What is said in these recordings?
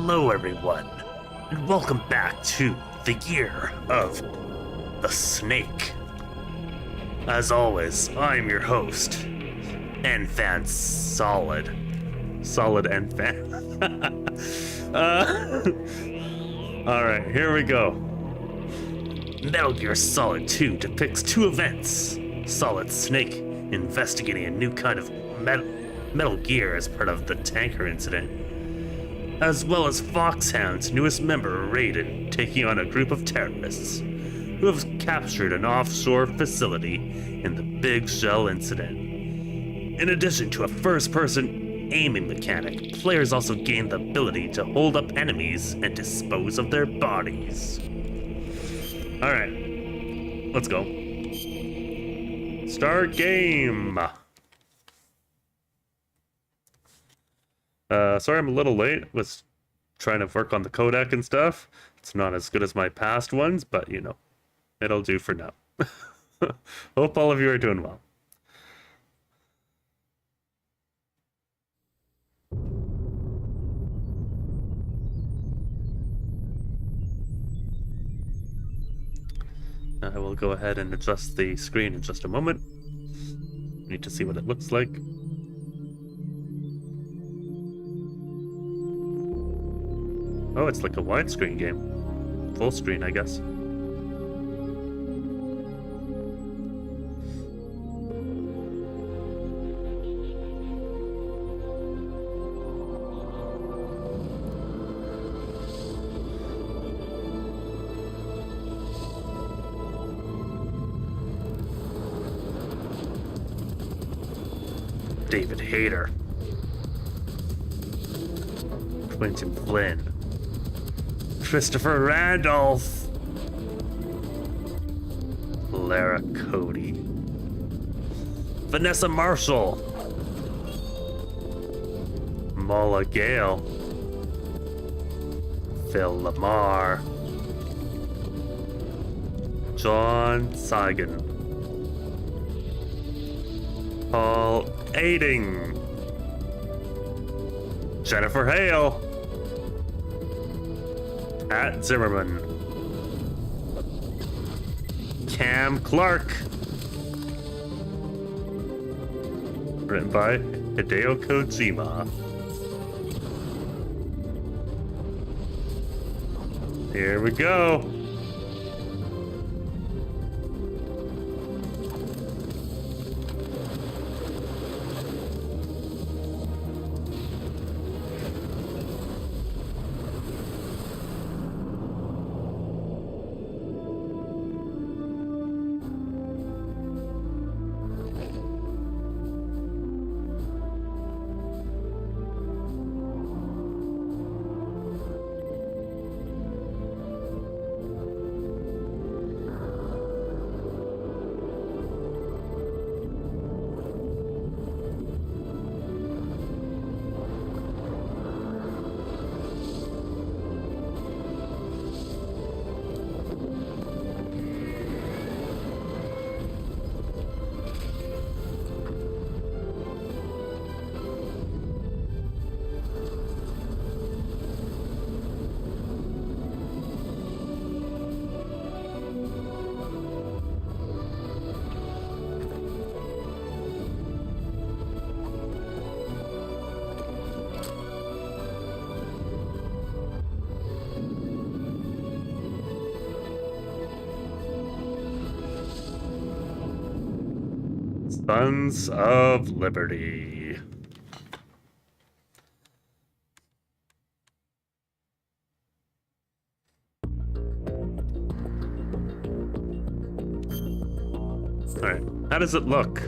Hello, everyone, and welcome back to the Year of the Snake. As always, I'm your host, N-Fan Solid. Solid N-Fan. Alright, here we go. Metal Gear Solid 2 depicts two events. Solid Snake investigating a new kind of Metal Gear as part of the tanker incident, as well as Foxhound's newest member, Raiden, taking on a group of terrorists who have captured an offshore facility in the Big Shell incident. In addition to a first-person aiming mechanic, players also gain the ability to hold up enemies and dispose of their bodies. Alright, let's go. Start game! Sorry I'm a little late. Was trying to work on the codec and stuff. It's not as good as my past ones, but you know, it'll do for now. Hope all of you are doing well. I will go ahead and adjust the screen in just a moment. Need to see what it looks like. Oh, it's like a widescreen game. Full screen, I guess. David Hayter. Quentin Flynn. Christopher Randolph. Lara Cody. Vanessa Marshall. Mala Gale. Phil Lamar. John Saigon. Paul Aiding. Jennifer Hale. Pat Zimmerman. Cam Clark. Written by Hideo Kojima. Here we go. Sons of Liberty. Alright, how does it look?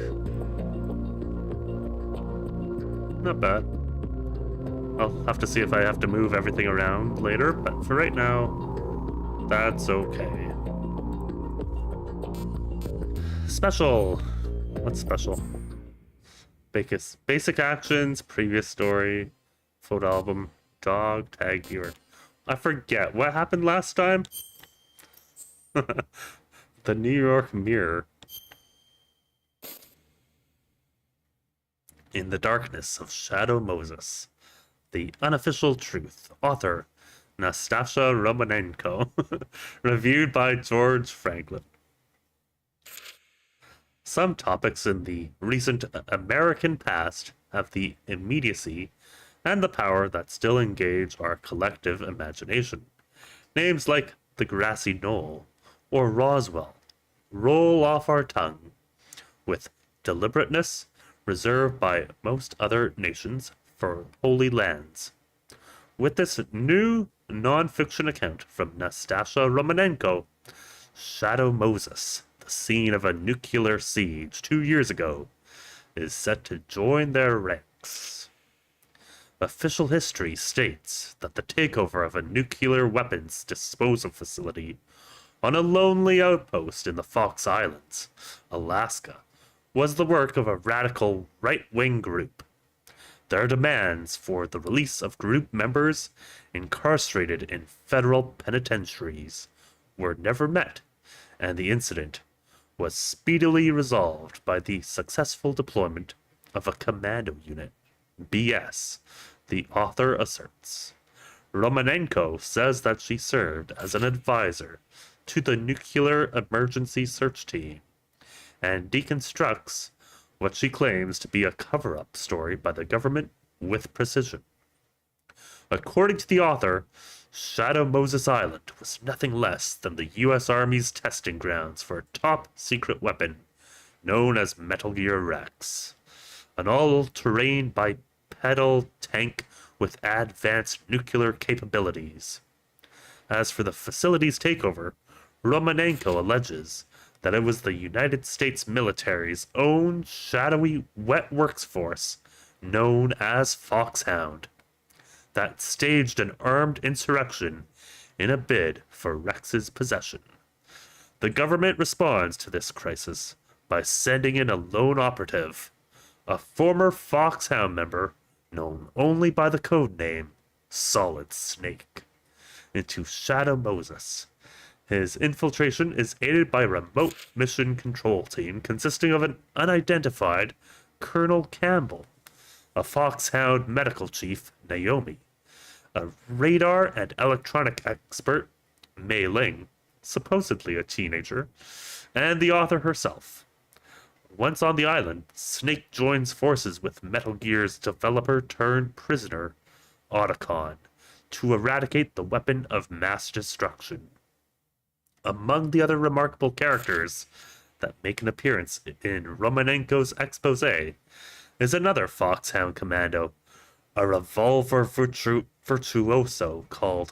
Not bad. I'll have to see if I have to move everything around later, but for right now, that's okay. Special! What's special? Basic actions, previous story, photo album, dog, tag viewer. I forget, what happened last time? The New York Mirror. In the darkness of Shadow Moses, The Unofficial Truth. Author Nastasha Romanenko. Reviewed by George Franklin. Some topics in the recent American past have the immediacy and the power that still engage our collective imagination. Names like the grassy knoll or Roswell roll off our tongue with deliberateness reserved by most other nations for holy lands. With this new non-fiction account from Nastasha Romanenko, Shadow Moses, the scene of a nuclear siege 2 years ago, is set to join their ranks. Official history states that the takeover of a nuclear weapons disposal facility on a lonely outpost in the Fox Islands, Alaska, was the work of a radical right-wing group. Their demands for the release of group members incarcerated in federal penitentiaries were never met, and the incident was speedily resolved by the successful deployment of a commando unit. BS, the author asserts. Romanenko says that she served as an advisor to the Nuclear Emergency Search Team and deconstructs what she claims to be a cover-up story by the government with precision. According to the author, Shadow Moses Island was nothing less than the U.S. Army's testing grounds for a top-secret weapon known as Metal Gear Rex, an all-terrain bipedal tank with advanced nuclear capabilities. As for the facility's takeover, Romanenko alleges that it was the United States military's own shadowy wet works force, known as Foxhound, that staged an armed insurrection in a bid for Rex's possession. The government responds to this crisis by sending in a lone operative, a former Foxhound member known only by the code name Solid Snake, into Shadow Moses. His infiltration is aided by a remote mission control team consisting of an unidentified Colonel Campbell, a Foxhound medical chief, Naomi, a radar and electronic expert, Mei Ling, supposedly a teenager, and the author herself. Once on the island, Snake joins forces with Metal Gear's developer-turned-prisoner, Otacon, to eradicate the weapon of mass destruction. Among the other remarkable characters that make an appearance in Romanenko's expose is another Foxhound commando, a revolver virtuoso called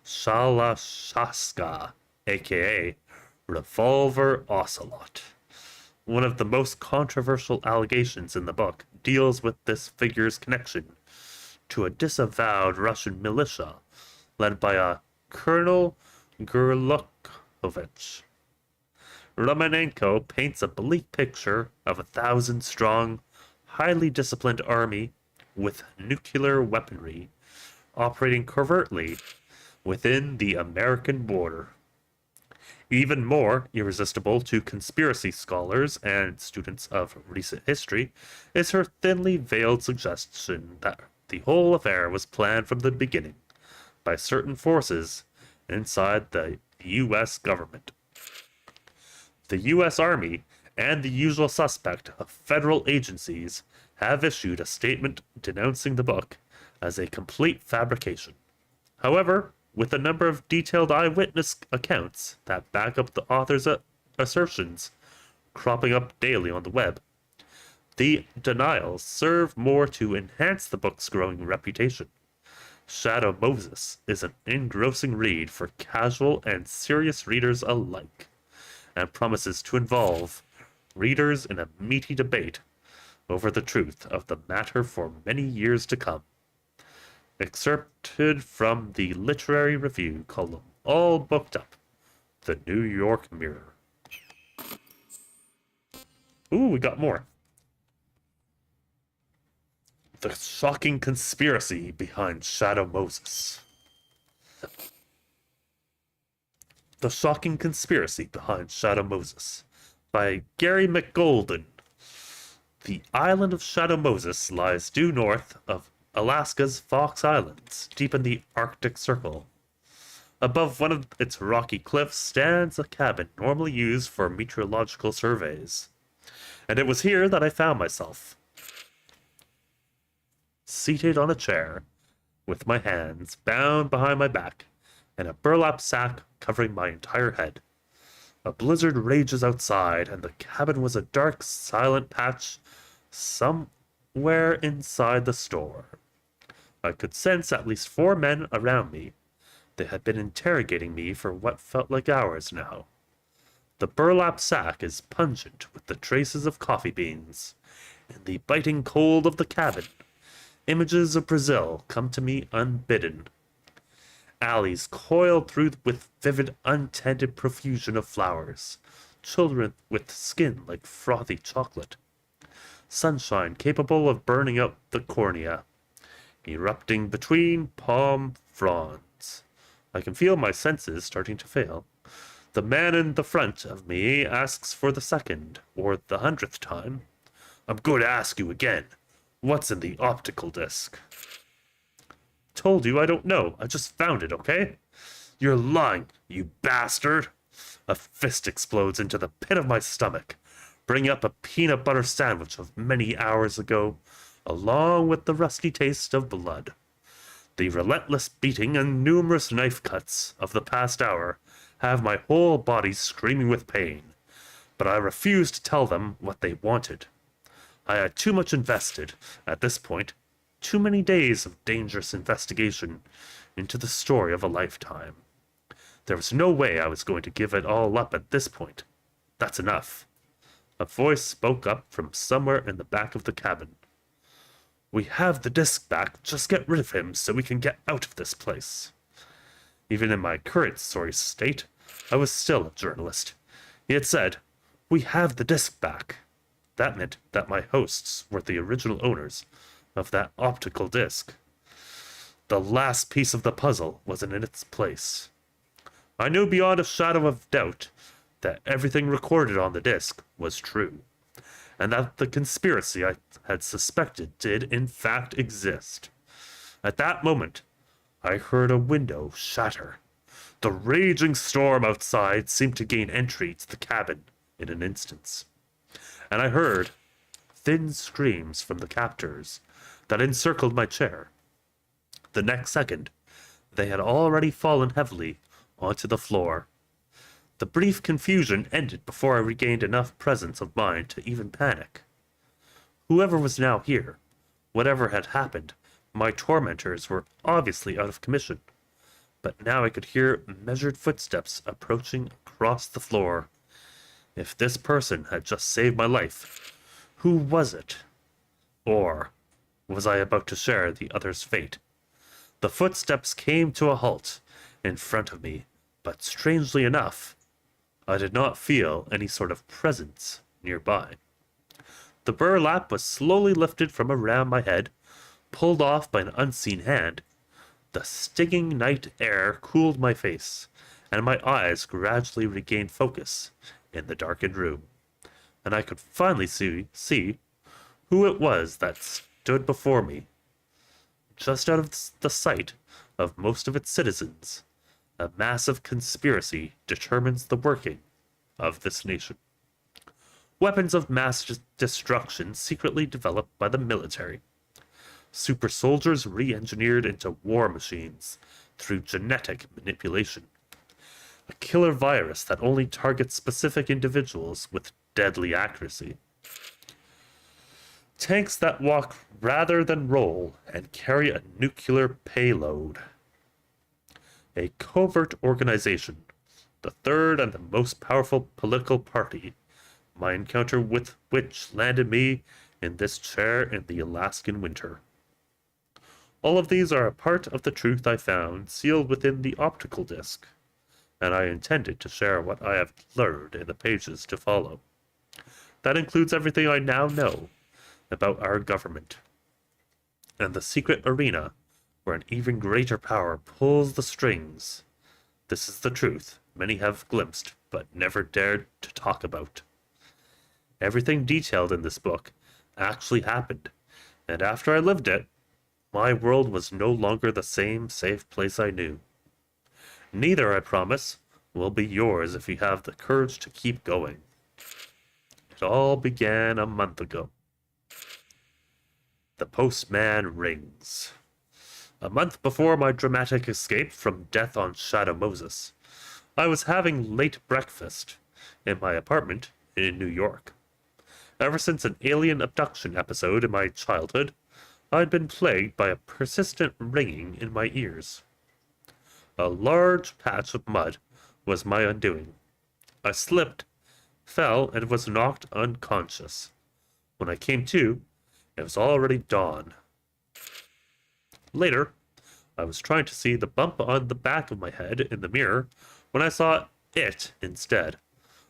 Shalashaska, aka Revolver Ocelot. One of the most controversial allegations in the book deals with this figure's connection to a disavowed Russian militia led by a Colonel Gurlukovich. Romanenko paints a bleak picture of a 1,000-strong, highly disciplined army with nuclear weaponry operating covertly within the American border. Even more irresistible to conspiracy scholars and students of recent history is her thinly veiled suggestion that the whole affair was planned from the beginning by certain forces inside the U.S. government. The U.S. Army and the usual suspect of federal agencies have issued a statement denouncing the book as a complete fabrication. However, with a number of detailed eyewitness accounts that back up the author's assertions cropping up daily on the web, the denials serve more to enhance the book's growing reputation. Shadow Moses is an engrossing read for casual and serious readers alike, and promises to involve readers in a meaty debate over the truth of the matter for many years to come. Excerpted from the literary review column, all booked up, the New York Mirror. Ooh, we got more. The shocking conspiracy behind Shadow Moses. The Shocking Conspiracy Behind Shadow Moses by Gary McGolden. The island of Shadow Moses lies due north of Alaska's Fox Islands, deep in the Arctic Circle. Above one of its rocky cliffs stands a cabin normally used for meteorological surveys. And it was here that I found myself, seated on a chair, with my hands bound behind my back, and a burlap sack covering my entire head. A blizzard rages outside, and the cabin was a dark, silent patch somewhere inside the store. I could sense at least 4 men around me. They had been interrogating me for what felt like hours now. The burlap sack is pungent with the traces of coffee beans. In the biting cold of the cabin, images of Brazil come to me unbidden. Alleys coiled through with vivid, untended profusion of flowers. Children with skin like frothy chocolate. Sunshine capable of burning out the cornea. Erupting between palm fronds. I can feel my senses starting to fail. The man in the front of me asks for the second, or the 100th time. I'm going to ask you again. What's in the optical disc? Told you I don't know. I just found it, okay? You're lying, you bastard. A fist explodes into the pit of my stomach, bringing up a peanut butter sandwich of many hours ago, along with the rusty taste of blood. The relentless beating and numerous knife cuts of the past hour have my whole body screaming with pain, but I refuse to tell them what they wanted. I had too much invested, at this point, too many days of dangerous investigation into the story of a lifetime. There was no way I was going to give it all up at this point. That's enough. A voice spoke up from somewhere in the back of the cabin. We have the disc back, just get rid of him so we can get out of this place. Even in my current sorry state, I was still a journalist. He had said, we have the disc back. That meant that my hosts were the original owners of that optical disc. The last piece of the puzzle was in its place. I knew beyond a shadow of doubt that everything recorded on the disc was true, and that the conspiracy I had suspected did in fact exist. At that moment, I heard a window shatter. The raging storm outside seemed to gain entry to the cabin in an instant, and I heard thin screams from the captors that encircled my chair. The next second, they had already fallen heavily onto the floor. The brief confusion ended before I regained enough presence of mind to even panic. Whoever was now here, whatever had happened, my tormentors were obviously out of commission. But now I could hear measured footsteps approaching across the floor. If this person had just saved my life, who was it? Or was I about to share the other's fate? The footsteps came to a halt in front of me, but strangely enough, I did not feel any sort of presence nearby. The burlap was slowly lifted from around my head, pulled off by an unseen hand. The stinging night air cooled my face, and my eyes gradually regained focus in the darkened room, and I could finally see who it was that stood before me. Just out of the sight of most of its citizens, a massive conspiracy determines the working of this nation. Weapons of mass destruction secretly developed by the military. Super soldiers re-engineered into war machines through genetic manipulation. A killer virus that only targets specific individuals with deadly accuracy. Tanks that walk rather than roll and carry a nuclear payload. A covert organization, the third and the most powerful political party, my encounter with which landed me in this chair in the Alaskan winter. All of these are a part of the truth I found sealed within the optical disc, and I intended to share what I have learned in the pages to follow. That includes everything I now know about our government, and the secret arena where an even greater power pulls the strings. This is the truth many have glimpsed but never dared to talk about. Everything detailed in this book actually happened, and after I lived it, My world was no longer the same safe place I knew. Neither, I promise, will be yours if you have the courage to keep going. It all began a month ago. The postman rings. A month before my dramatic escape from death on Shadow Moses, I was having late breakfast in my apartment in New York. Ever since an alien abduction episode in my childhood, I'd been plagued by a persistent ringing in my ears. A large patch of mud was my undoing. I slipped, fell, and was knocked unconscious. When I came to, it was already dawn. Later, I was trying to see the bump on the back of my head in the mirror when I saw it instead.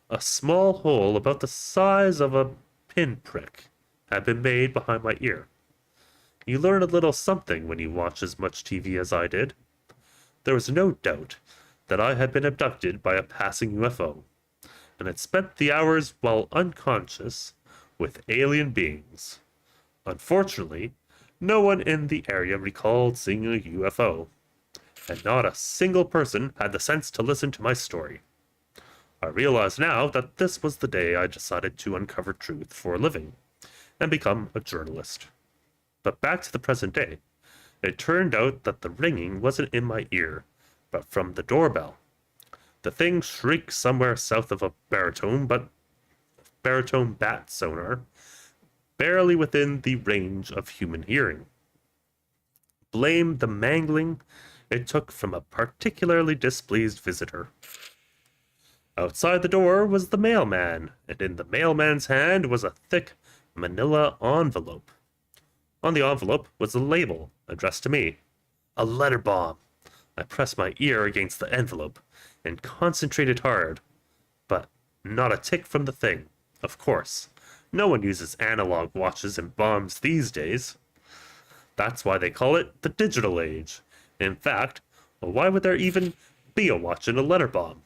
A small hole about the size of a pinprick had been made behind my ear. You learn a little something when you watch as much TV as I did. There was no doubt that I had been abducted by a passing UFO, and had spent the hours while unconscious with alien beings. Unfortunately, no one in the area recalled seeing a UFO, and not a single person had the sense to listen to my story. I realize now that this was the day I decided to uncover truth for a living, and become a journalist. But back to the present day. It turned out that the ringing wasn't in my ear, but from the doorbell. The thing shrieked somewhere south of a baritone bat sonar, barely within the range of human hearing. Blame the mangling it took from a particularly displeased visitor. Outside the door was the mailman, and in the mailman's hand was a thick manila envelope. On the envelope was a label addressed to me. A letter bomb. I pressed my ear against the envelope and concentrated hard. But not a tick from the thing. Of course. No one uses analog watches and bombs these days. That's why they call it the digital age. In fact, why would there even be a watch in a letter bomb?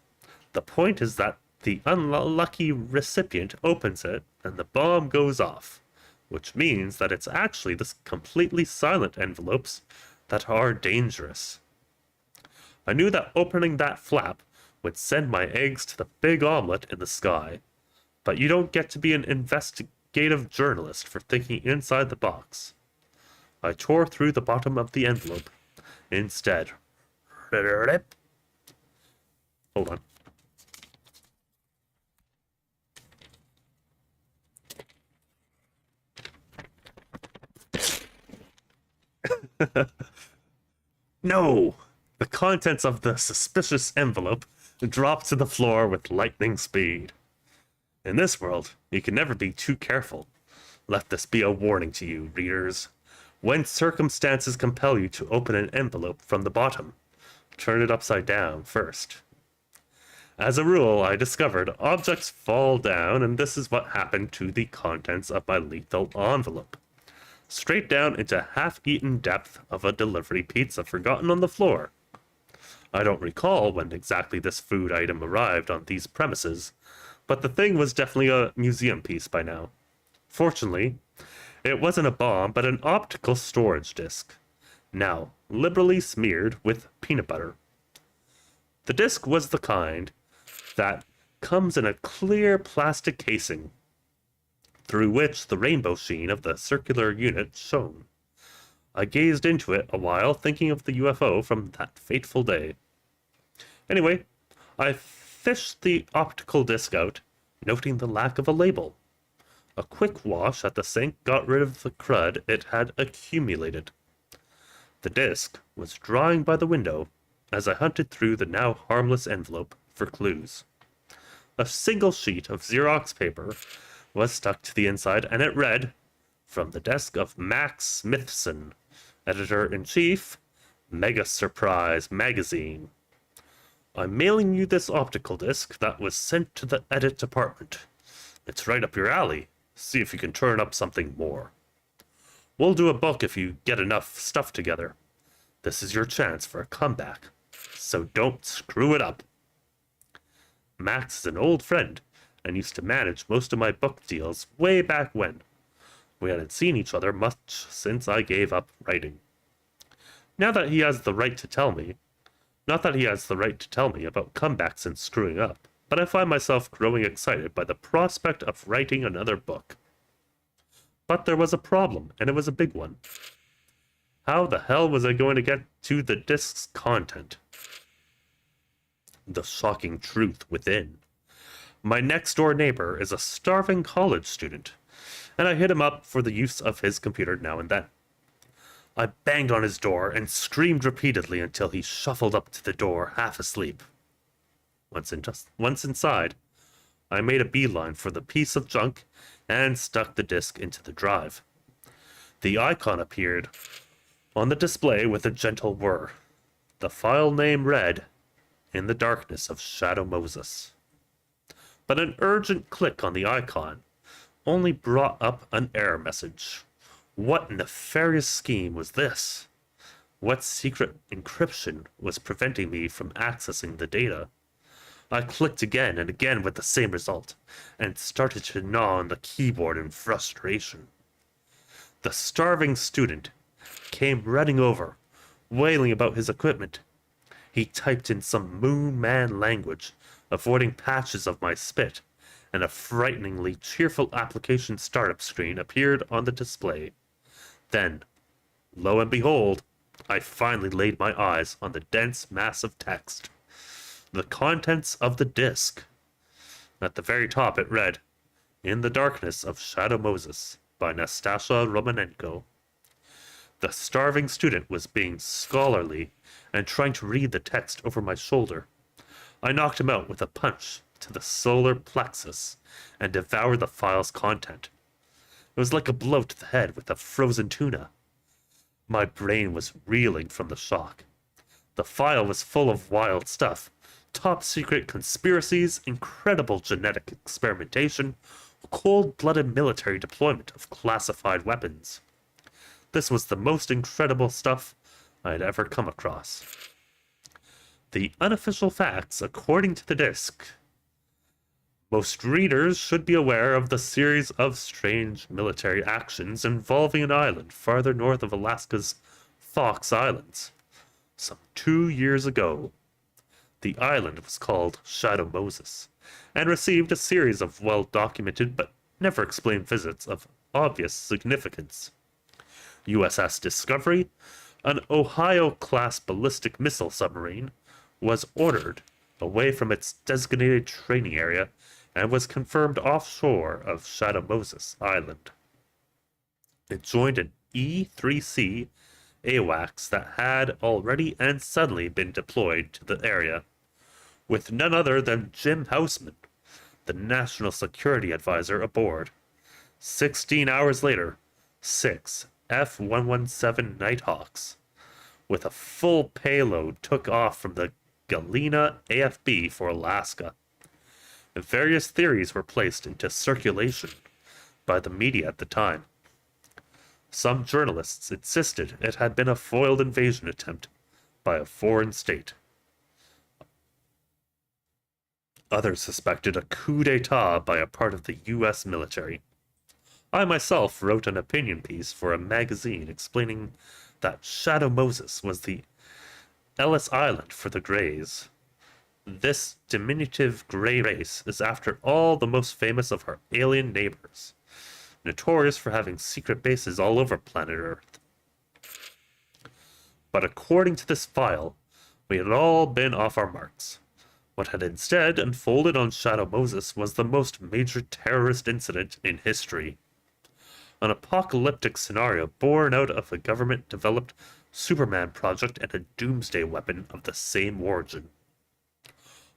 The point is that the unlucky recipient opens it and the bomb goes off, which means that it's actually the completely silent envelopes that are dangerous. I knew that opening that flap would send my eggs to the big omelet in the sky, but you don't get to be an investigative journalist for thinking inside the box. I tore through the bottom of the envelope instead. Hold on. No! The contents of the suspicious envelope dropped to the floor with lightning speed. In this world, you can never be too careful. Let this be a warning to you, readers. When circumstances compel you to open an envelope from the bottom, turn it upside down first. As a rule, I discovered objects fall down, and this is what happened to the contents of my lethal envelope. Straight down into half-eaten depth of a delivery pizza forgotten on the floor. I don't recall when exactly this food item arrived on these premises, but the thing was definitely a museum piece by now. Fortunately, it wasn't a bomb, but an optical storage disc, now liberally smeared with peanut butter. The disc was the kind that comes in a clear plastic casing, through which the rainbow sheen of the circular unit shone. I gazed into it a while, thinking of the UFO from that fateful day. Anyway, I fished the optical disc out, noting the lack of a label. A quick wash at the sink got rid of the crud it had accumulated. The disc was drying by the window as I hunted through the now harmless envelope for clues. A single sheet of Xerox paper was stuck to the inside, and it read, "From the desk of Max Smithson, Editor-in-Chief, Mega Surprise Magazine. I'm mailing you this optical disc that was sent to the edit department. It's right up your alley. See if you can turn up something more. We'll do a book if you get enough stuff together. This is your chance for a comeback, so don't screw it up." Max is an old friend and used to manage most of my book deals way back when. We hadn't seen each other much since I gave up writing. Now that he has the right to tell me, Not that he has the right to tell me about comebacks and screwing up, but I find myself growing excited by the prospect of writing another book. But there was a problem, and it was a big one. How the hell was I going to get to the disk's content? The shocking truth within. My next-door neighbor is a starving college student, and I hit him up for the use of his computer now and then. I banged on his door and screamed repeatedly until he shuffled up to the door, half asleep. Once inside, I made a beeline for the piece of junk and stuck the disk into the drive. The icon appeared on the display with a gentle whir. The file name read, "In the Darkness of Shadow Moses." But an urgent click on the icon only brought up an error message. What nefarious scheme was this? What secret encryption was preventing me from accessing the data? I clicked again and again with the same result, and started to gnaw on the keyboard in frustration. The starving student came running over, wailing about his equipment. He typed in some Moon Man language, avoiding patches of my spit, and a frighteningly cheerful application startup screen appeared on the display. Then, lo and behold, I finally laid my eyes on the dense mass of text. The contents of the disk. At the very top it read, "In the Darkness of Shadow Moses" by Nastasha Romanenko. The starving student was being scholarly and trying to read the text over my shoulder. I knocked him out with a punch to the solar plexus and devoured the file's content. It was like a blow to the head with a frozen tuna. My brain was reeling from the shock. The file was full of wild stuff. Top secret conspiracies, incredible genetic experimentation, cold-blooded military deployment of classified weapons. This was the most incredible stuff I had ever come across. The unofficial facts, according to the disk. Most readers should be aware of the series of strange military actions involving an island farther north of Alaska's Fox Islands. Some 2 years ago, the island was called Shadow Moses, and received a series of well-documented but never explained visits of obvious significance. USS Discovery, an Ohio-class ballistic missile submarine, was ordered away from its designated training area and was confirmed offshore of Shadow Moses Island. It joined an E-3C AWACS that had already and suddenly been deployed to the area, with none other than Jim Houseman, the National Security Advisor, aboard. 16 hours later, 6 F-117 Nighthawks, with a full payload, took off from the Galena AFB for Alaska. Various theories were placed into circulation by the media at the time. Some journalists insisted it had been a foiled invasion attempt by a foreign state. Others suspected a coup d'etat by a part of the U.S. military. I myself wrote an opinion piece for a magazine explaining that Shadow Moses was the Ellis Island for the Greys. This diminutive gray race is, after all, the most famous of our alien neighbors, notorious for having secret bases all over planet Earth. But according to this file, we had all been off our marks. What had instead unfolded on Shadow Moses was the most major terrorist incident in history. An apocalyptic scenario born out of a government-developed Superman project and a doomsday weapon of the same origin.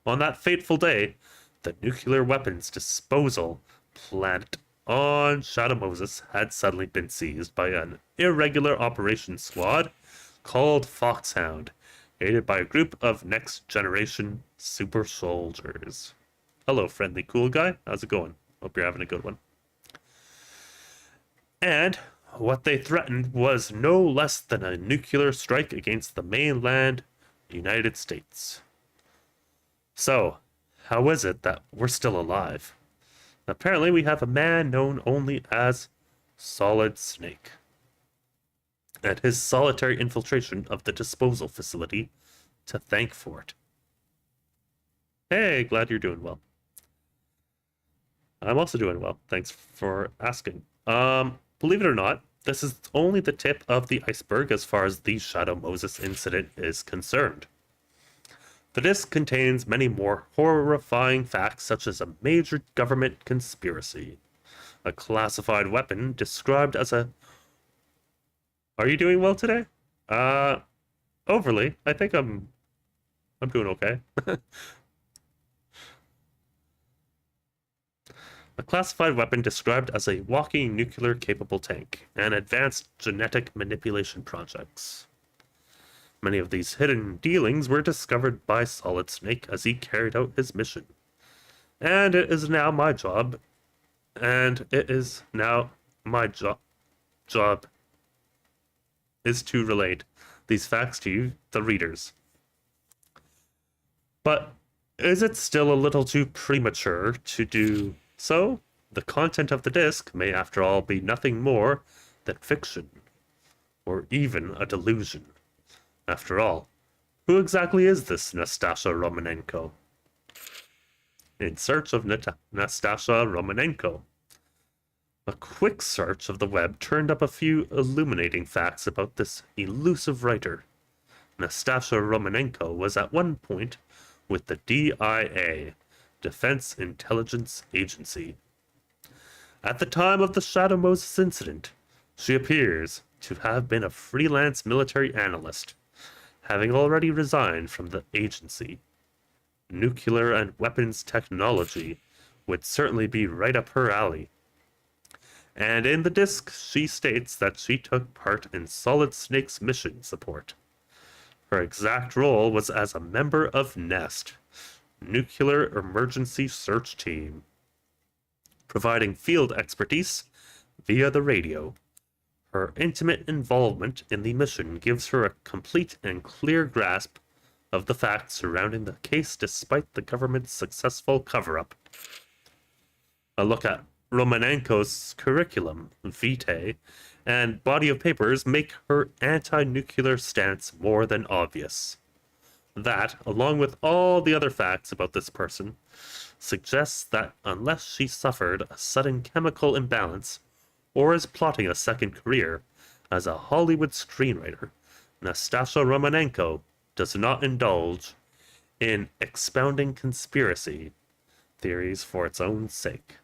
On that fateful day, the nuclear weapons disposal plant on Shadow Moses had suddenly been seized by an irregular operations squad called Foxhound, aided by a group of next-generation super soldiers. Hello, friendly cool guy. How's it going? Hope you're having a good one. And what they threatened was no less than a nuclear strike against the mainland United States. So, how is it that we're still alive? Apparently we have a man known only as Solid Snake. and his solitary infiltration of the disposal facility to thank for it. Hey, glad you're doing well. I'm also doing well. Thanks for asking. Believe it or not, this is only the tip of the iceberg as far as the Shadow Moses incident is concerned. The disc contains many more horrifying facts, such as a major government conspiracy, a classified weapon described as a... Are you doing well today? Overly. I think I'm doing okay. A classified weapon described as a walking nuclear-capable tank, and advanced genetic manipulation projects. Many of these hidden dealings were discovered by Solid Snake as he carried out his mission. And it is now my job, job is to relate these facts to you, the readers. But is it still a little too premature to do so? The content of the disc may, after all, be nothing more than fiction, or even a delusion. After all, who exactly is this Nastasha Romanenko? In search of Nastasha Romanenko. A quick search of the web turned up a few illuminating facts about this elusive writer. Nastasha Romanenko was at one point with the DIA, Defense Intelligence Agency. At the time of the Shadow Moses incident, she appears to have been a freelance military analyst, having already resigned from the agency. Nuclear and weapons technology would certainly be right up her alley. And in the disc, she states that she took part in Solid Snake's mission support. Her exact role was as a member of NEST, Nuclear Emergency Search Team, providing field expertise via the radio. Her intimate involvement in the mission gives her a complete and clear grasp of the facts surrounding the case despite the government's successful cover-up. A look at Romanenko's curriculum, vitae, and body of papers make her anti-nuclear stance more than obvious. That, along with all the other facts about this person, suggests that unless she suffered a sudden chemical imbalance or is plotting a second career as a Hollywood screenwriter, Nastasha Romanenko does not indulge in expounding conspiracy theories for its own sake.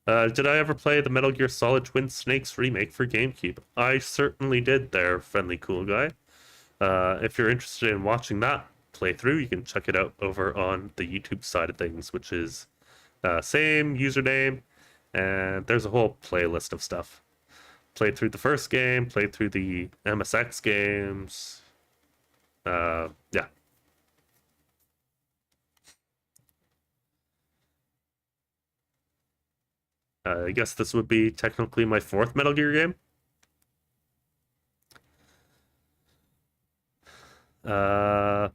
Did I ever play the Metal Gear Solid Twin Snakes remake for GameCube? I certainly did there, friendly cool guy. If you're interested in watching that playthrough, you can check it out over on the YouTube side of things, which is same username, and there's a whole playlist of stuff. Played through the first game, played through the MSX games. Yeah. I guess this would be technically my fourth Metal Gear game. Yeah.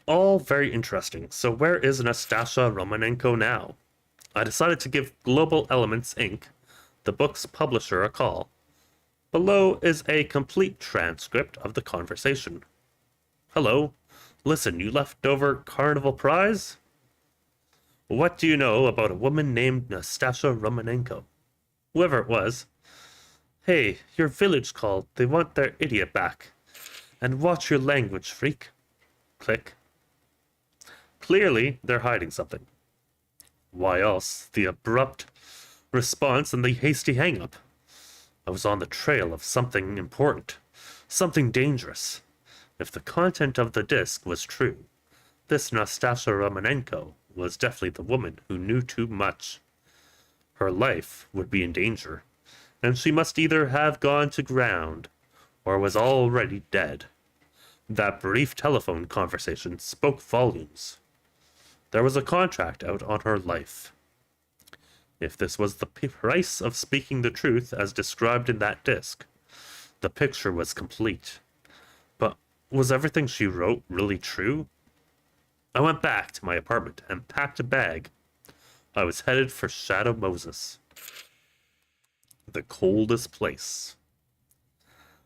All very interesting. So where is Nastasha Romanenko now? I decided to give Global Elements Inc., the book's publisher, a call. Below is a complete transcript of the conversation. Hello. Listen, you leftover carnival prize? What do you know about a woman named Nastasha Romanenko? Whoever it was. Hey, your village called. They want their idiot back. And watch your language, freak. Click. Clearly, they're hiding something. Why else the abrupt response and the hasty hang-up? I was on the trail of something important, something dangerous. If the content of the disc was true, this Nastasha Romanenko was definitely the woman who knew too much. Her life would be in danger, and she must either have gone to ground or was already dead. That brief telephone conversation spoke volumes. There was a contract out on her life. If this was the price of speaking the truth as described in that disc, the picture was complete. But was everything she wrote really true? I went back to my apartment and packed a bag. I was headed for Shadow Moses, the coldest place.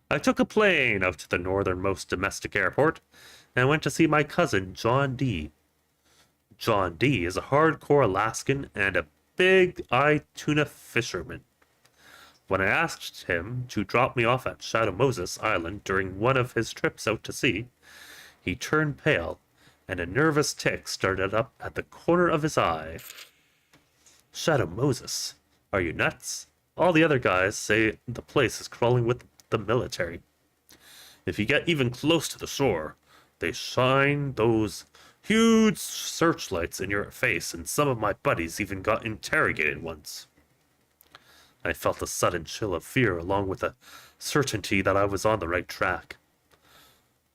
I took a plane out to the northernmost domestic airport and went to see my cousin, John D. John D is a hardcore Alaskan and a big-eyed tuna fisherman. When I asked him to drop me off at Shadow Moses Island during one of his trips out to sea, he turned pale, and a nervous tic started up at the corner of his eye. Shadow Moses? Are you nuts? All the other guys say the place is crawling with the military. If you get even close to the shore, they shine those huge searchlights in your face, and some of my buddies even got interrogated once. I felt a sudden chill of fear along with a certainty that I was on the right track.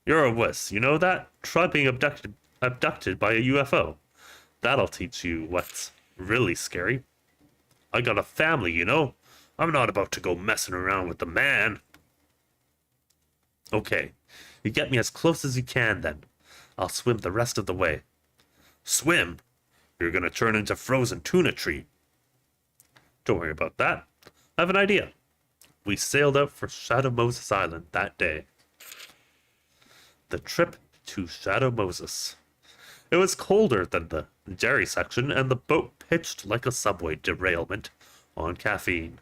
You're a wuss, you know that? Try being abducted by a UFO. That'll teach you what's really scary. I got a family, you know? I'm not about to go messing around with the man. Okay, you get me as close as you can then. I'll swim the rest of the way. Swim? You're gonna turn into frozen tuna tree. Don't worry about that. I have an idea. We sailed out for Shadow Moses Island that day. The trip to Shadow Moses. It was colder than the dairy section, and the boat pitched like a subway derailment on caffeine.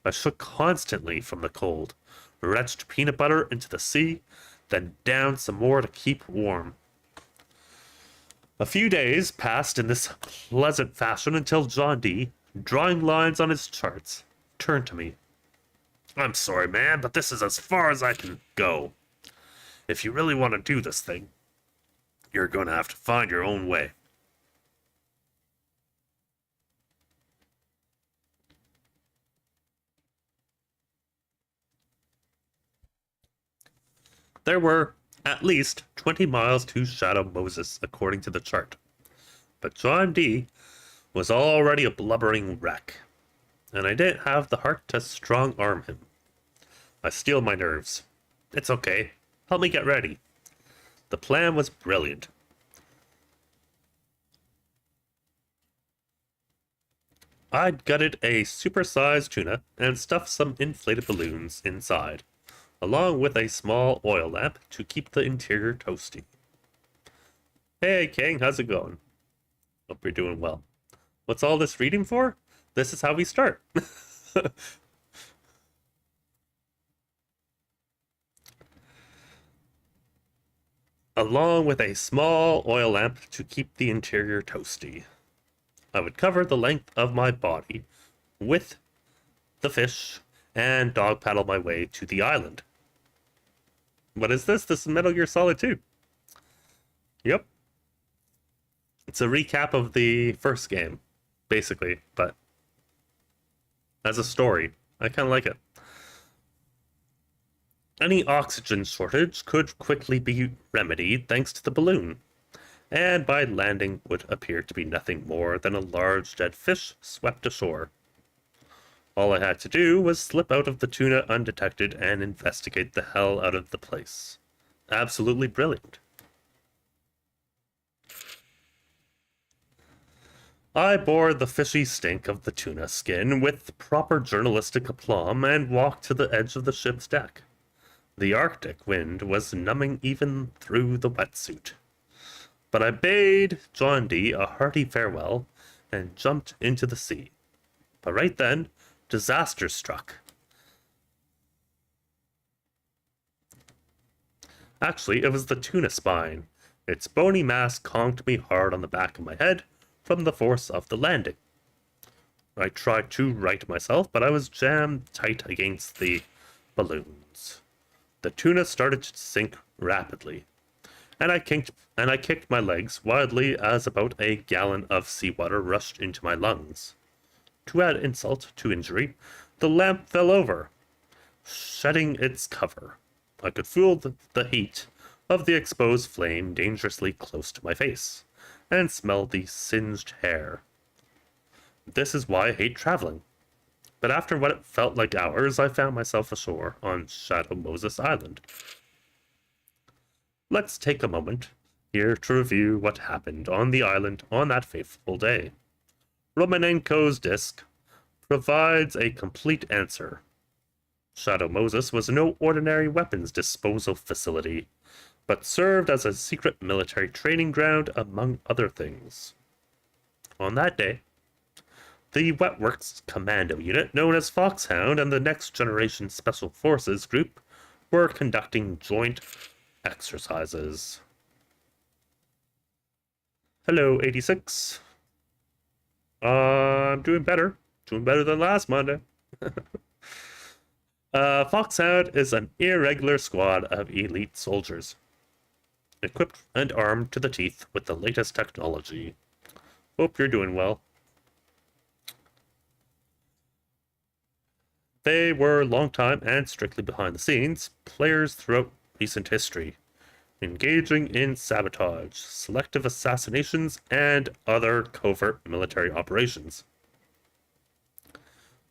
I shook constantly from the cold, retched peanut butter into the sea, then down some more to keep warm. A few days passed in this pleasant fashion until John D, drawing lines on his charts, turned to me. I'm sorry, man, but this is as far as I can go. If you really want to do this thing, you're going to have to find your own way. There were at least 20 miles to Shadow Moses, according to the chart. But John D was already a blubbering wreck, and I didn't have the heart to strong-arm him. I steeled my nerves. It's okay. Help me get ready. The plan was brilliant. I'd gutted a supersized tuna and stuffed some inflated balloons inside, along with a small oil lamp to keep the interior toasty. Hey, King, how's it going? Hope you're doing well. What's all this reading for? This is how we start. Along with a small oil lamp to keep the interior toasty. I would cover the length of my body with the fish and dog paddle my way to the island. What is this? This is Metal Gear Solid 2. Yep. It's a recap of the first game, basically, but as a story. I kind of like it. Any oxygen shortage could quickly be remedied thanks to the balloon, and by landing would appear to be nothing more than a large dead fish swept ashore. All I had to do was slip out of the tuna undetected and investigate the hell out of the place. Absolutely brilliant. I bore the fishy stink of the tuna skin with proper journalistic aplomb and walked to the edge of the ship's deck. The Arctic wind was numbing even through the wetsuit. But I bade John D a hearty farewell and jumped into the sea. But right then, disaster struck. Actually, it was the tuna spine. Its bony mass conked me hard on the back of my head from the force of the landing. I tried to right myself, but I was jammed tight against the balloons. The tuna started to sink rapidly, and I kicked my legs wildly as about a gallon of seawater rushed into my lungs. To add insult to injury, the lamp fell over, shedding its cover. I could feel the heat of the exposed flame dangerously close to my face, and smell the singed hair. This is why I hate traveling. But after what it felt like hours, I found myself ashore on Shadow Moses Island. Let's take a moment here to review what happened on the island on that fateful day. Romanenko's disk provides a complete answer. Shadow Moses was no ordinary weapons disposal facility, but served as a secret military training ground among other things. On that day, the Wetworks Commando Unit, known as Foxhound, and the Next Generation Special Forces Group were conducting joint exercises. Hello, 86. I'm doing better. Doing better than last Monday. Foxhound is an irregular squad of elite soldiers, equipped and armed to the teeth with the latest technology. Hope you're doing well. They were long-time and strictly behind-the-scenes players throughout recent history, engaging in sabotage, selective assassinations, and other covert military operations.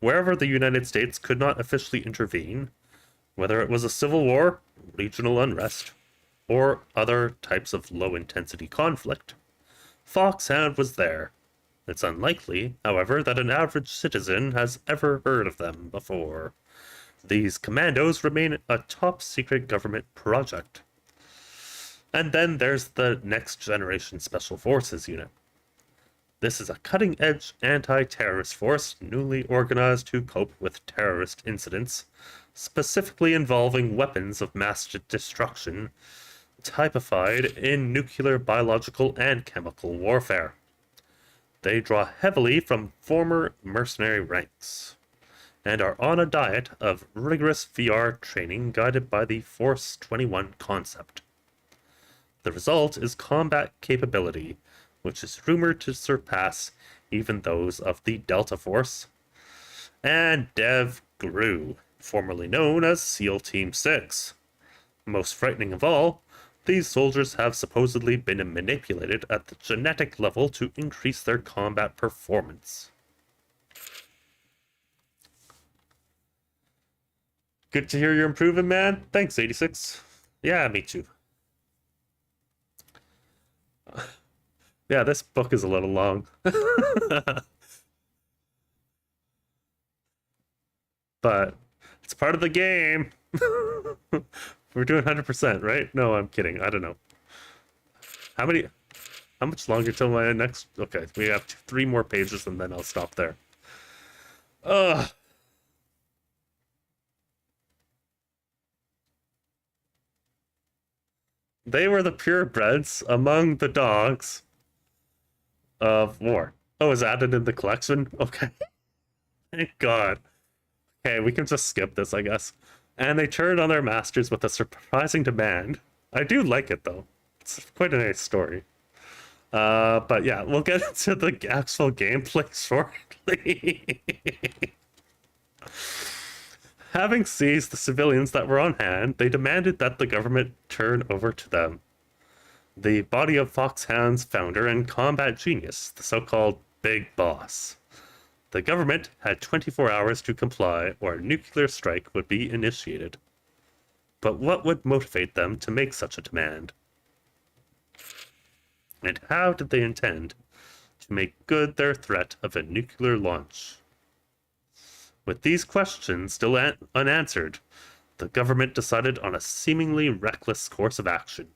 Wherever the United States could not officially intervene, whether it was a civil war, regional unrest, or other types of low-intensity conflict, Foxhound was there. It's unlikely, however, that an average citizen has ever heard of them before. These commandos remain a top-secret government project. And then there's the Next Generation Special Forces Unit. This is a cutting-edge anti-terrorist force newly organized to cope with terrorist incidents, specifically involving weapons of mass destruction, typified in nuclear, biological, and chemical warfare. They draw heavily from former mercenary ranks, and are on a diet of rigorous VR training guided by the Force 21 concept. The result is combat capability, which is rumored to surpass even those of the Delta Force, and Dev Gru, formerly known as SEAL Team 6. Most frightening of all, these soldiers have supposedly been manipulated at the genetic level to increase their combat performance. Good to hear you're improving, man. Thanks, 86. Yeah, me too. Yeah, this book is a little long. But it's part of the game. We're doing 100%, right? No, I'm kidding. I don't know. How much longer till my next? Okay, we have 3 more pages and then I'll stop there. Ugh. They were the purebreds among the dogs of war. Oh, is added in the collection? Okay. Thank God. Okay, we can just skip this, I guess. And they turned on their masters with a surprising demand. I do like it, though. It's quite a nice story. But yeah, we'll get into the actual gameplay shortly. Having seized the civilians that were on hand, they demanded that the government turn over to them the body of Foxhound's founder and combat genius, the so-called Big Boss. The government had 24 hours to comply, or a nuclear strike would be initiated. But what would motivate them to make such a demand? And how did they intend to make good their threat of a nuclear launch? With these questions still unanswered, the government decided on a seemingly reckless course of action.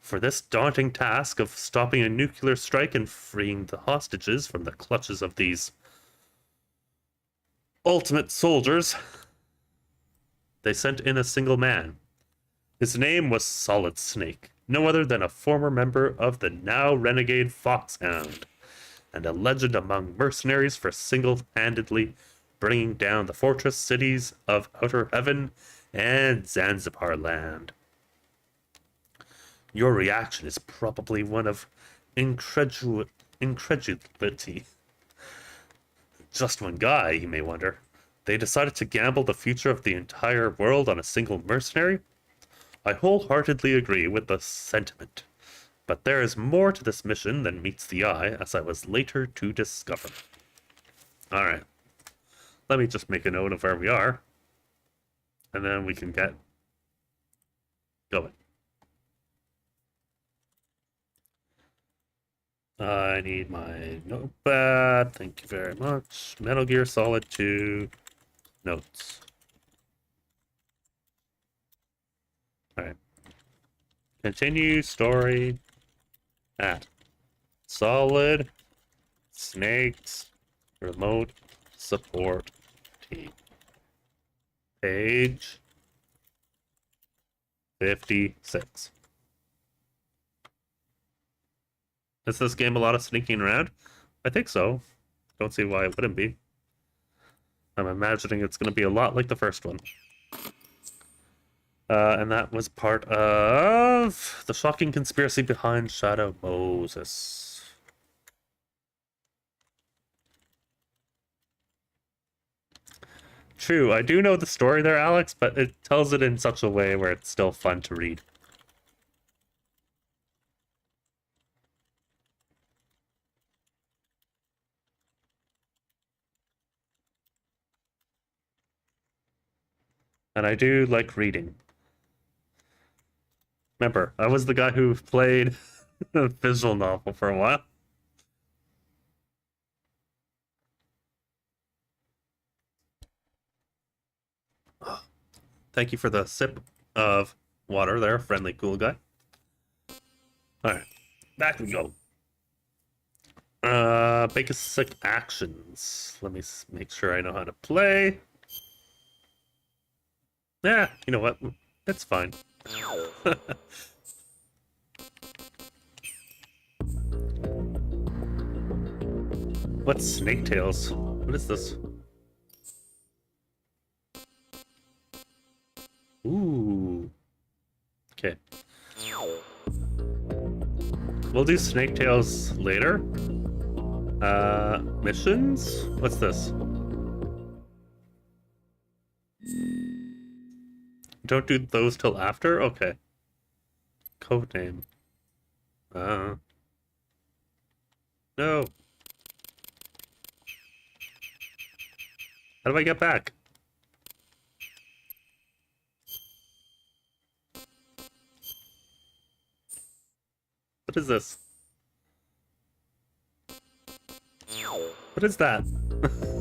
For this daunting task of stopping a nuclear strike and freeing the hostages from the clutches of these ultimate soldiers, they sent in a single man. His name was Solid Snake, no other than a former member of the now renegade Foxhound, and a legend among mercenaries for single-handedly bringing down the fortress cities of Outer Heaven and Zanzibar land. Your reaction is probably one of incredulity. Just one guy, you may wonder. They decided to gamble the future of the entire world on a single mercenary? I wholeheartedly agree with the sentiment. But there is more to this mission than meets the eye, as I was later to discover. Alright. Let me just make a note of where we are. And then we can get going. I need my notepad. Thank you very much. Metal Gear Solid 2 notes. Alright. Continue story at Solid Snake's remote support team. Page 56. Is this game a lot of sneaking around? I think so. Don't see why it wouldn't be. I'm imagining it's going to be a lot like the first one. And that was part of the shocking conspiracy behind Shadow Moses. True, I do know the story there, Alex, but it tells it in such a way where it's still fun to read. And I do like reading. Remember, I was the guy who played a visual novel for a while. Thank you for the sip of water there, friendly cool guy. Alright, back we go. Basic actions. Let me make sure I know how to play. Yeah, you know what? It's fine. What's Snake Tails? What is this? Ooh. Okay. We'll do Snake Tails later. Missions? What's this? Don't do those till after? Okay. Codename. No. How do I get back? What is this? What is that?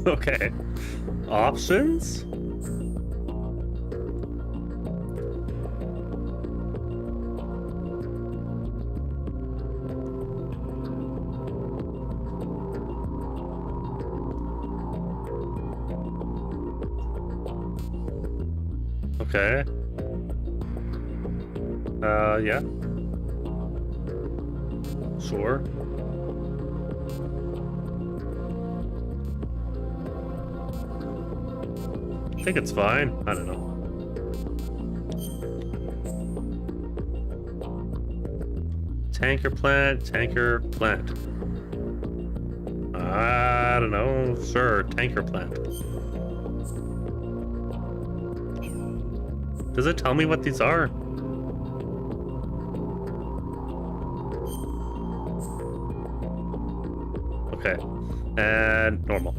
Okay. Options? Okay. Yeah. Sure. I think it's fine. I don't know. Tanker plant. I don't know. Sure, tanker plant. Does it tell me what these are? Okay. And normal.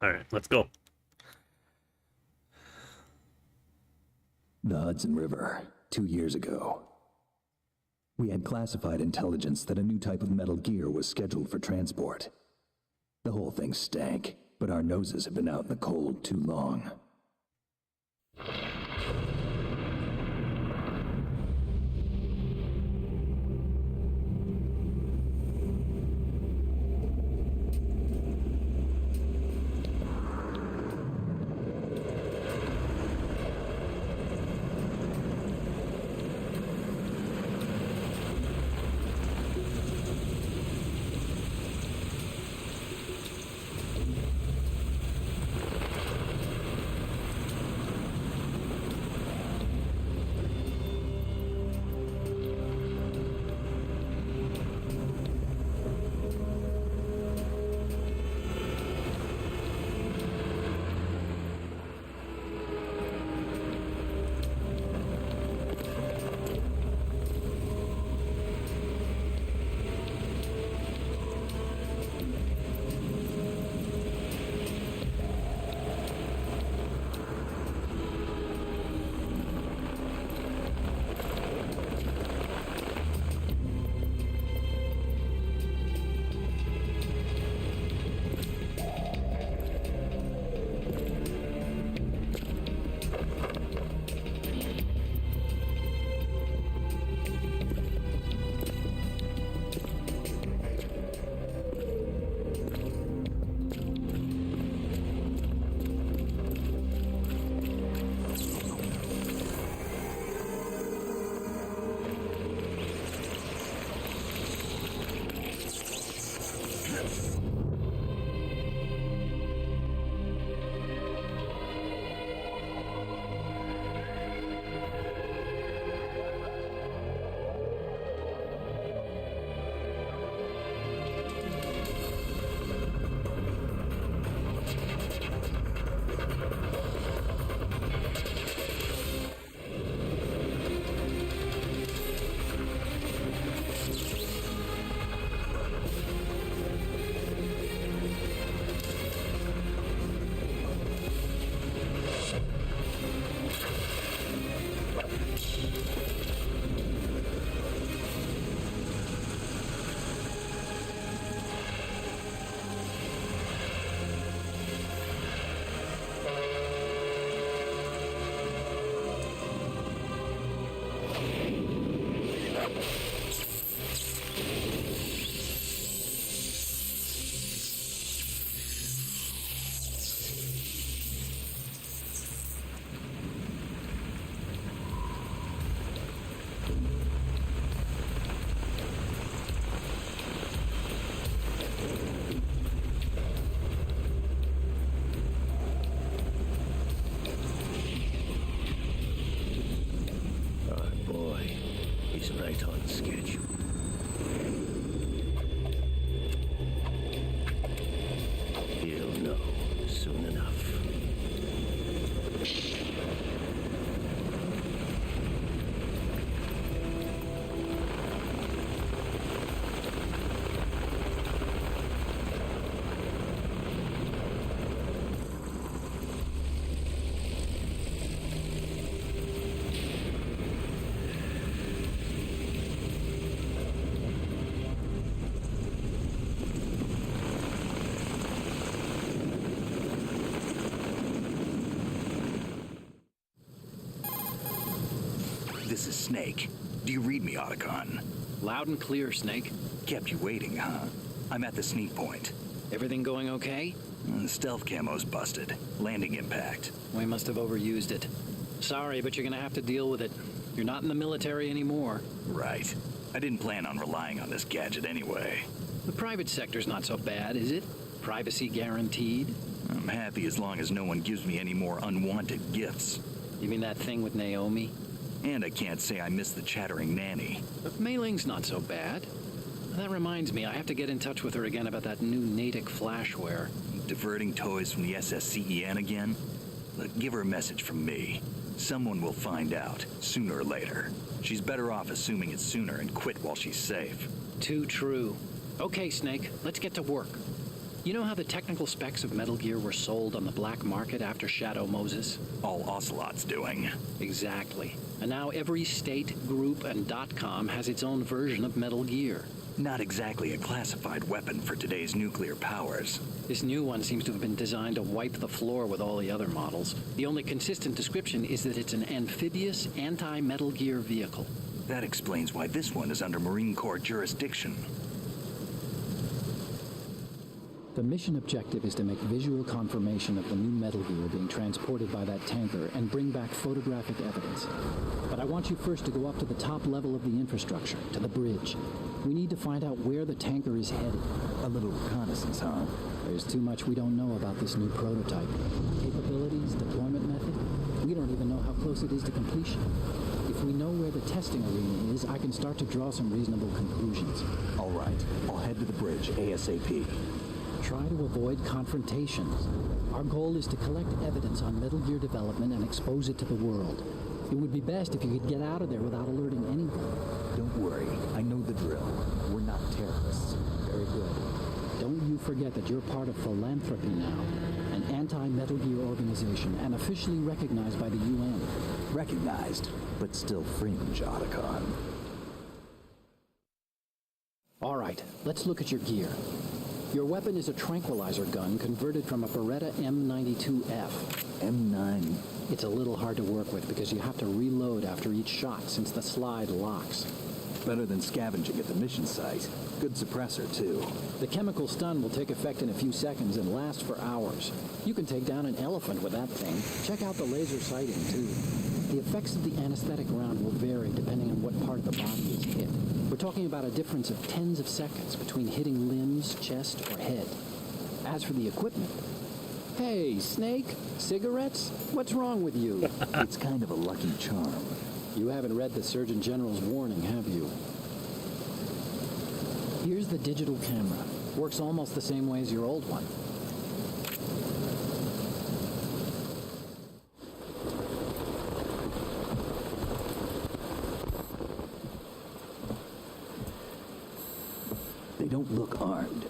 All right, let's go. The Hudson River, 2 years ago. We had classified intelligence that a new type of Metal Gear was scheduled for transport. The whole thing stank, but our noses have been out in the cold too long. Right on schedule. He'll know soon enough. This is Snake. Do you read me, Otacon? Loud and clear, Snake. Kept you waiting, huh? I'm at the sneak point. Everything going okay? The stealth camo's busted. Landing impact. We must have overused it. Sorry, but you're gonna have to deal with it. You're not in the military anymore. Right. I didn't plan on relying on this gadget anyway. The private sector's not so bad, is it? Privacy guaranteed? I'm happy as long as no one gives me any more unwanted gifts. You mean that thing with Naomi? And I can't say I miss the chattering nanny. But Mei Ling's not so bad. That reminds me, I have to get in touch with her again about that new Natick flashware. Diverting toys from the SSCEN again? Look, give her a message from me. Someone will find out, sooner or later. She's better off assuming it's sooner and quit while she's safe. Too true. Okay, Snake, let's get to work. You know how the technical specs of Metal Gear were sold on the black market after Shadow Moses? All Ocelot's doing. Exactly. And now every state, group, and .com has its own version of Metal Gear. Not exactly a classified weapon for today's nuclear powers. This new one seems to have been designed to wipe the floor with all the other models. The only consistent description is that it's an amphibious, anti-Metal Gear vehicle. That explains why this one is under Marine Corps jurisdiction. The mission objective is to make visual confirmation of the new Metal Gear being transported by that tanker and bring back photographic evidence. But I want you first to go up to the top level of the infrastructure, to the bridge. We need to find out where the tanker is headed. A little reconnaissance, huh? There's too much we don't know about this new prototype. Capabilities, deployment method. We don't even know how close it is to completion. If we know where the testing arena is, I can start to draw some reasonable conclusions. All right. I'll head to the bridge ASAP. Try to avoid confrontations. Our goal is to collect evidence on Metal Gear development and expose it to the world. It would be best if you could get out of there without alerting anyone. Don't worry. I know the drill. We're not terrorists. Very good. Don't you forget that you're part of Philanthropy now, an anti-Metal Gear organization and officially recognized by the UN. Recognized, but still fringe, Otacon. All right, let's look at your gear. Your weapon is a tranquilizer gun converted from a Beretta M92F. M9. It's a little hard to work with because you have to reload after each shot since the slide locks. Better than scavenging at the mission site. Good suppressor, too. The chemical stun will take effect in a few seconds and last for hours. You can take down an elephant with that thing. Check out the laser sighting, too. The effects of the anesthetic round will vary depending on what part of the body is hit. We're talking about a difference of tens of seconds between hitting limbs, chest, or head. As for the equipment... Hey, Snake, cigarettes? What's wrong with you? It's kind of a lucky charm. You haven't read the Surgeon General's warning, have you? Here's the digital camera. Works almost the same way as your old one. They don't look armed.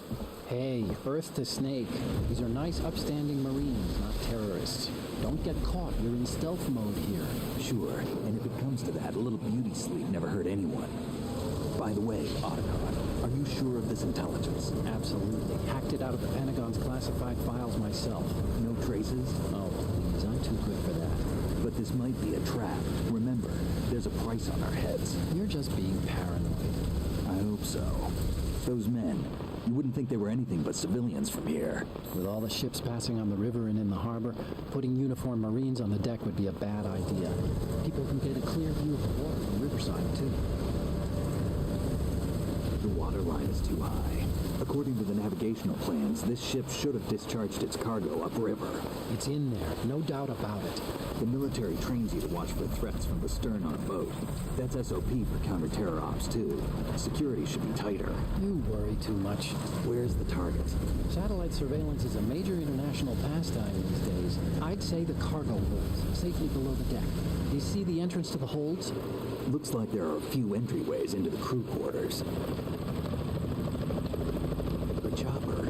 Hey, Earth to Snake. These are nice, upstanding Marines, not terrorists. Don't get caught. You're in stealth mode here. Sure, and if it comes to that, a little beauty sleep never hurt anyone. By the way, Otacon, are you sure of this intelligence? Absolutely. Hacked it out of the Pentagon's classified files myself. No traces? Oh, please. I'm too good for that. But this might be a trap. Remember, there's there's a price on our heads. You're just being paranoid. I hope so. Those men, you wouldn't think they were anything but civilians from here. With all the ships passing on the river and in the harbor, putting uniformed Marines on the deck would be a bad idea. People can get a clear view of the water from Riverside, too. The water line is too high. According to the navigational plans, this ship should have discharged its cargo upriver. It's in there, no doubt about it. The military trains you to watch for threats from the stern on a boat. That's SOP for counter-terror ops, too. Security should be tighter. You worry too much. Where's the target? Satellite surveillance is a major international pastime these days. I'd say the cargo holds, safely below the deck. Do you see the entrance to the holds? Looks like there are a few entryways into the crew quarters. The chopper.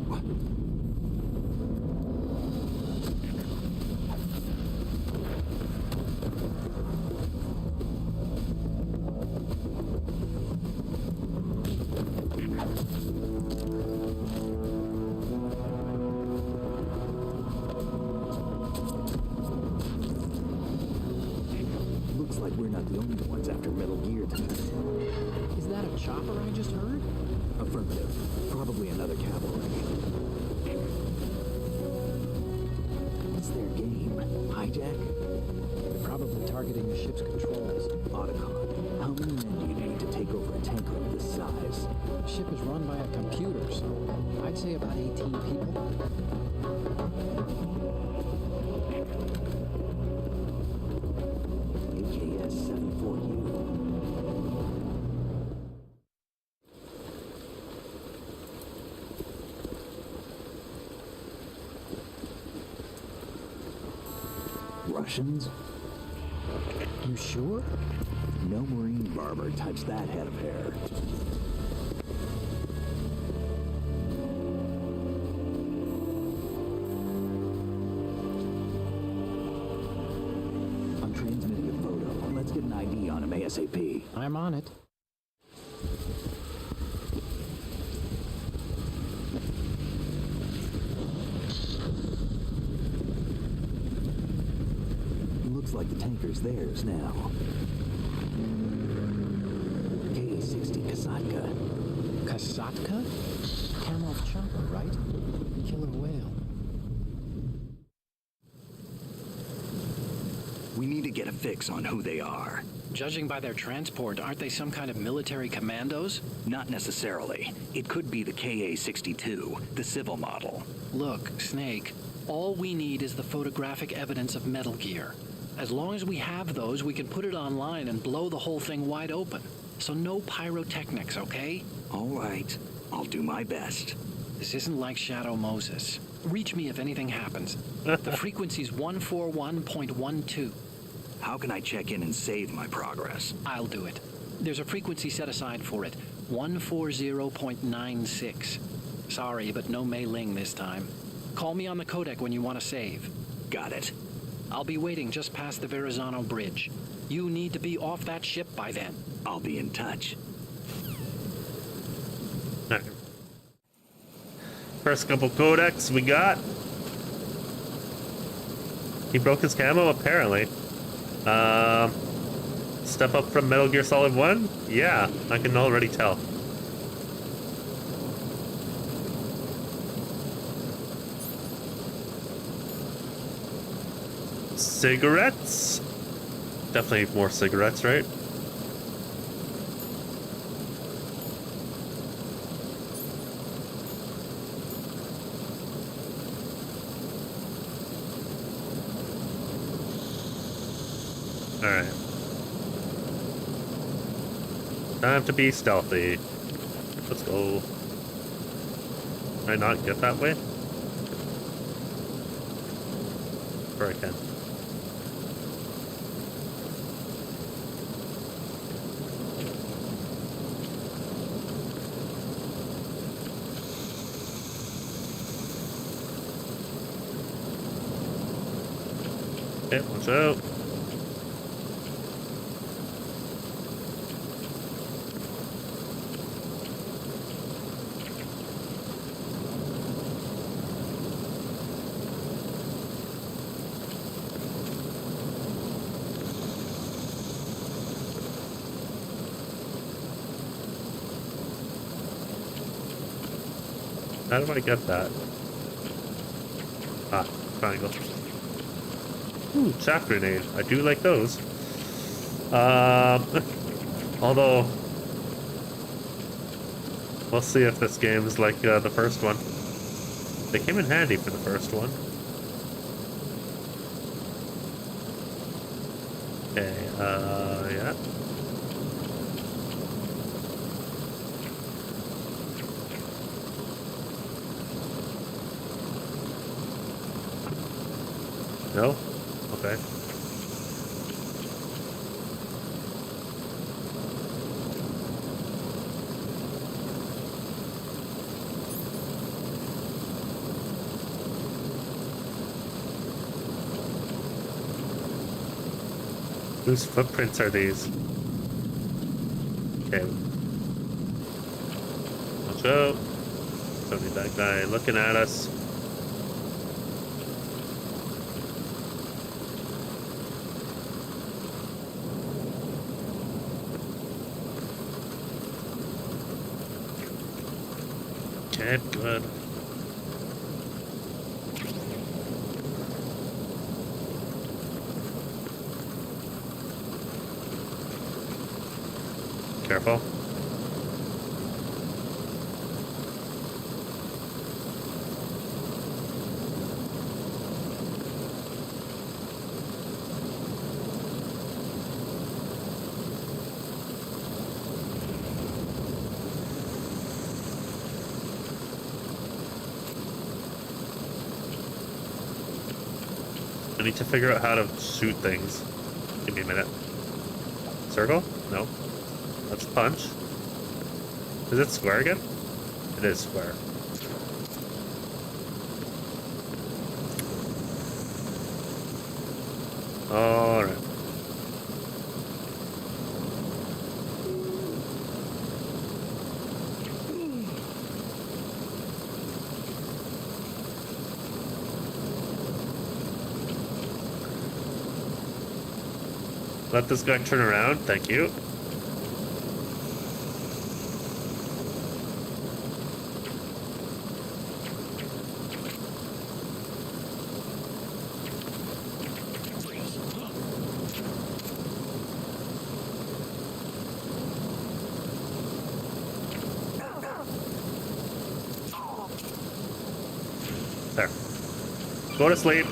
What? Looks like we're not the only ones after Metal Gear tonight. Is that a chopper I just heard? Affirmative. Probably another cavalry. What's their game? Hijack? They're probably targeting the ship's controls. Otacon. How many men do you need to take over a tanker of this size? The ship is run by a computer, so I'd say about 18 people. AKS-74U. Russians? You sure? No Marine barber touched that head of hair. I'm transmitting a photo. Let's get an ID on him ASAP. I'm on it. Looks like the tanker's theirs now. KA-60 Kasatka. Kasatka? Kamov chopper, right? Killer whale. We need to get a fix on who they are. Judging by their transport, aren't they some kind of military commandos? Not necessarily. It could be the KA-62, the civil model. Look, Snake, all we need is the photographic evidence of Metal Gear. As long as we have those, we can put it online and blow the whole thing wide open. So no pyrotechnics, okay? All right, I'll do my best. This isn't like Shadow Moses. Reach me if anything happens. The frequency's 141.12. How can I check in and save my progress? I'll do it. There's a frequency set aside for it. 140.96. Sorry, but no Mei Ling this time. Call me on the codec when you want to save. Got it. I'll be waiting just past the Verrazano Bridge. You need to be off that ship by then. I'll be in touch. Alright. First couple codecs we got. He broke his camo, apparently. Step up from Metal Gear Solid 1? Yeah, I can already tell. Cigarettes? Definitely more cigarettes, right? Alright. Time to be stealthy. Let's go. Can I not get that way? Or I can. Okay, watch out. How do I get that? Ah, triangle. Ooh, chaff grenade. I do like those. Although, we'll see if this game is like the first one. They came in handy for the first one. Okay, yeah. No? Okay. Whose footprints are these? Okay. Watch out. Don't need that guy looking at us. Okay, good. Careful. I need to figure out how to shoot things. Give me a minute. Circle? No. Let's punch. Is it square again? It is square. Alright. Let this guy turn around, thank you. There. Go to sleep.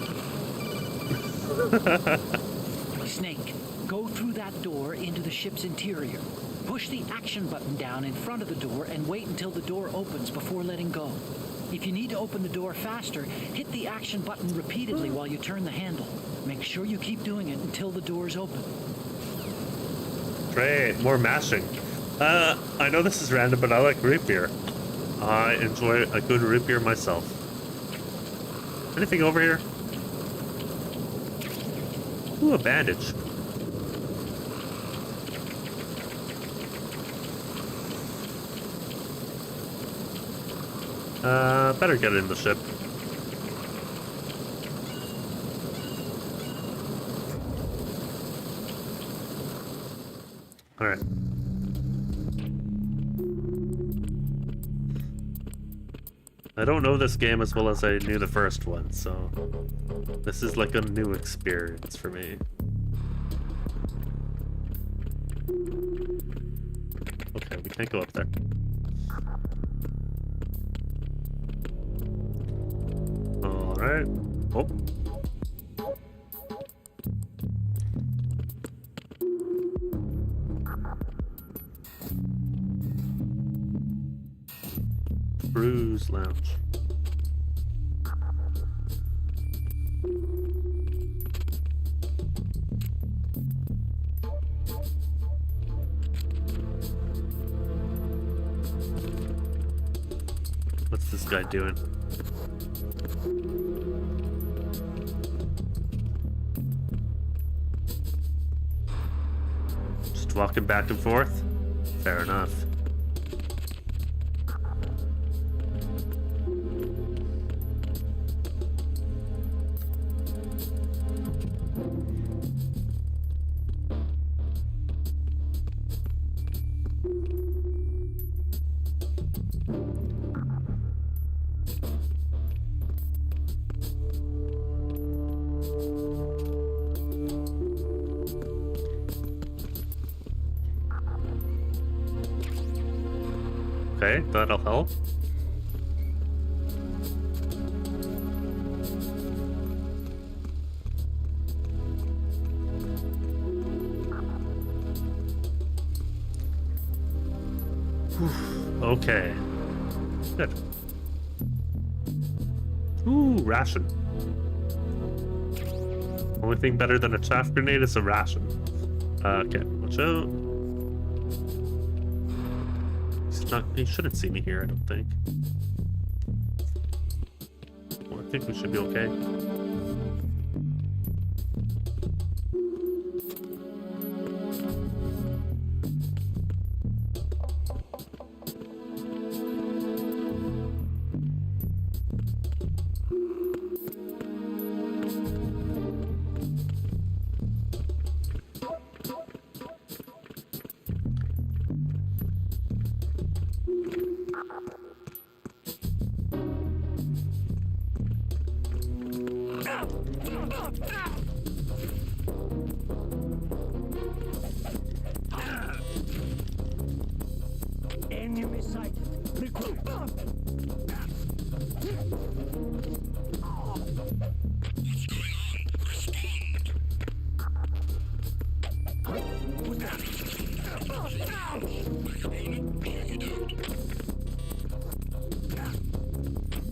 Snake, go through that door into the ship's interior. Push the action button down in front of the door and wait until the door opens before letting go. If you need to open the door faster, hit the action button repeatedly while you turn the handle. Make sure you keep doing it until the door's open. Great, more mashing. I know this is random, but I like root beer. I enjoy a good root beer myself. Anything over here? Ooh, a bandage. Better get in the ship. Alright. I don't know this game as well as I knew the first one, so this is like a new experience for me. Okay, we can't go up there. Alright. Oh. Cruise Lounge. What's this guy doing? Just walking back and forth? Fair enough. Okay, that'll help. Okay. Good. Ooh, ration. Only thing better than a chaff grenade is a ration. Okay, watch out. He shouldn't see me here, I don't think. Well, I think we should be okay. Enemy sighted. Recruit.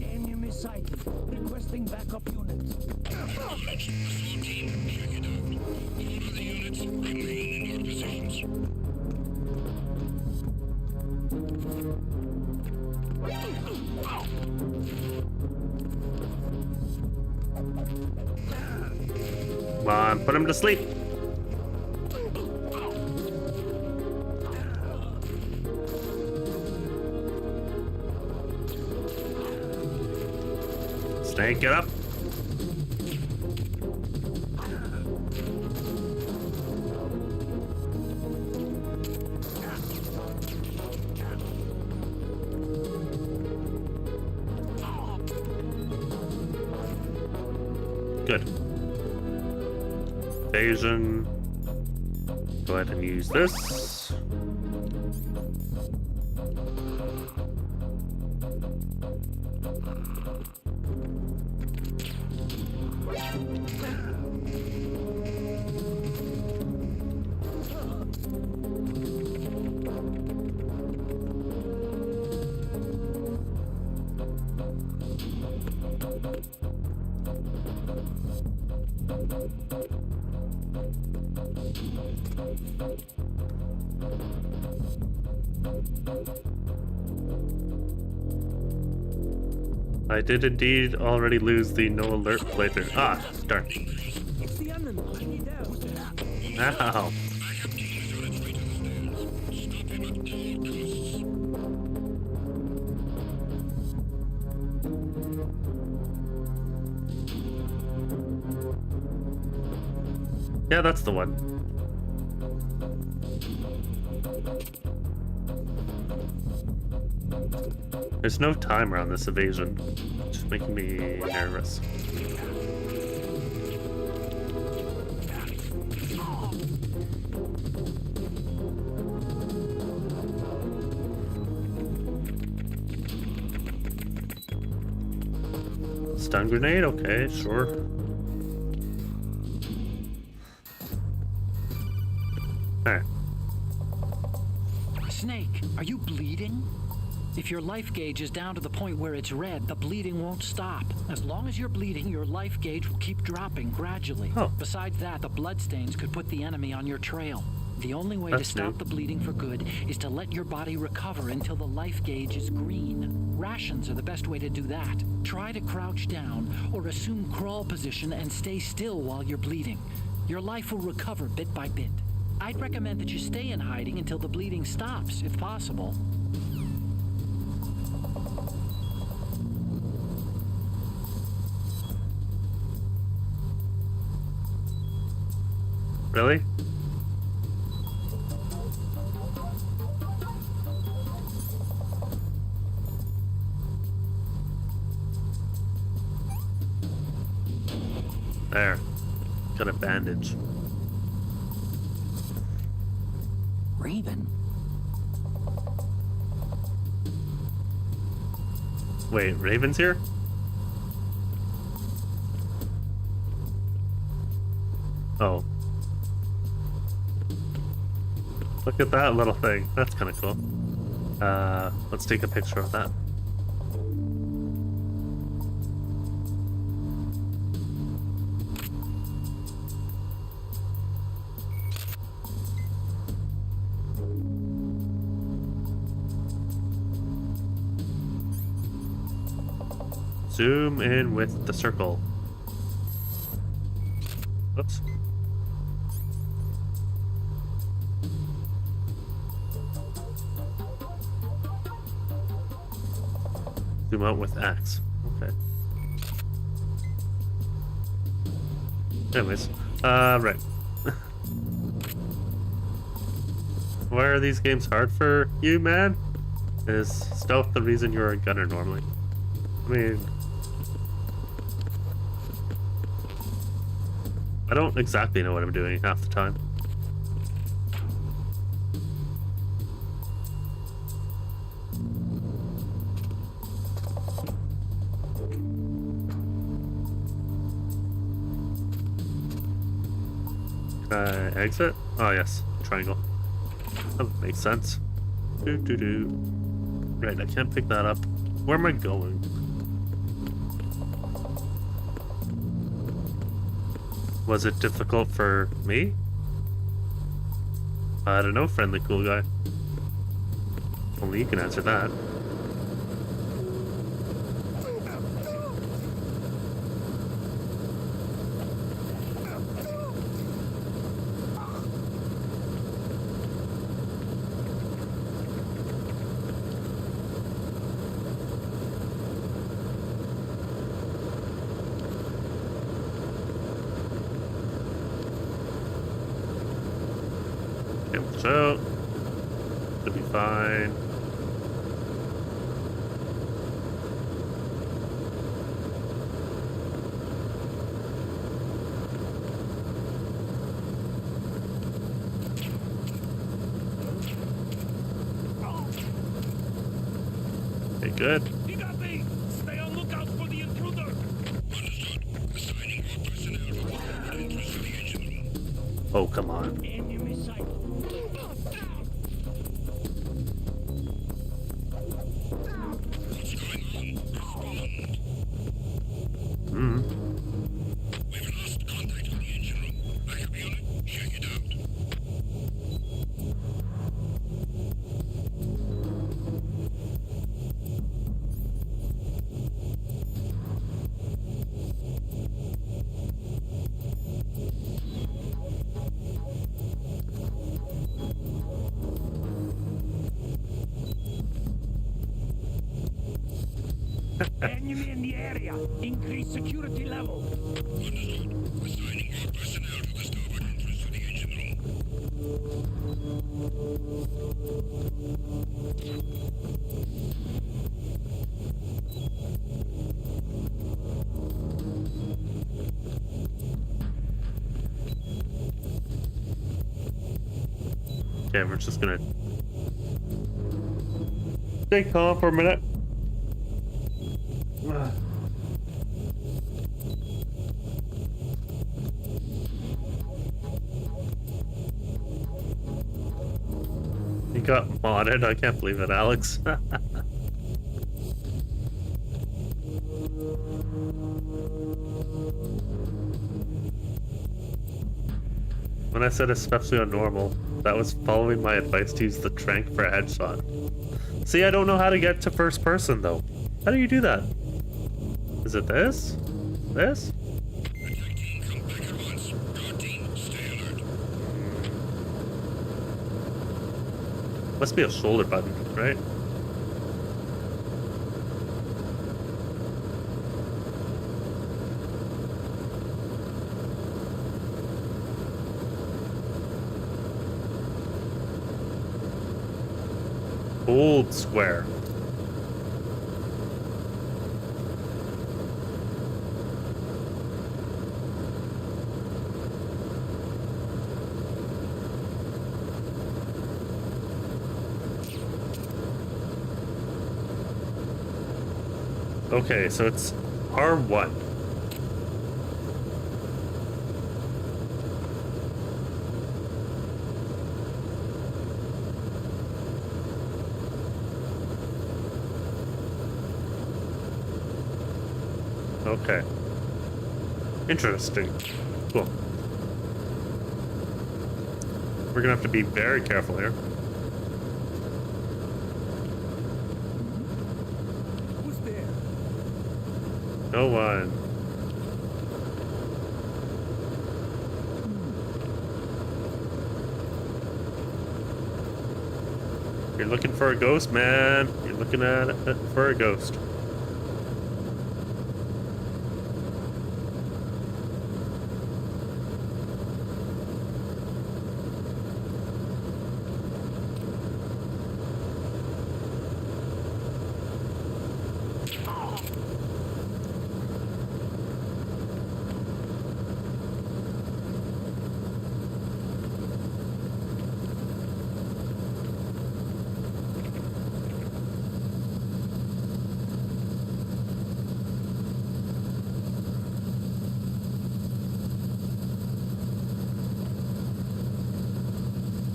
Enemy sighted. Requesting backup units. Come on, put him to sleep. Snake, get up. Good. Evasion. Go ahead and use this. I did indeed already lose the no alert playthrough. Ah, darn. It's the enemy. I need help. Ow. Yeah, that's the one. There's no timer on this evasion, which is making me nervous. Stun grenade? Okay, sure. Alright. Snake, are you bleeding? If your life gauge is down to the point where it's red, the bleeding won't stop. As long as you're bleeding, your life gauge will keep dropping gradually. Oh. Besides that, the bloodstains could put the enemy on your trail. The only way to That's stop new. the bleeding for good is to let your body recover until the life gauge is green. Rations are the best way to do that. Try to crouch down or assume crawl position and stay still while you're bleeding. Your life will recover bit by bit. I'd recommend that you stay in hiding until the bleeding stops, if possible. Really? There. Got a bandage. Raven? Wait, Raven's here? Oh. Look at that little thing. That's kind of cool. Let's take a picture of that. Zoom in with the circle. Oops. Zoom out with X. Okay. Anyways, right. Why are these games hard for you, man? Is stealth the reason you're a gunner normally? I mean, I don't exactly know what I'm doing half the time. Exit? Oh yes, triangle. That makes sense. Right, I can't pick that up. Where am I going? Was it difficult for me? I don't know, friendly cool guy. Only you can answer that. So, should be fine. Okay, good. You got me! Stay on lookout for the intruder! Oh, come on. Enemy sight. Enemy in the area. Increase security level. Okay, we're just gonna stay calm for a minute. You got modded, I can't believe it, Alex. When I said especially on normal, that was following my advice to use the trank for a headshot. See, I don't know how to get to first person though. How do you do that? Is it this? This? Must be a shoulder button, right? Hold square. Okay, so it's R1. Okay. Interesting. Cool. We're gonna have to be very careful here. Who's there? No one. You're looking for a ghost, man. You're looking at it for a ghost.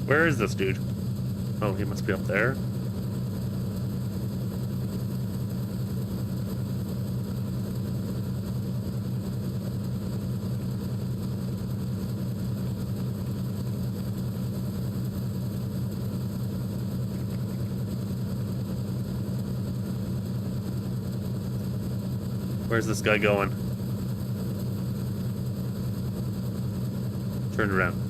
Where is this dude? Oh, he must be up there. Where's this guy going? Turn around.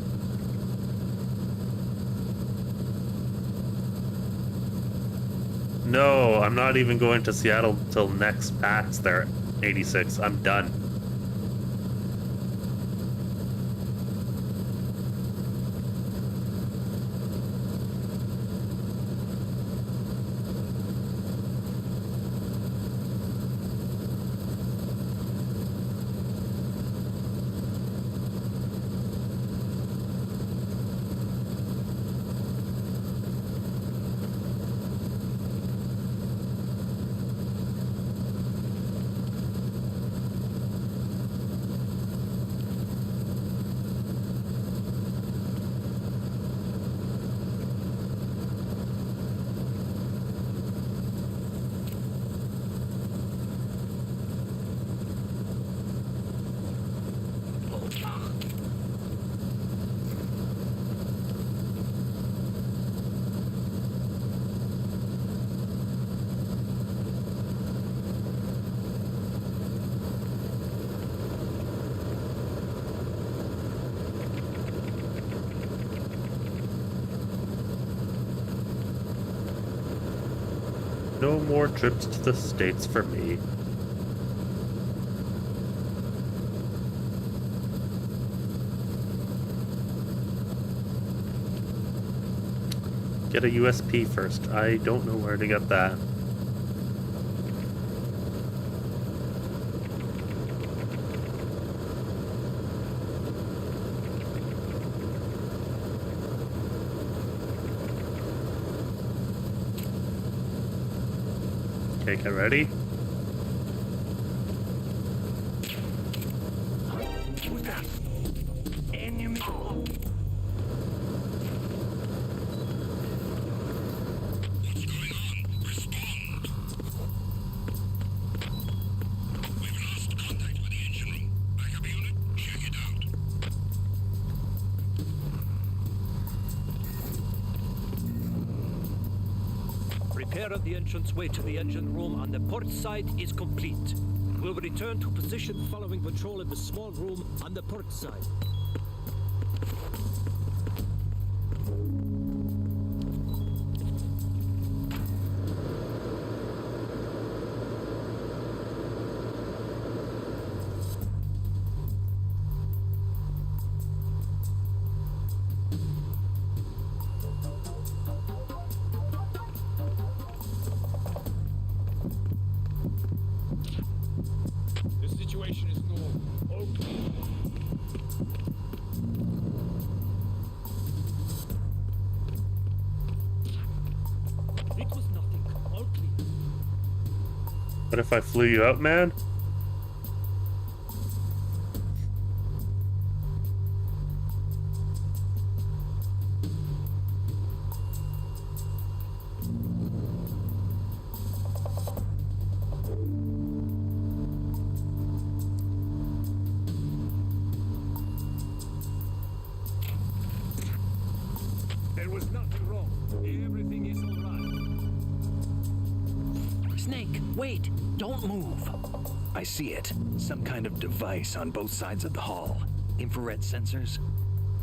No, I'm not even going to Seattle till next PAX there, 86. I'm done. No more trips to the States for me. Get a USP first. I don't know where to get that. Okay, get ready. Who's that? Enemy. Repair of the entranceway to the engine room on the port side is complete. We'll return to position following patrol in the small room on the port side. The situation is normal. Okay. What if I flew you out, man? There was nothing wrong. Everything is all right. Snake, wait! Don't move! I see it. Some kind of device on both sides of the hall. Infrared sensors?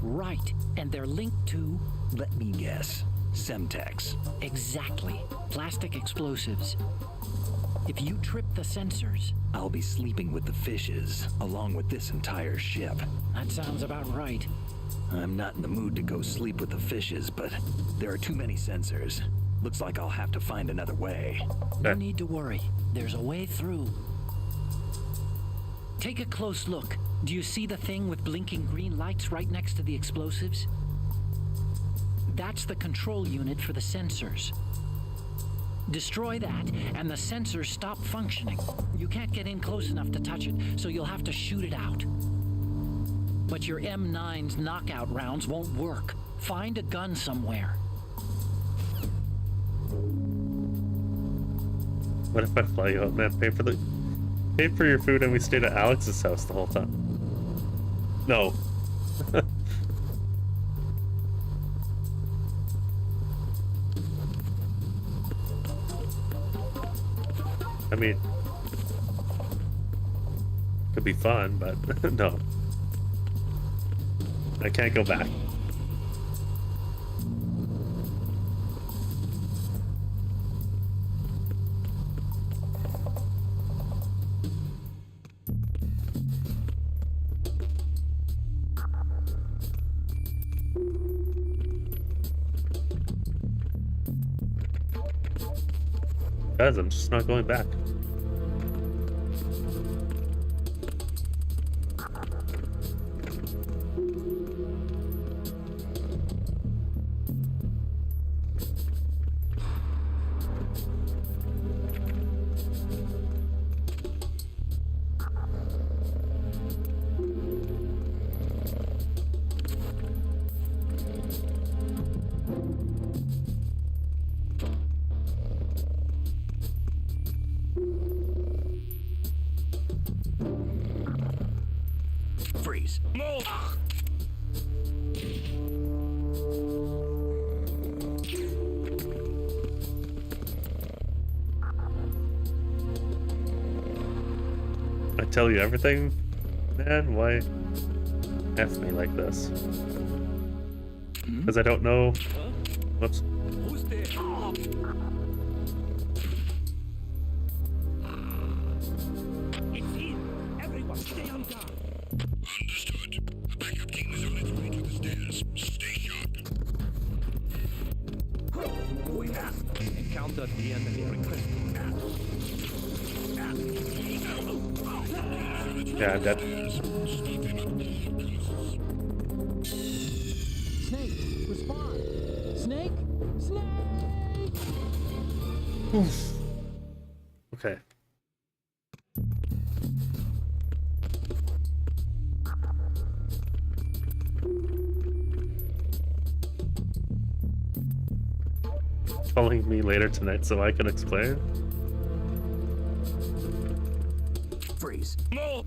Right, and they're linked to... Let me guess. Semtex. Exactly. Plastic explosives. If you trip the sensors... I'll be sleeping with the fishes, along with this entire ship. That sounds about right. I'm not in the mood to go sleep with the fishes, but there are too many sensors. Looks like I'll have to find another way. No need to worry. There's a way through. Take a close look. Do you see the thing with blinking green lights right next to the explosives? That's the control unit for the sensors. Destroy that, and the sensors stop functioning. You can't get in close enough to touch it, so you'll have to shoot it out. But your M9's knockout rounds won't work. Find a gun somewhere. What if I fly you out, man? Pay for your food and we stayed at Alex's house the whole time. No. I mean, could be fun, but no. I can't go back. Guys, I'm just not going back. Freeze. No! I tell you everything, man. Why F me like this? Because I don't know. Whoops. Who's there? It's him! Everyone stay on guard! Understood. A backup team is on its way to the stairs. Stay sharp. We have encountered the enemy request. Yeah, I'm dead. Snake, respond! Snake? Snake! Okay. Calling me later tonight so I can explain. Freeze. No!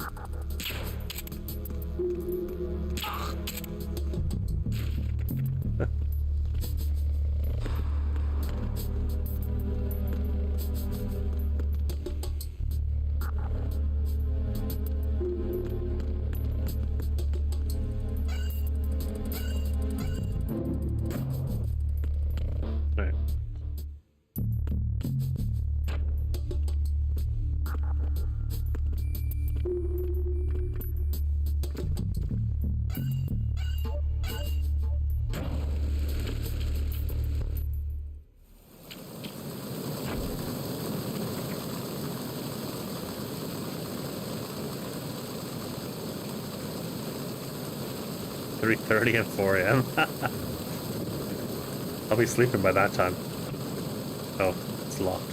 Alright. .30 and 4 a.m. I'll be sleeping by that time. Oh, it's locked.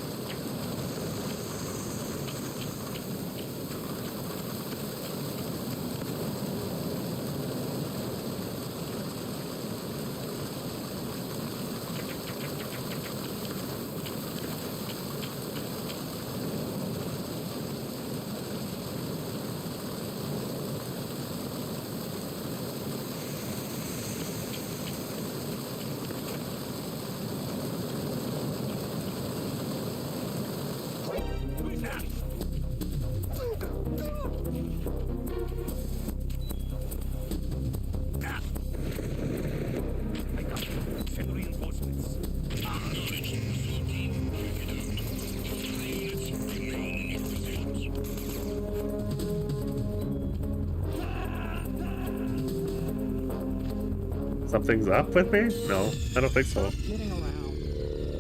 Something's up with me? No, I don't think so. Kidding around.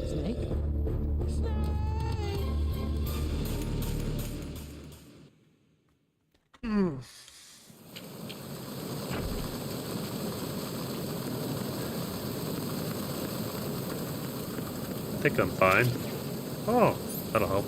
Snake? I think I'm fine. Oh, that'll help.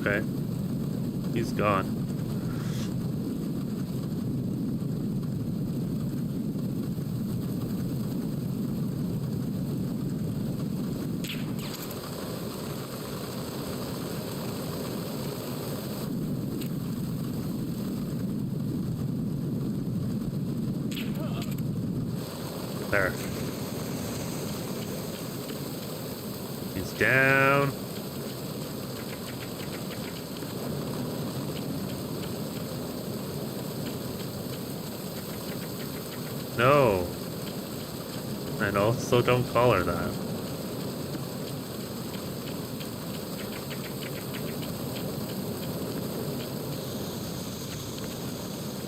Okay. He's gone. There. He's down. No. And also don't call her that.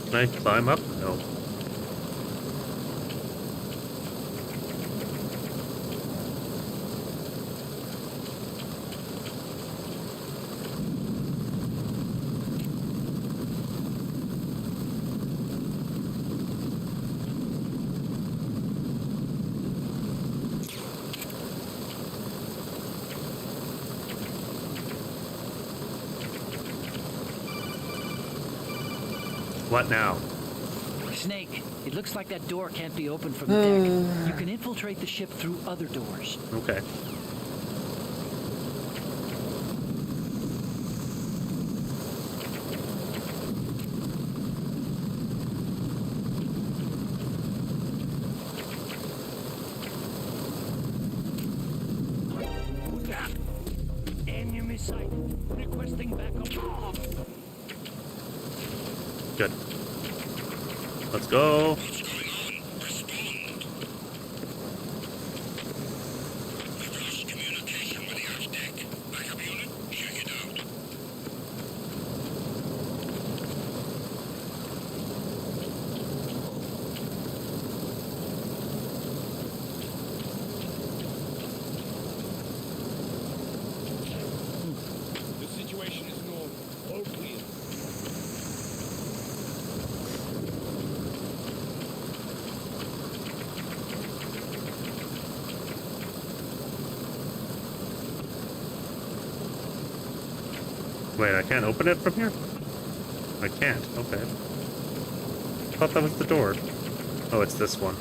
Can I climb up? No. What now? Snake, it looks like that door can't be opened from the deck. You can infiltrate the ship through other doors. Okay. Enemy sighted. Requesting backup. Good. Let's go. What's going on? Respond. I've lost communication with the Earth deck. Backup unit, check it out. The situation is known. All clear. Wait, I can't open it from here? I can't. Okay. I thought that was the door. Oh, it's this one.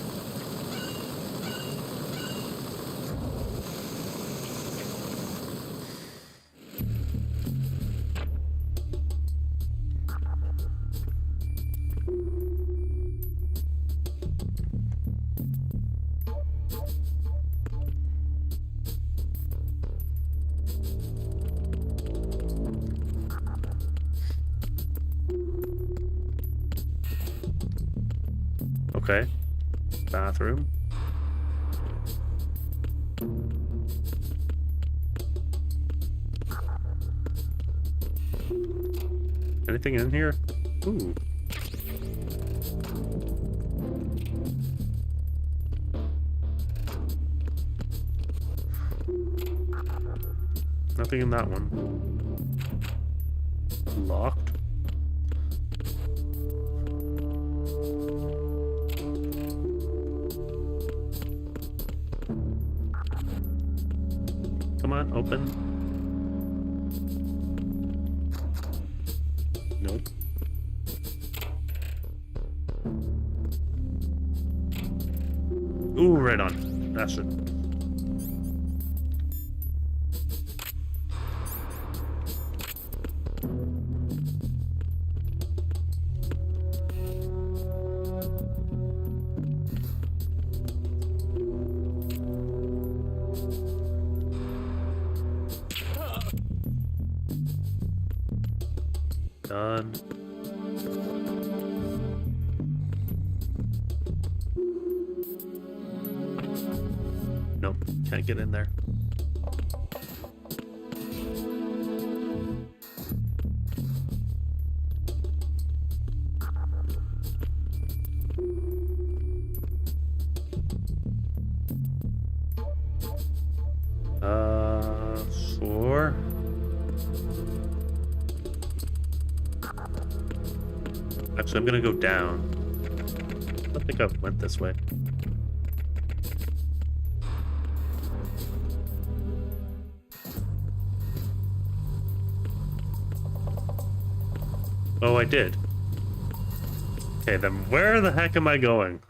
Okay. Bathroom. Anything in here? Ooh. Nothing in that one. Locked. Come on, open. Nope. Ooh, right on. That's it. Done. Nope, can't get in there. Sure. Actually, I'm gonna go down. I don't think I went this way. Oh, I did. Okay, then where the heck am I going?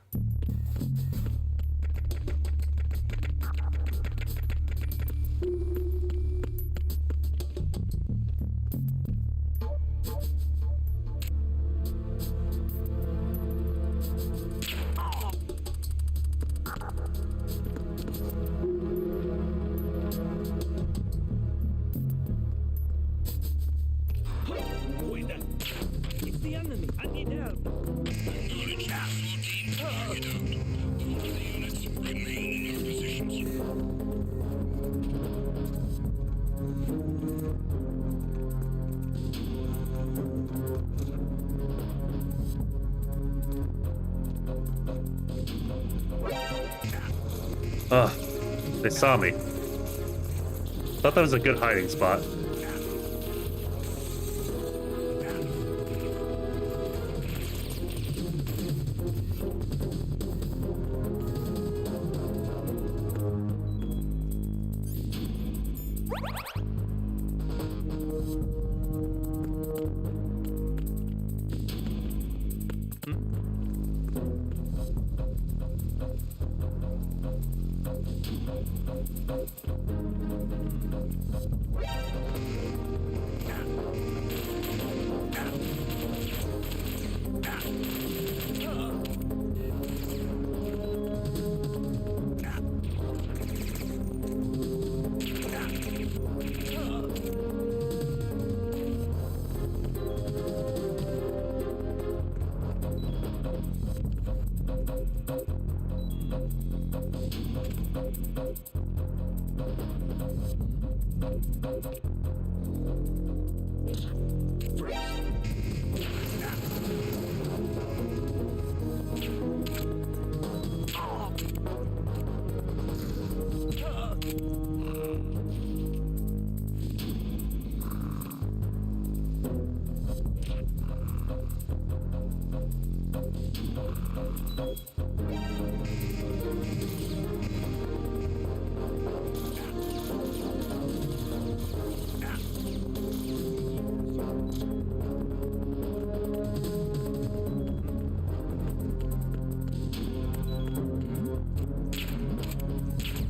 It's the enemy. I need help. Acknowledge. 14, check it out. All the units remain in your positions. Ugh, they saw me. Thought that was a good hiding spot.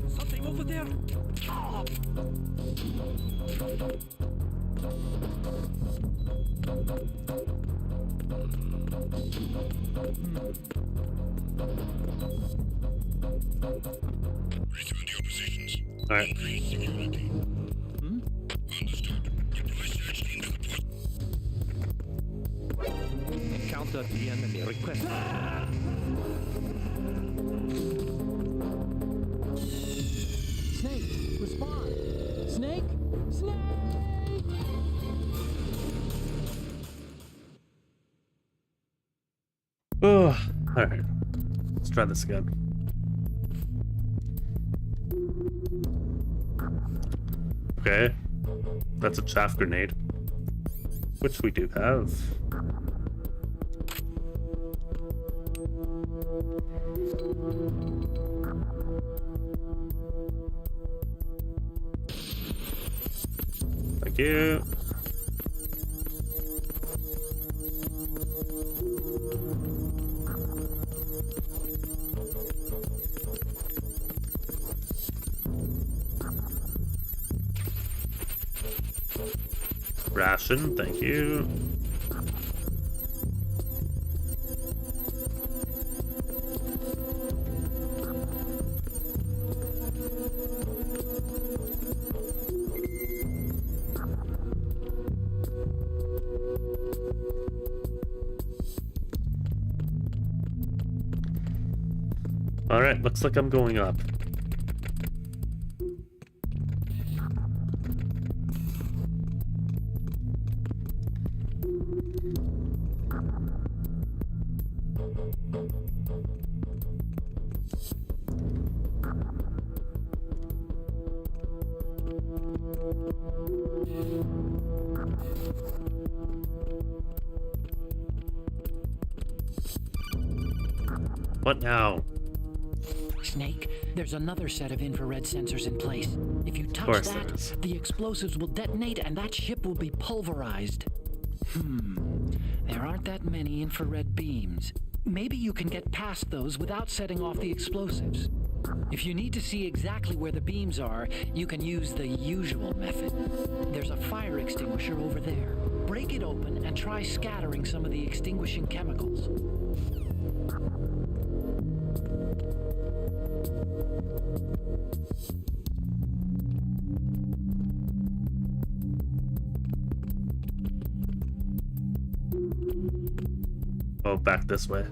Something over there. Return to your positions. All right. Increase security. Understood. Deploy search team to the port. Encounter the enemy. Request. Snake, respond! Snake? Snake! Oh, all right. Let's try this again. Okay, that's a chaff grenade, which we do have. Thank you. Ration, thank you. Alright, looks like I'm going up. What now? Snake, there's another set of infrared sensors in place. If you touch course there that, is. the explosives will detonate and that ship will be pulverized. There aren't that many infrared beams. Maybe you can get past those without setting off the explosives. If you need to see exactly where the beams are, you can use the usual method. There's a fire extinguisher over there. Break it open and try scattering some of the extinguishing chemicals. Oh, back this way.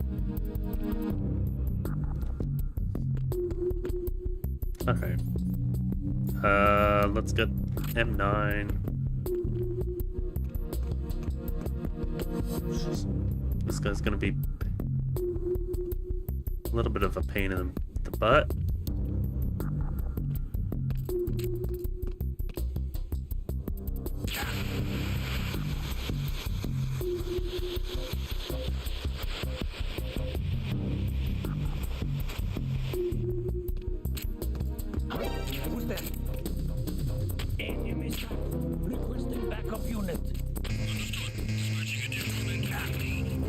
Alright. Let's get M9. This guy's gonna be a little bit of a pain in the butt. Who's there? Enemies. Requesting backup unit. Switching a new command captain.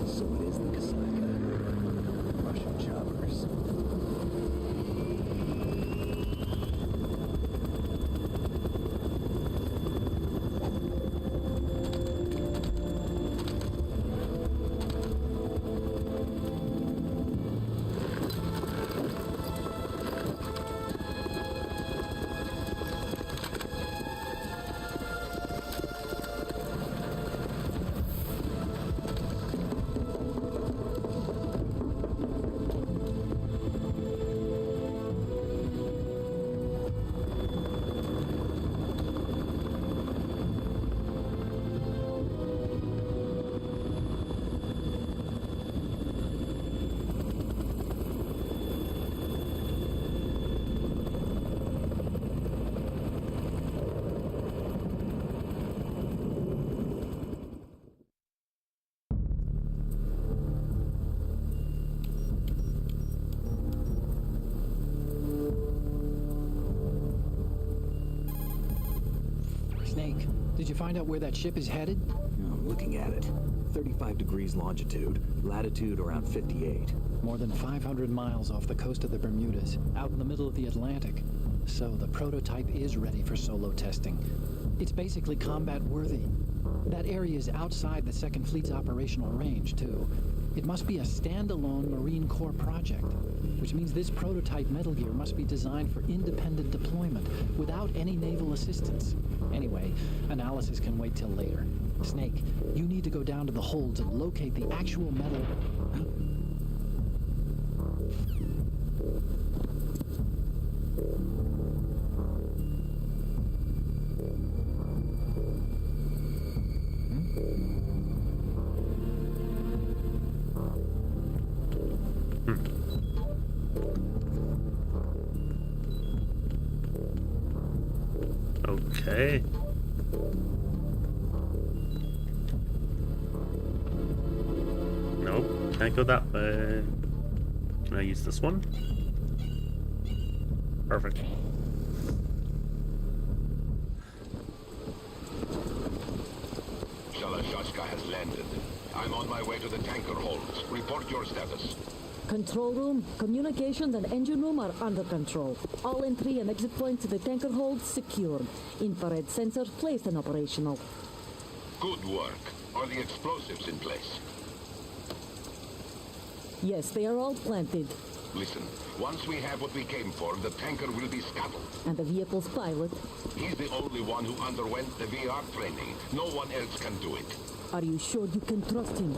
So it is the Kasaka. Russian choppers. Snake, did you find out where that ship is headed? I'm looking at it. 35 degrees longitude, latitude around 58. More than 500 miles off the coast of the Bermudas, out in the middle of the Atlantic. So the prototype is ready for solo testing. It's basically combat worthy. That area is outside the Second Fleet's operational range, too. It must be a standalone Marine Corps project, which means this prototype Metal Gear must be designed for independent deployment without any naval assistance. Anyway, analysis can wait till later. Snake, you need to go down to the holds and locate the actual metal. Okay. Nope, can't go that way. Can I use this one? Perfect. Shalashashka has landed. I'm on my way to the tanker holds. Report your status. Control room, communications and engine room are under control. All entry and exit points to the tanker hold secured. Infrared sensors placed and operational. Good work. Are the explosives in place? Yes, they are all planted. Listen, once we have what we came for, the tanker will be scuttled. And the vehicle's pilot. He's the only one who underwent the VR training. No one else can do it. Are you sure you can trust him?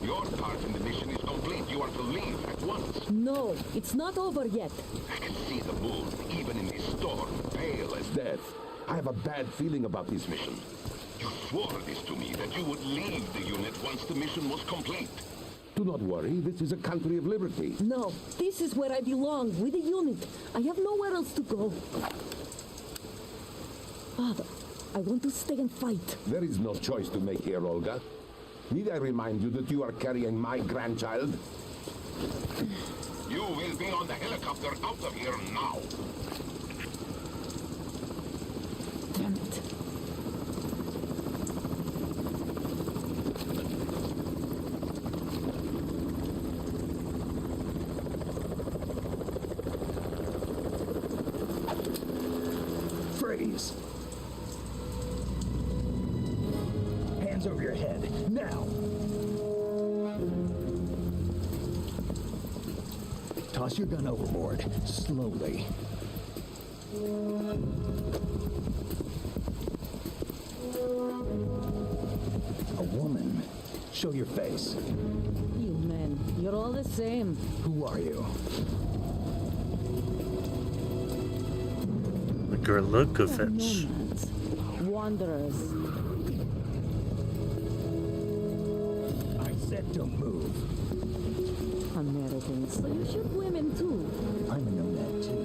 Your part in the mission is complete. You are to leave at once. No, it's not over yet. I can see the moon, even in this storm, pale as death. I have a bad feeling about this mission. You swore this to me, that you would leave the unit once the mission was complete. Do not worry, this is a country of liberty. No, this is where I belong, with the unit. I have nowhere else to go. Father, I want to stay and fight. There is no choice to make here, Olga. Need I remind you that you are carrying my grandchild? You will be on the helicopter out of here now. Damn it. Freeze! Hands over your head, now! Toss your gun overboard, slowly. A woman. Show your face. You men, you're all the same. Who are you? Gerlukovich. Nomads. Wanderers. I said don't move. Americans. So you shoot women too. I'm a nomad too.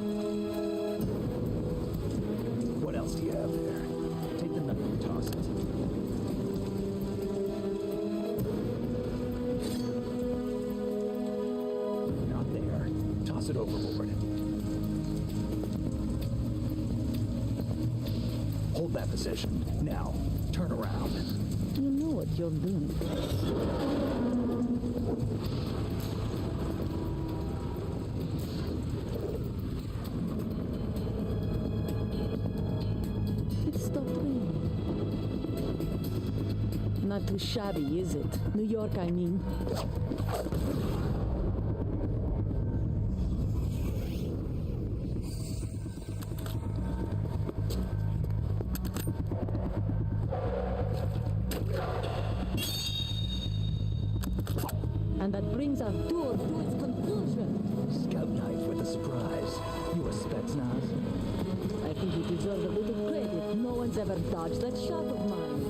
What else do you have there? Take the knife and toss it. Not there. Toss it overboard. Hold that position. Now, turn around. You know what you're doing. It stopped raining. Not too shabby, is it? New York, I mean. And that brings our tour to its conclusion. Scout knife with a surprise. You a Spetsnaz? I think you deserve a little credit. No one's ever dodged that shot of mine.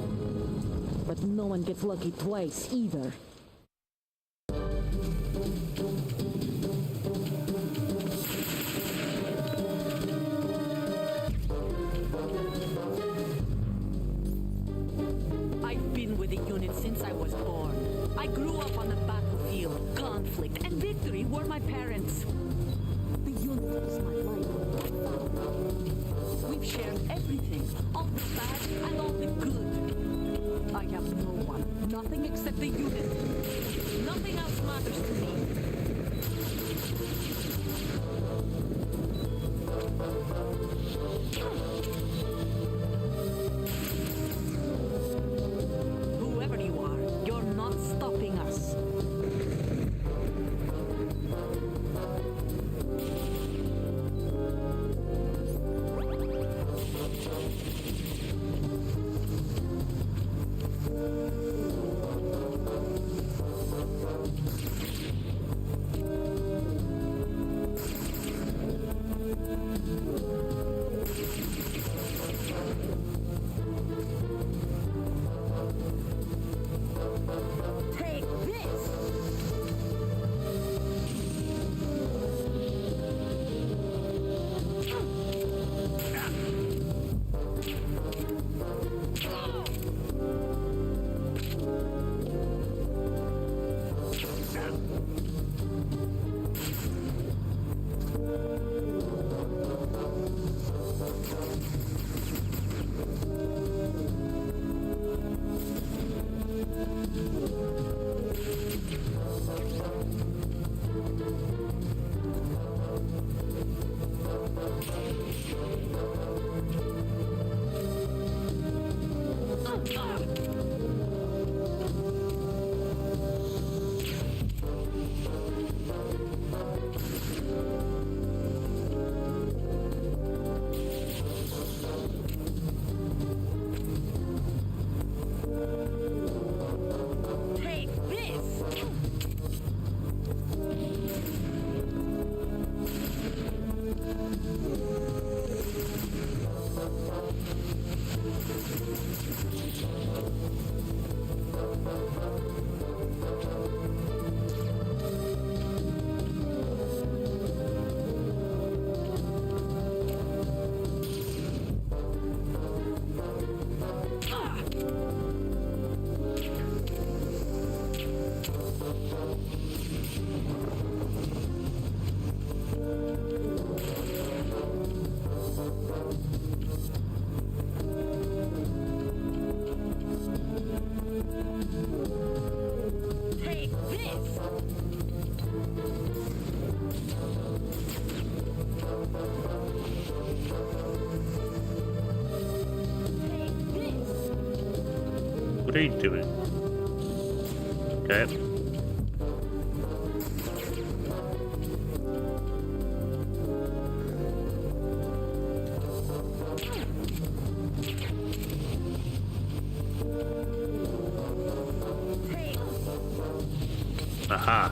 But no one gets lucky twice, either. I've been with the unit since I was born. I grew up on the battlefield. Conflict and victory were my parents. The unit is my life. We've shared everything, all the bad and all the good. I have no one, nothing except the unit. Nothing else matters to me. Whoever you are, you're not stopping us. What are you doing? Okay. Aha.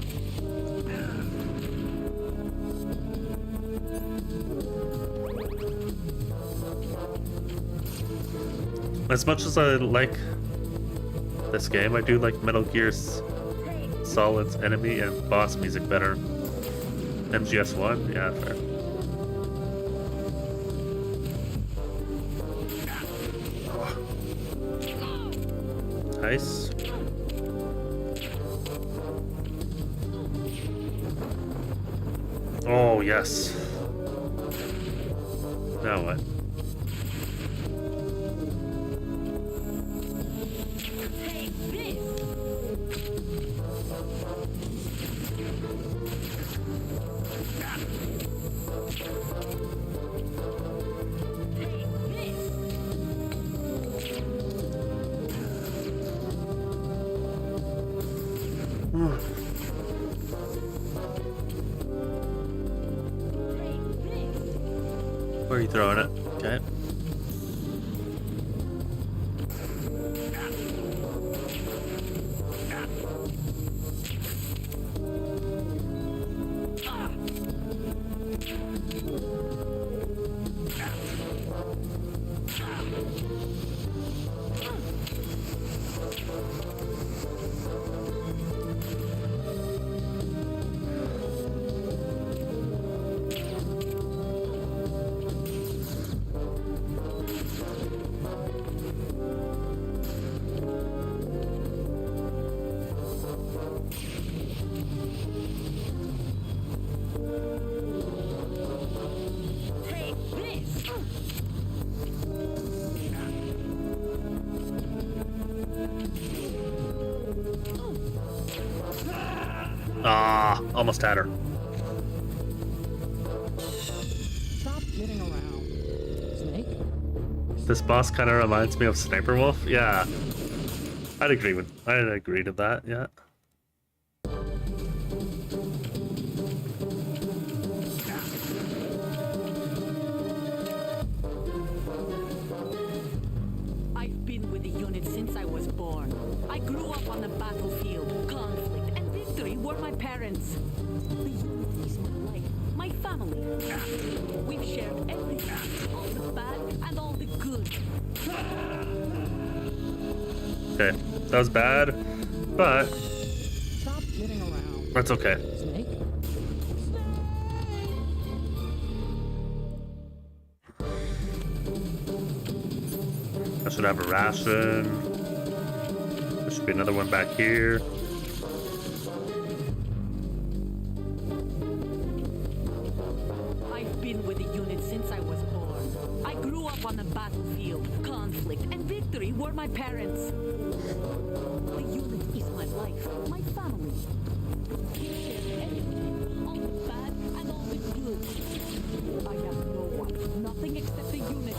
As much as I like this game, I do like Metal Gear Solid's enemy and boss music better. MGS1? Yeah, fair. Nice. Oh, yes. Now what? Where are you throwing it? Okay. Ah, almost had her. Stop kidding around. Snake? This boss kind of reminds me of Sniper Wolf. Yeah, I'd agree to that. Yeah. I've been with the unit since I was born. I grew up on the battlefield. Conflict and victory were my parents. The unit is my life, my family. We've shared everything, all the bad and all the good. Okay, that was bad, but Stop kidding around. that's okay. Snake? I should have a ration. There should be another one back here. I've been with the unit since I was born. I grew up on the battlefield. Conflict and victory were my parents. The unit is my life, my family. We share everything, all the bad and all the good. I have no one, nothing except the unit.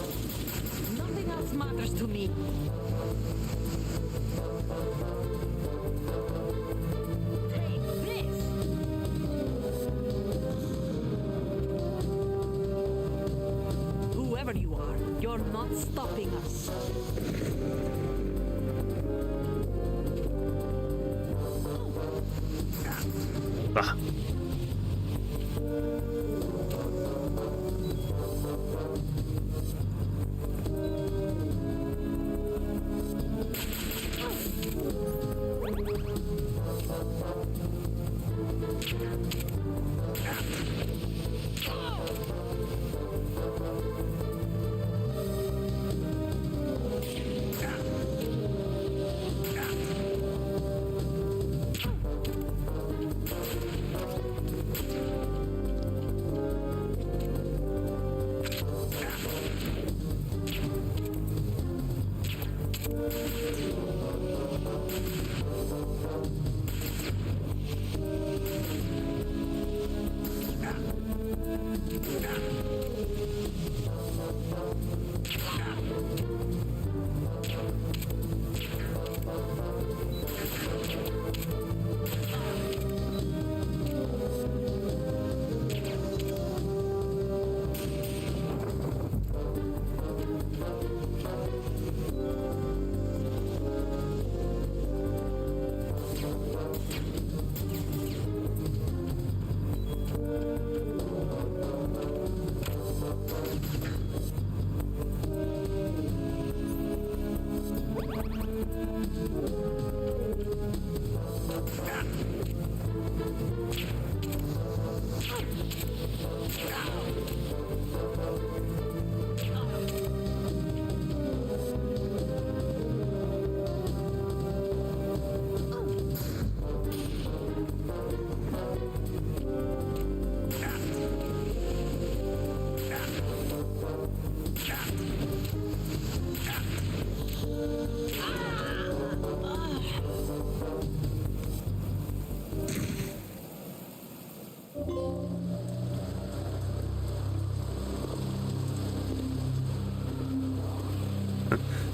Nothing else matters to me. Take this! Whoever you are, you're not stopping us. Ah.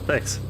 Thanks.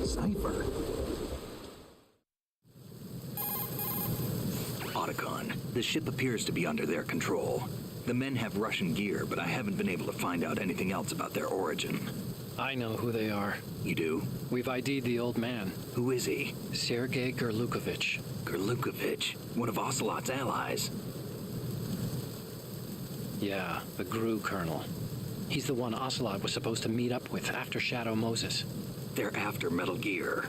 Cipher. Otacon, the ship appears to be under their control. The men have Russian gear, but I haven't been able to find out anything else about their origin. I know who they are. You do? We've ID'd the old man. Who is he? Sergei Gerlukovich. Gerlukovich, one of Ocelot's allies. Yeah, the GRU colonel. He's the one Ocelot was supposed to meet up with after Shadow Moses. They're after Metal Gear.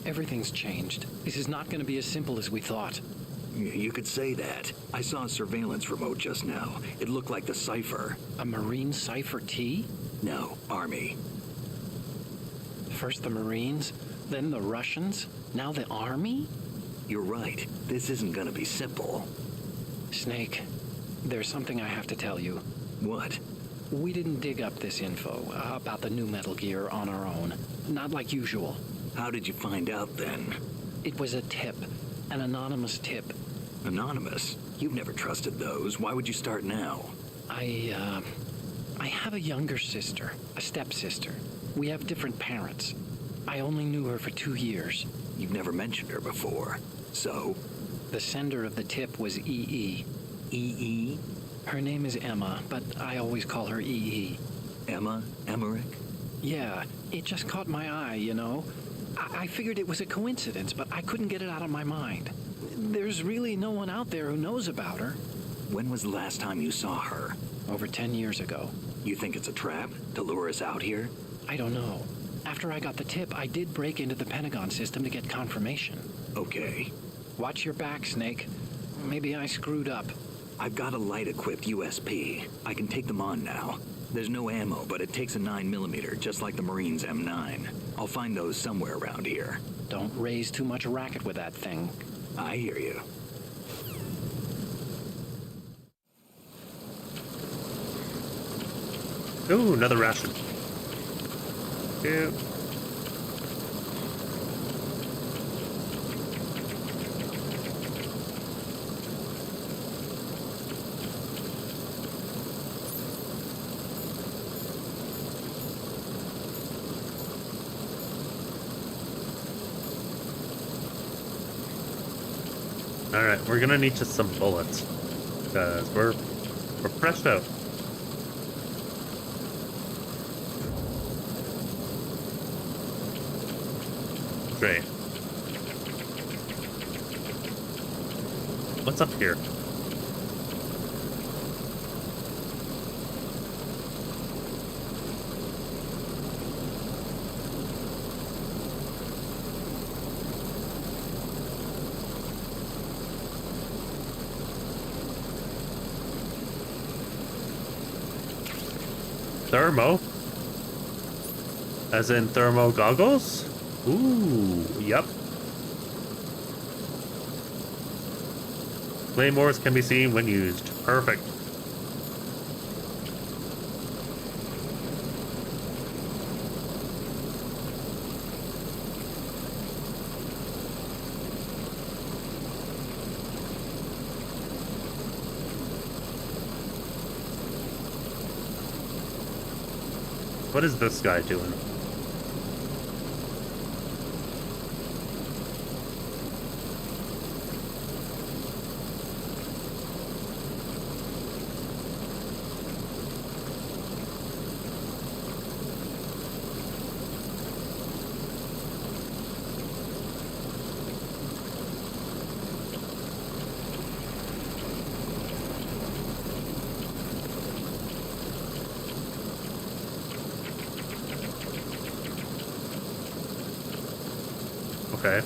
Everything's changed. This is not going to be as simple as we thought. You could say that. I saw a surveillance remote just now. It looked like the Cipher. A Marine Cipher T? No, Army. First the Marines, then the Russians, now the Army? You're right. This isn't gonna be simple. Snake, there's something I have to tell you. What? We didn't dig up this info about the new Metal Gear on our own. Not like usual. How did you find out then? It was a tip. An anonymous tip. Anonymous? You've never trusted those. Why would you start now? I have a younger sister, a stepsister. We have different parents. I only knew her for 2 years. You've never mentioned her before. So? The sender of the tip was EE. EE? Her name is Emma, but I always call her EE. Emma? Emmerich? Yeah, it just caught my eye, you know. I figured it was a coincidence, but I couldn't get it out of my mind. There's really no one out there who knows about her. When was the last time you saw her? Over 10 years ago. You think it's a trap to lure us out here? I don't know. After I got the tip, I did break into the Pentagon system to get confirmation. Okay. Watch your back, Snake. Maybe I screwed up. I've got a light-equipped USP. I can take them on now. There's no ammo, but it takes a 9mm, just like the Marines' M9. I'll find those somewhere around here. Don't raise too much racket with that thing. I hear you. Ooh, another ration. Ew. Alright, we're gonna need just some bullets. Because we're pressed out. Great. What's up here? Thermo? As in thermo goggles? Ooh, yep. Claymores can be seen when used. Perfect. What is this guy doing? Okay.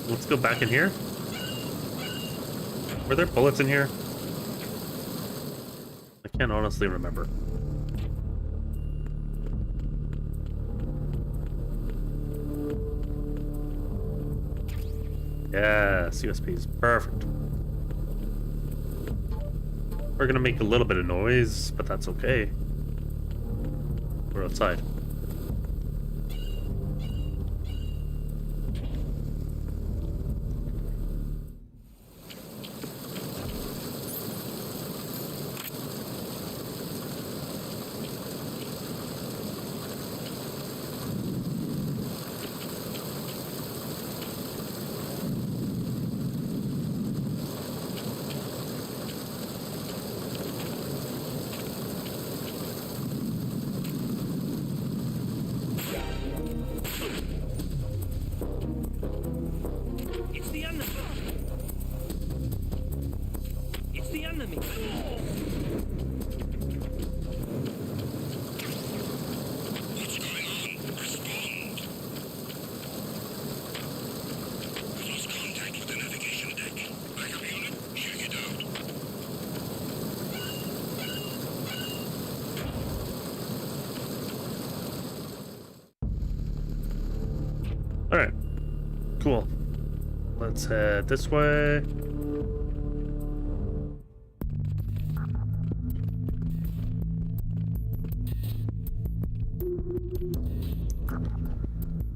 Let's go back in here. Were there bullets in here? I can't honestly remember. Yes, USPs. Perfect. We're gonna make a little bit of noise, but that's okay. We're outside. It's the enemy. It's the enemy. What's going on? Respond. We've lost contact with the navigation deck. Backup unit, check it out. Alright. Cool. Let's head this way.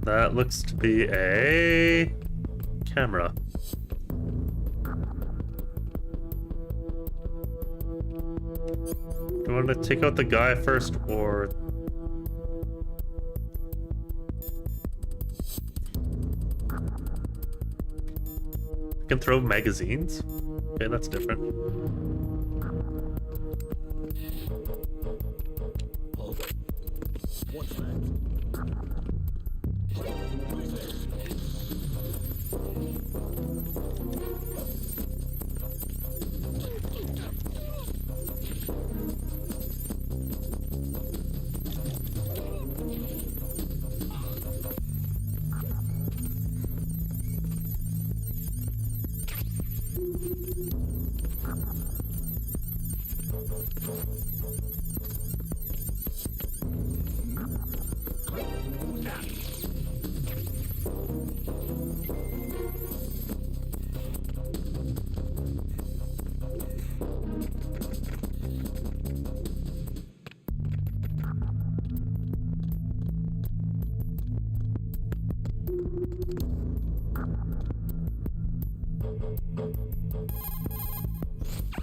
That looks to be a camera. Do you want to take out the guy first, or... I can throw magazines? Okay, that's different. What's that?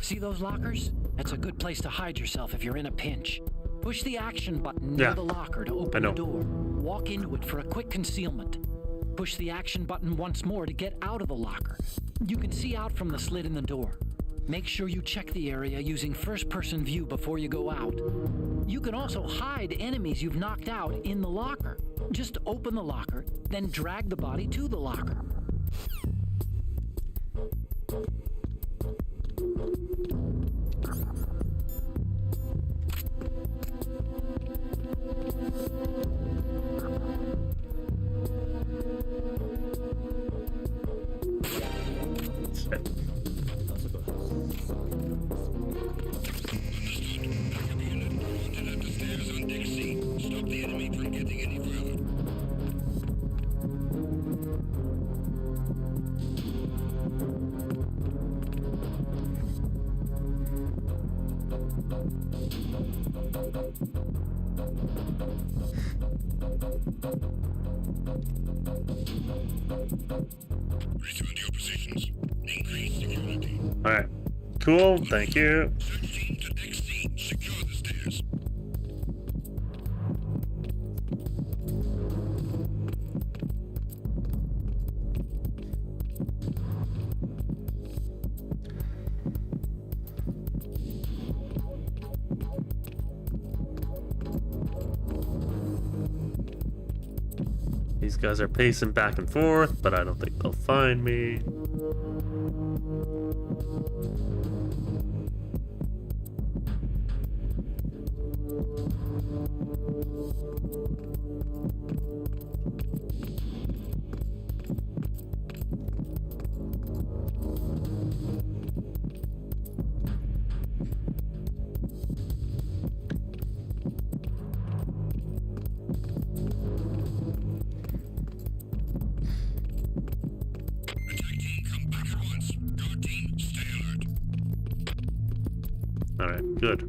See those lockers? That's a good place to hide yourself if you're in a pinch. Push the action button near the locker to open the door. Walk into it for a quick concealment. Push the action button once more to get out of the locker. You can see out from the slit in the door. Make sure you check the area using first-person view before you go out. You can also hide enemies you've knocked out in the locker. Just open the locker, then drag the body to the locker. Return to your positions. Increase security. Alright. Cool, thank you. Search team to deck C. Secure the stairs. These guys are pacing back and forth, but I don't think they'll find me. Alright, good.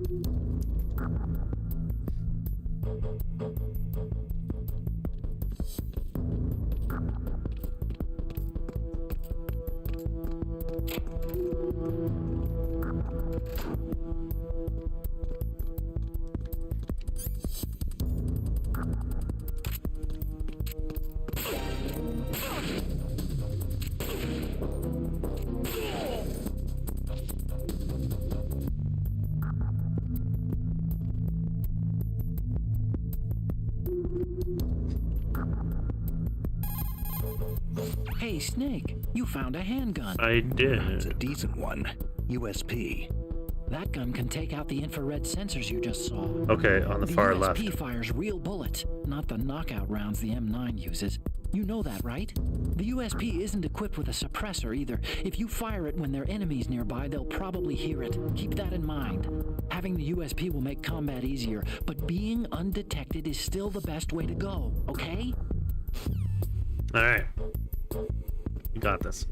Hey, Snake, you found a handgun. I It's a did. decent one. USP. That gun can take out the infrared sensors you just saw. Okay, on the far left. USP fires real bullets, not the knockout rounds the M9 uses. You know that, right? The USP isn't equipped with a suppressor either. If you fire it when there are enemies nearby, they'll probably hear it. Keep that in mind. Having the USP will make combat easier, but being undetected is still the best way to go, okay? Alright. You got this.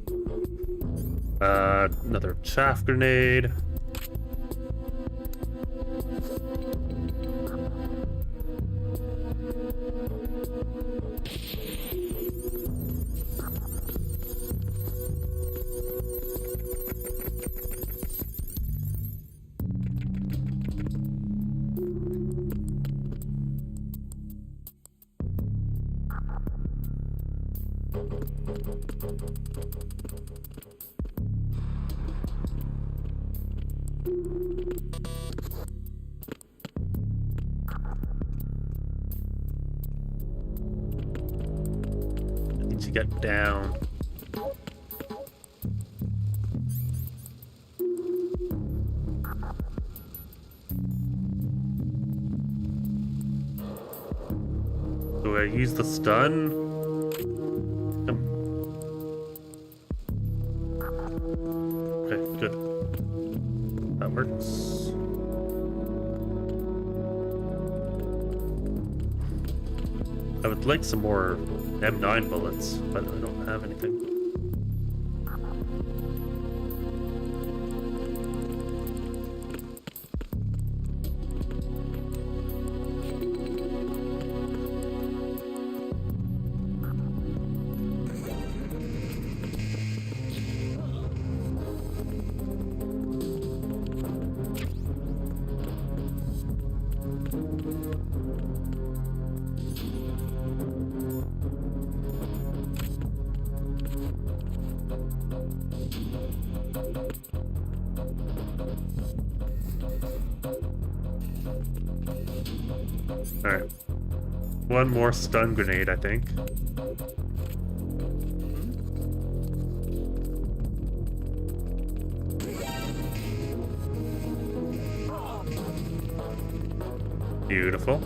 Another chaff grenade. I need to get down. Do I use the stun? Okay, good. That works. I would like some more M9 bullets, but I don't have anything. Alright. One more stun grenade, I think. Beautiful.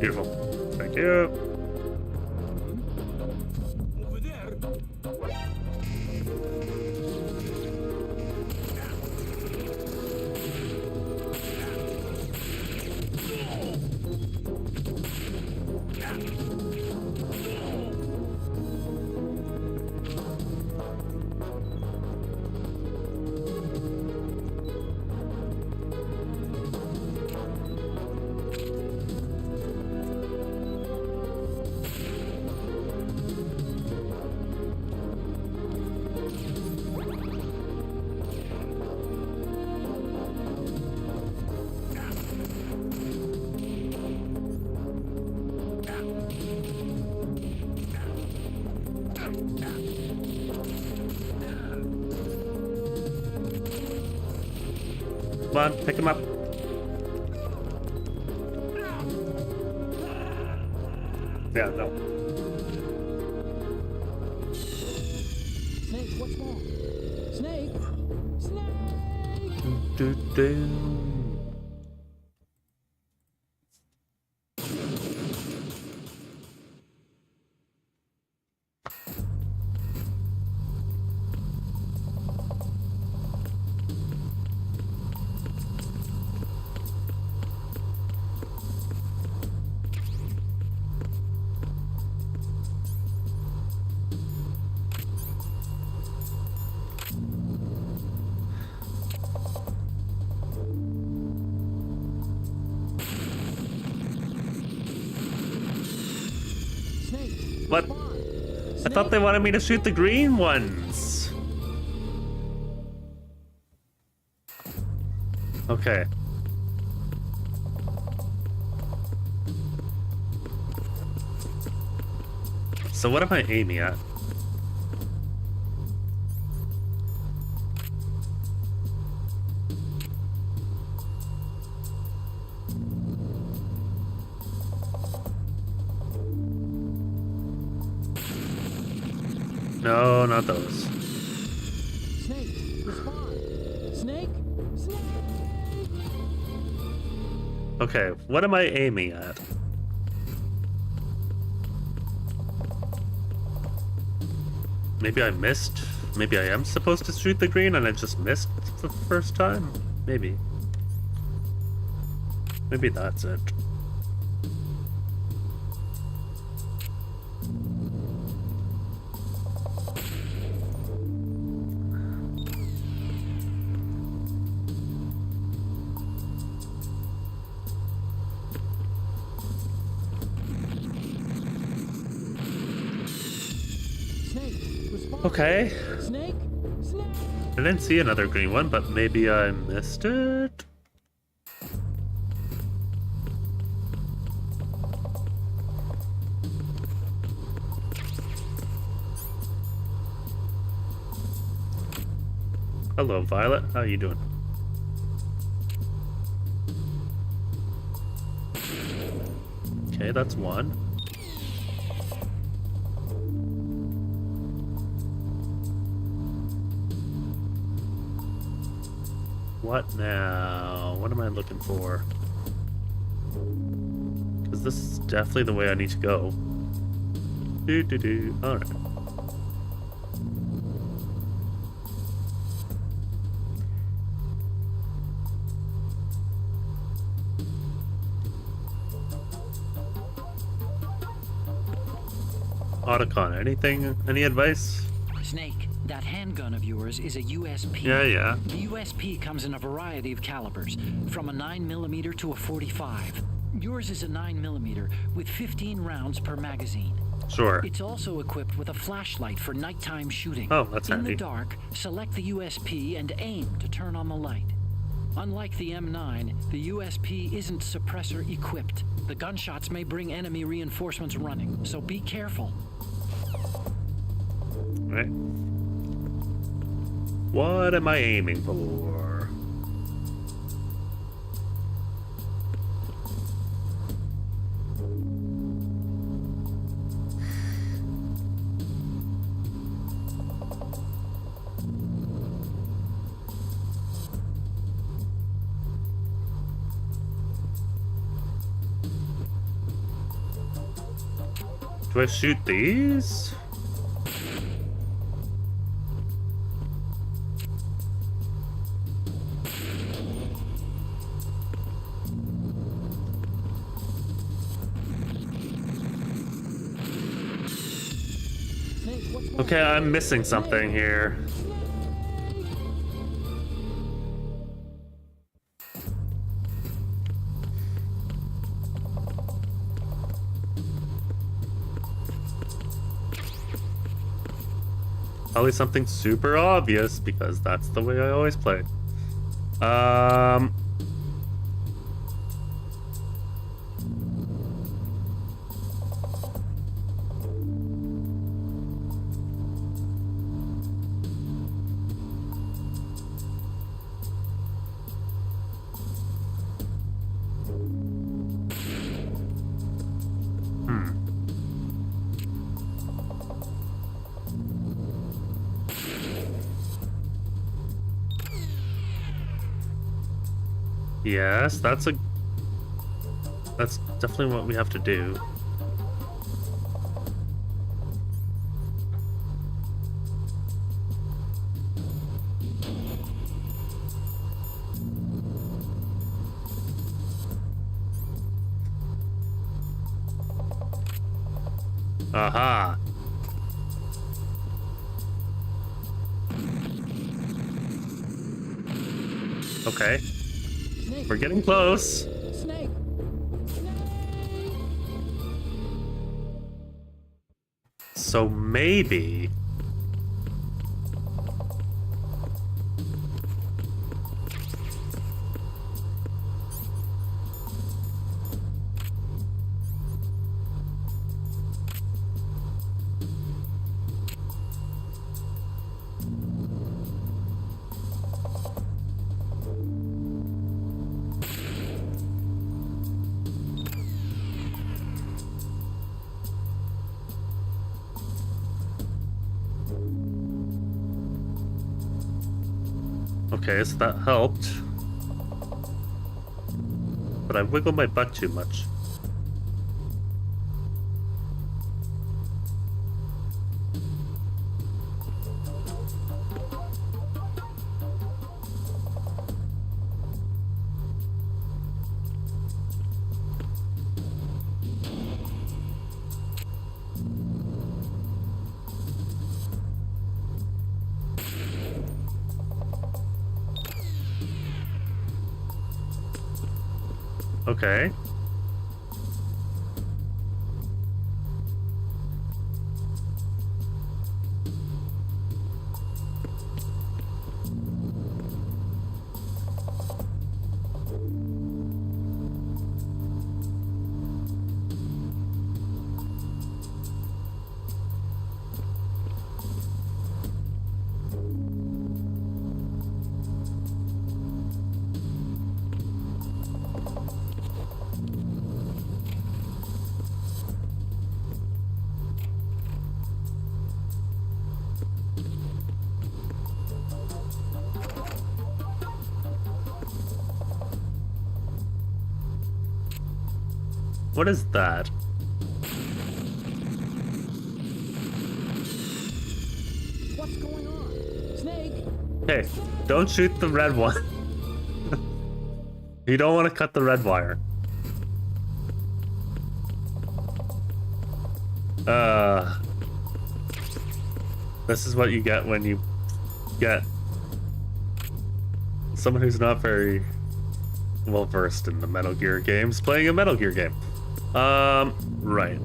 Beautiful. Thank you. Over there. Come on, pick him up. Yeah, no. Snake, what's wrong? Snake! Snake! What? I thought they wanted me to shoot the green ones. Okay. So what am I aiming at? No, not those. Snake, respond! Snake! Snake! Okay, what am I aiming at? Maybe I missed? Maybe I am supposed to shoot the green and I just missed the first time? Maybe. Maybe that's it. Okay. Snake? Snake? I didn't see another green one, but maybe I missed it? Hello, Violet. How you doing? Okay, that's one. What now? What am I looking for? Because this is definitely the way I need to go. Alright. Otacon, anything? Any advice? Snake, that handgun of yours is a USP. Yeah. The USP comes in a variety of calibers, from a 9mm to a 45. Yours is a 9mm with 15 rounds per magazine. Sure. It's also equipped with a flashlight for nighttime shooting. Oh, that's handy. In the dark, select the USP and aim to turn on the light. Unlike the M9, the USP isn't suppressor equipped. The gunshots may bring enemy reinforcements running, so be careful. Right. What am I aiming for? Do I shoot these? Okay, I'm missing something here. Probably something super obvious because that's the way I always play. Yes, that's definitely what we have to do. Aha. Okay. Snake, We're getting close. Snake. So maybe... Okay, so that helped. But I wiggled my butt too much. Okay. What is that? What's going on? Snake! Hey, don't shoot the red one. You don't want to cut the red wire. This is what you get when you get someone who's not very well versed in the Metal Gear games playing a Metal Gear game. Right.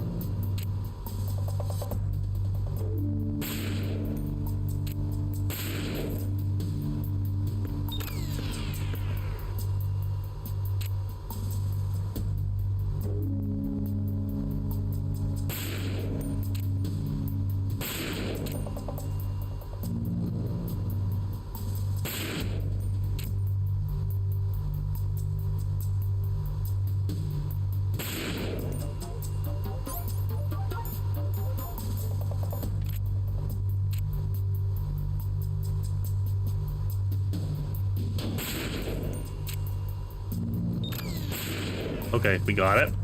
Okay, we got it.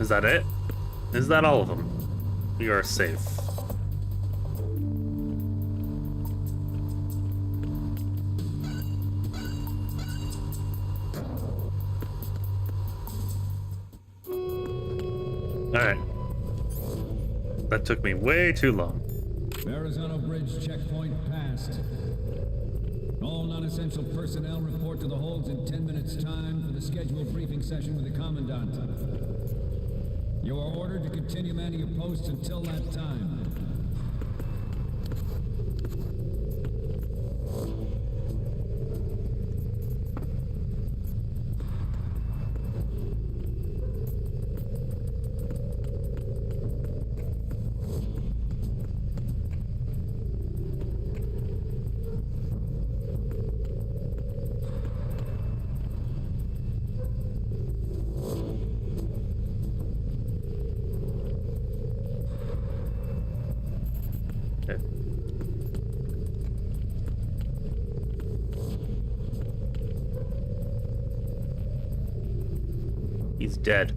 Is that it? Is that all of them? We are safe. Alright. That took me way too long. Verrazano Bridge checkpoint passed. All non-essential personnel report to the holds in 10 minutes' time for the scheduled briefing session with the Commandant. You are ordered to continue manning your posts until that time. He's dead.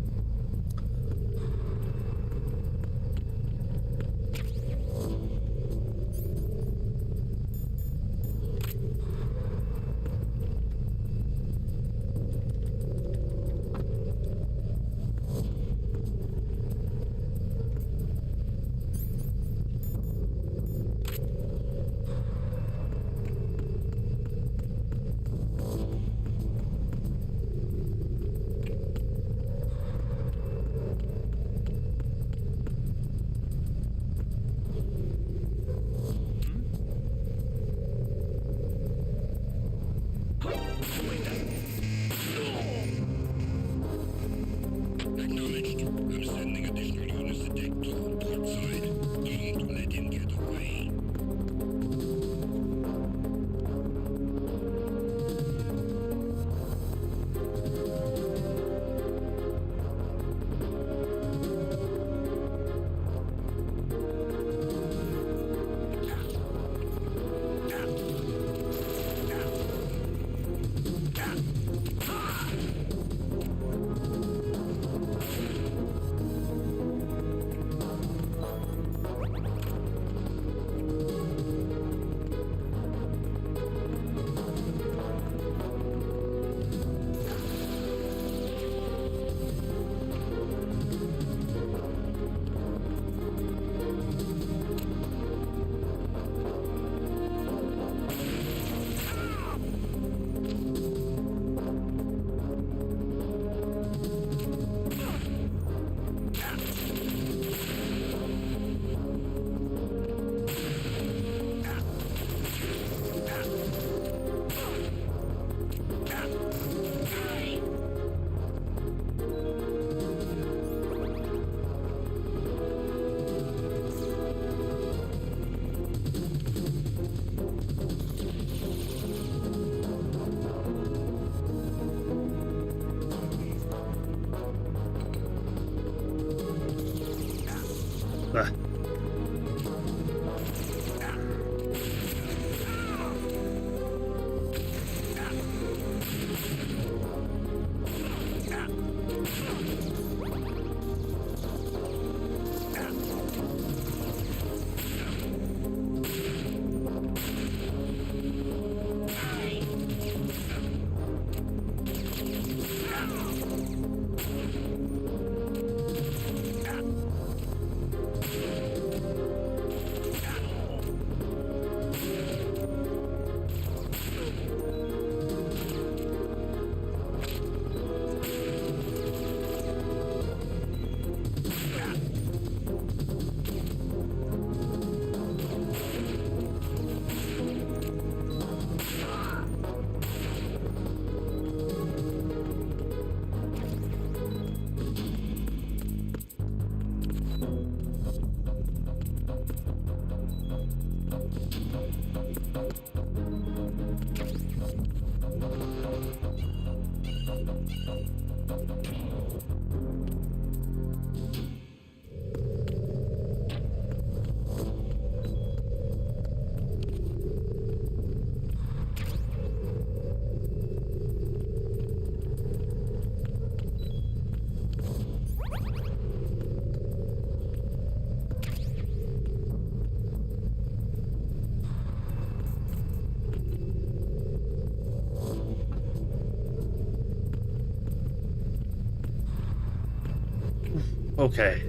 Okay.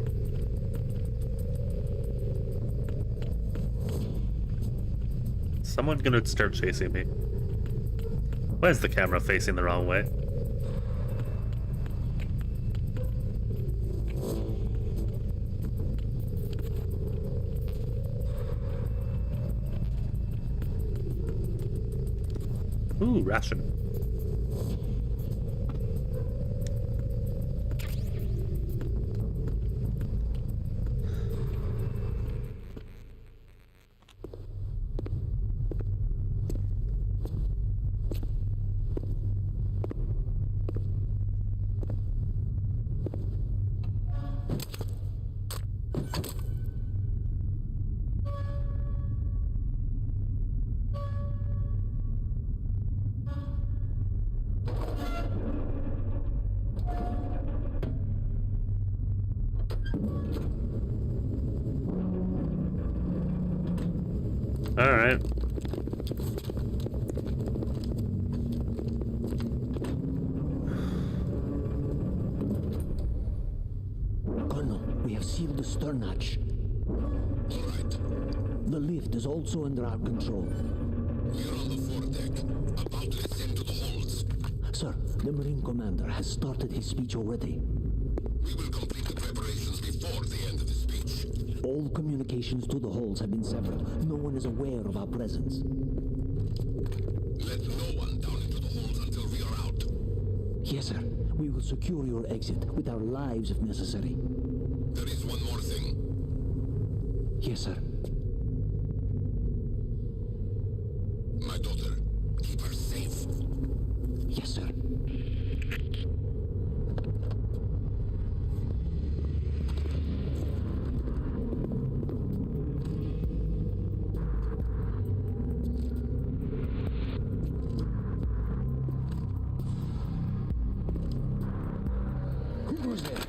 Someone's gonna start chasing me. Why is the camera facing the wrong way? Ooh, ration. All right. Colonel, we have sealed the stern hatch. All right. The lift is also under our control. We're on the foredeck, about to descend to the holds. Sir, the Marine Commander has started his speech already. We will complete the preparations before the end of the speech. All communications to the holds have been severed. No one is aware of our presence. Let no one down into the holds until we are out. Yes, sir. We will secure your exit with our lives if necessary. There is one more thing. Yes, sir. My daughter, keep her safe. Yes, sir. Who goes there?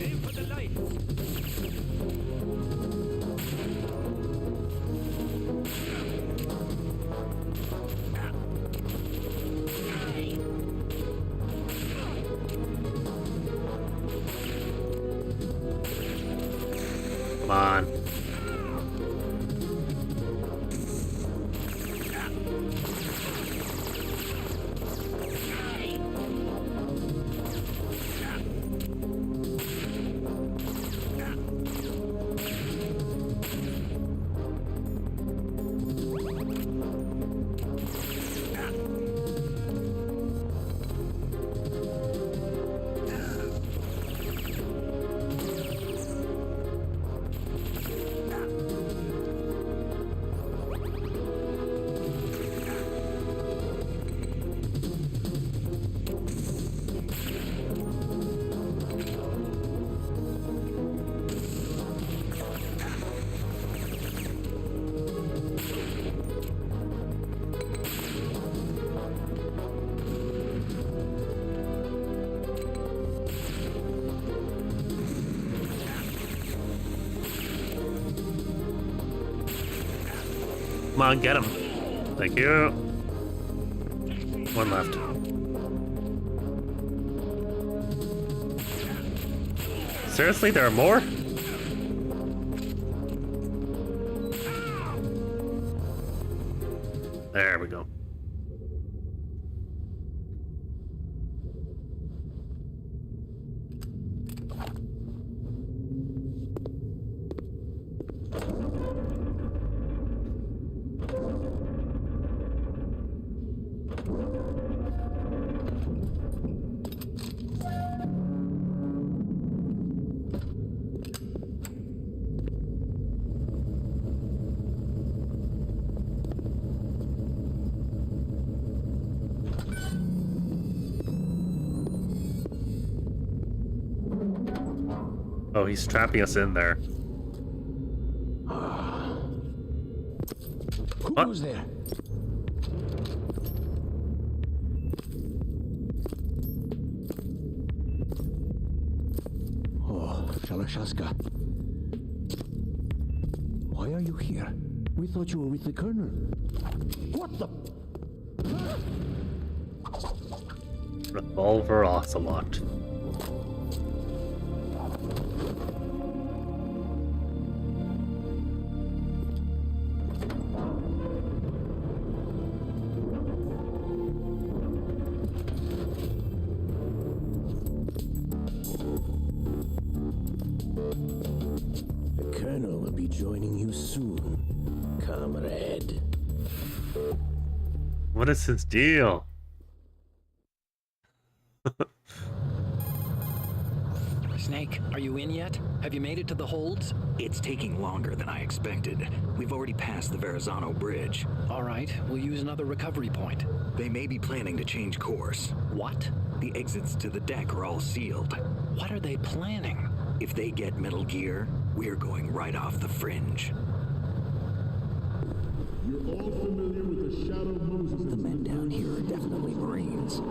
Aim for the lights. Come on. Come on, get him. Thank you. One left. Seriously, there are more? There we go. Oh, he's trapping us in there. Who's there? Oh, Shalashaska. Why are you here? We thought you were with the Colonel. What the? Revolver Ocelot. The Colonel will be joining you soon, comrade. What is his deal? Snake, are you in yet? Have you made it to the holds? It's taking longer than I expected. We've already passed the Verrazano Bridge. All right, we'll use another recovery point. They may be planning to change course. What? The exits to the deck are all sealed. What are they planning? If they get Metal Gear, we're going right off the fringe. You're all familiar with the Shadow Moses. The men down here are definitely Marines. The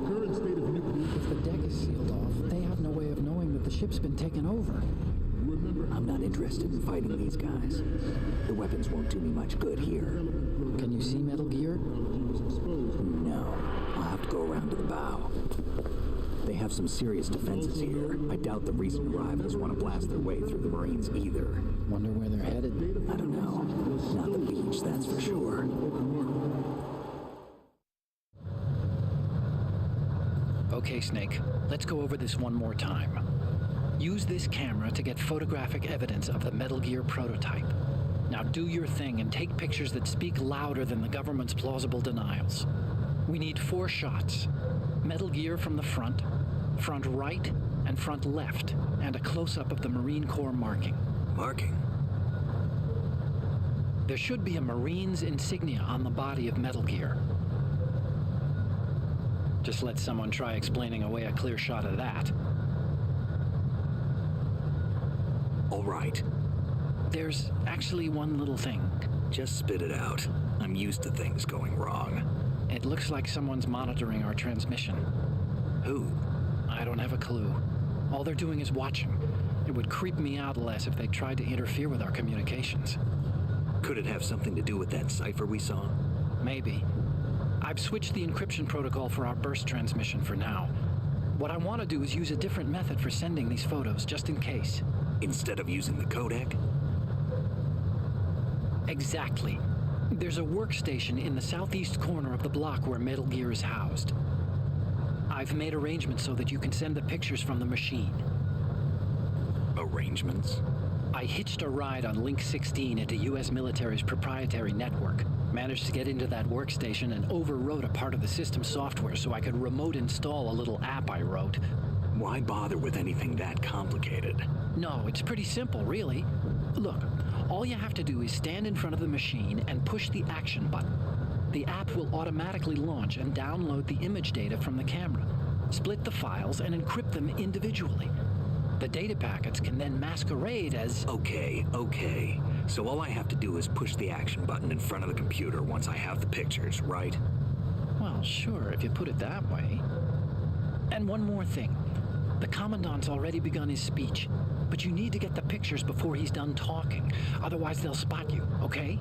current state of nuclear. If the deck is sealed off, they have no way of knowing that the ship's been taken over. Remember, I'm not interested in fighting these guys. The weapons won't do me much good here. Can you see Metal Gear? No. I'll have to go around to the bow. They have some serious defenses here. I doubt the recent arrivals want to blast their way through the Marines either. Wonder where they're headed. I don't know. Not the beach, that's for sure. Okay, Snake, let's go over this one more time. Use this camera to get photographic evidence of the Metal Gear prototype. Now do your thing and take pictures that speak louder than the government's plausible denials. We need 4 shots. Metal Gear from the front right, and front left, and a close-up of the Marine Corps marking. Marking? There should be a Marine's insignia on the body of Metal Gear. Just let someone try explaining away a clear shot of that. All right. There's actually one little thing. Just spit it out. I'm used to things going wrong. It looks like someone's monitoring our transmission. Who? I don't have a clue. All they're doing is watching. It would creep me out less if they tried to interfere with our communications. Could it have something to do with that cipher we saw? Maybe. I've switched the encryption protocol for our burst transmission for now. What I want to do is use a different method for sending these photos, just in case. Instead of using the codec? Exactly. There's a workstation in the southeast corner of the block where Metal Gear is housed. I've made arrangements so that you can send the pictures from the machine. Arrangements? I hitched a ride on Link 16 into U.S. military's proprietary network. Managed to get into that workstation and overwrote a part of the system software so I could remote install a little app I wrote. Why bother with anything that complicated? No, it's pretty simple, really. Look, all you have to do is stand in front of the machine and push the action button. The app will automatically launch and download the image data from the camera, split the files, and encrypt them individually. The data packets can then masquerade as... Okay. So all I have to do is push the action button in front of the computer once I have the pictures, right? Well, sure, if you put it that way. And one more thing. The Commandant's already begun his speech, but you need to get the pictures before he's done talking. Otherwise, they'll spot you, okay?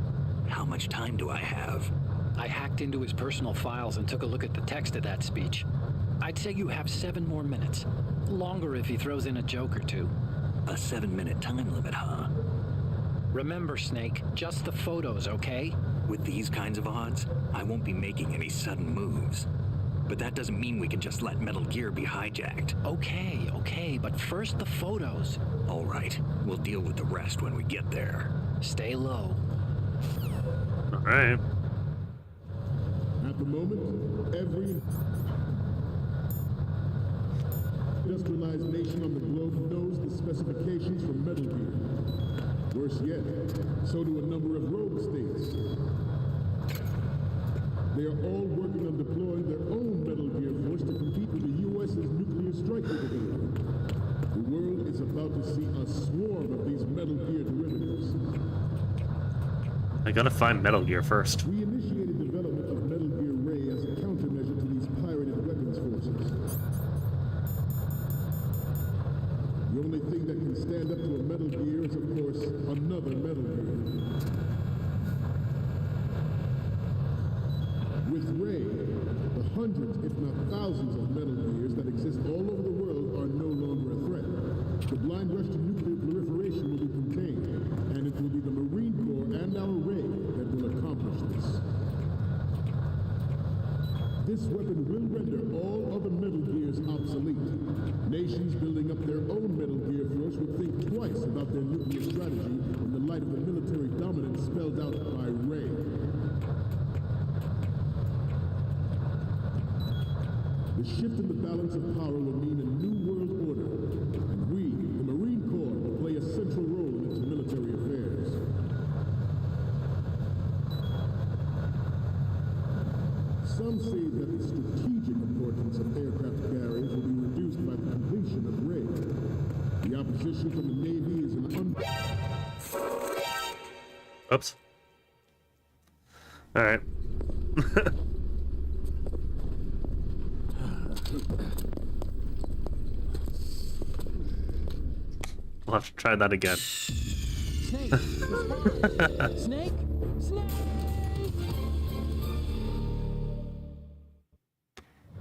How much time do I have? I hacked into his personal files and took a look at the text of that speech. I'd say you have 7 more minutes. Longer if he throws in a joke or two. A 7-minute time limit, huh? Remember, Snake, just the photos, okay? With these kinds of odds, I won't be making any sudden moves. But that doesn't mean we can just let Metal Gear be hijacked. Okay, but first the photos. All right, we'll deal with the rest when we get there. Stay low. All right. At the moment, every industrialized nation on the globe knows the specifications for Metal Gear. Worse yet, so do a number of rogue states. They are all working on deploying their own Metal Gear force to compete with the U.S.'s nuclear strike capability. The world is a I gotta find Metal Gear first. We initiated development of Metal Gear Ray as a countermeasure to these pirated weapons forces. The only thing that can stand up to a Metal Gear is, of course, another Metal Gear. With Ray, the hundreds, if not thousands, of Metal Gears that exist all over the world are no longer a threat. The blind rush to nuclear proliferation will be contained, and it will be the Marine Corps and our Ray that will accomplish this. This weapon will render all other Metal Gears obsolete. Nations building up their own Metal Gear force would think twice about their nuclear strategy in the light of the military dominance spelled out by Ray. The shift in the balance of power will mean a new world order, and we, the Marine Corps, will play a central role in its military affairs. Some say that the strategic importance of aircraft carriers will be reduced by the completion of Ray. The opposition from the Navy is an Oops. Alright. I'll have to try that again. Snake! Snake! Snake!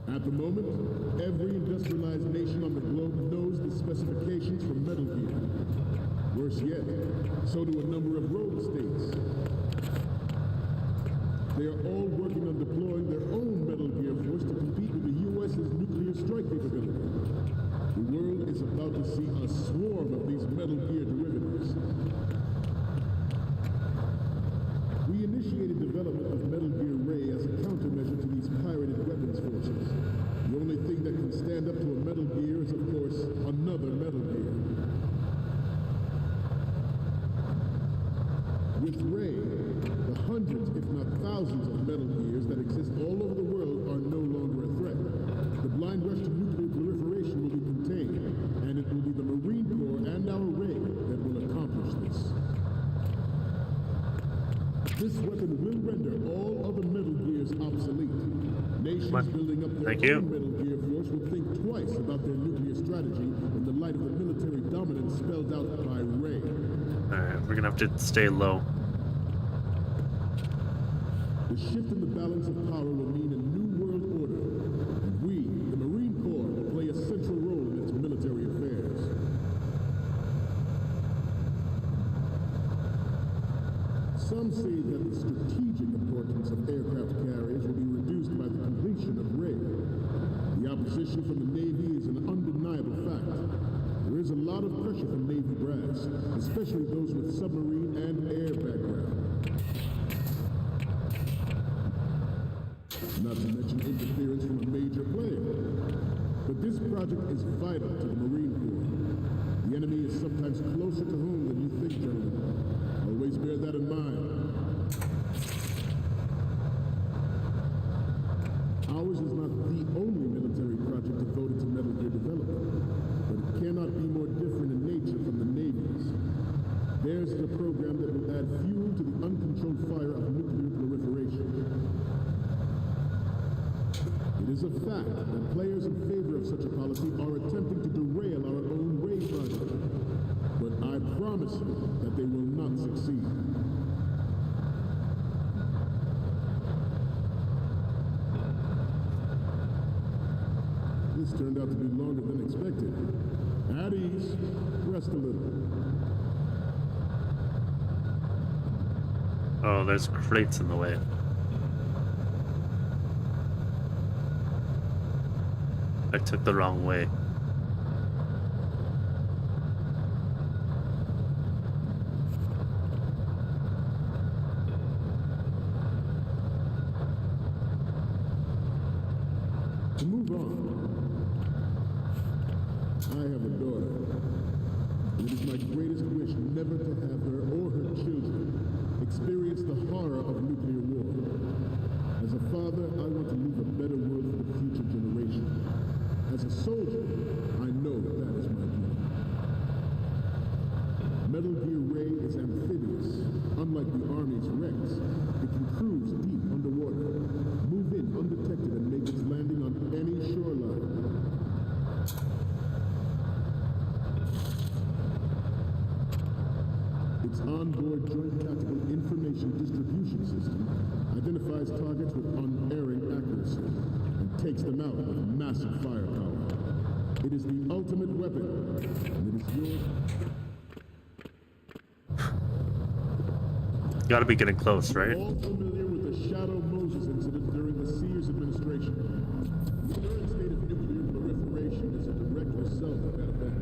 At the moment, every industrialized nation on the globe knows the specifications for Metal Gear. Worse yet, so do a number of rogue states. They are all working on deploying their own Metal Gear force to compete with the U.S.'s nuclear strike capability. The world is about to see a swarm of these Metal Gear derivatives. We initiated development of Metal Gear Ray as a countermeasure to these pirated weapons forces. The only thing that can stand up to a Metal Gear is, of course, another Metal Gear. With Ray, the hundreds, if not thousands, of Metal Gears that exist all over the world are no longer a threat. The blind rush to nuclear proliferation will be contained, and it will be the Marine Corps and our Ray that will accomplish this. This weapon will render all other Metal Gears obsolete. Nations building up their own Metal Gear force will think twice about their nuclear strategy in the light of the military dominance spelled out by Ray. Alright, we're gonna have to stay low. The shift in the balance of power will mean a new world order, and we, the Marine Corps, will play a central role in its military affairs. Some say that the strategic importance of aircraft carriers will be reduced by the completion of Ray. The opposition from the Navy is an undeniable fact. There is a lot of pressure from Navy brass, especially those with submarine and air background. Not to mention interference from a major player. But this project is vital to the Marine Corps. The enemy is sometimes closer to home than you think, gentlemen. Always bear that in mind. Ours is not the only military project devoted to Metal Gear development, but it cannot be more different in nature from the Navy's. Theirs is a program that will add fuel to the uncontrolled fire of nuclear proliferation. It is a fact that players in favor of such a policy are attempting to derail our own Ray project. But I promise you that they will not succeed. This turned out to be longer than expected. At ease, rest a little. Oh, there's crates in the way. I took the wrong way. To move on, I have a daughter. It is my greatest wish never to have her or her children experience the horror of nuclear war. As a father, I want to leave a better world for the future generation. As a soldier, I know that is my duty. Metal Gear Ray is amphibious, unlike the Army's Wreck. Its onboard Joint Tactical Information Distribution System identifies targets with unerring accuracy and takes them out with massive firepower. It is the ultimate weapon, and it is yours. Gotta be getting close, right? All familiar with the Shadow Moses incident during the Sears administration. The current state of nuclear proliferation is a direct result of that event.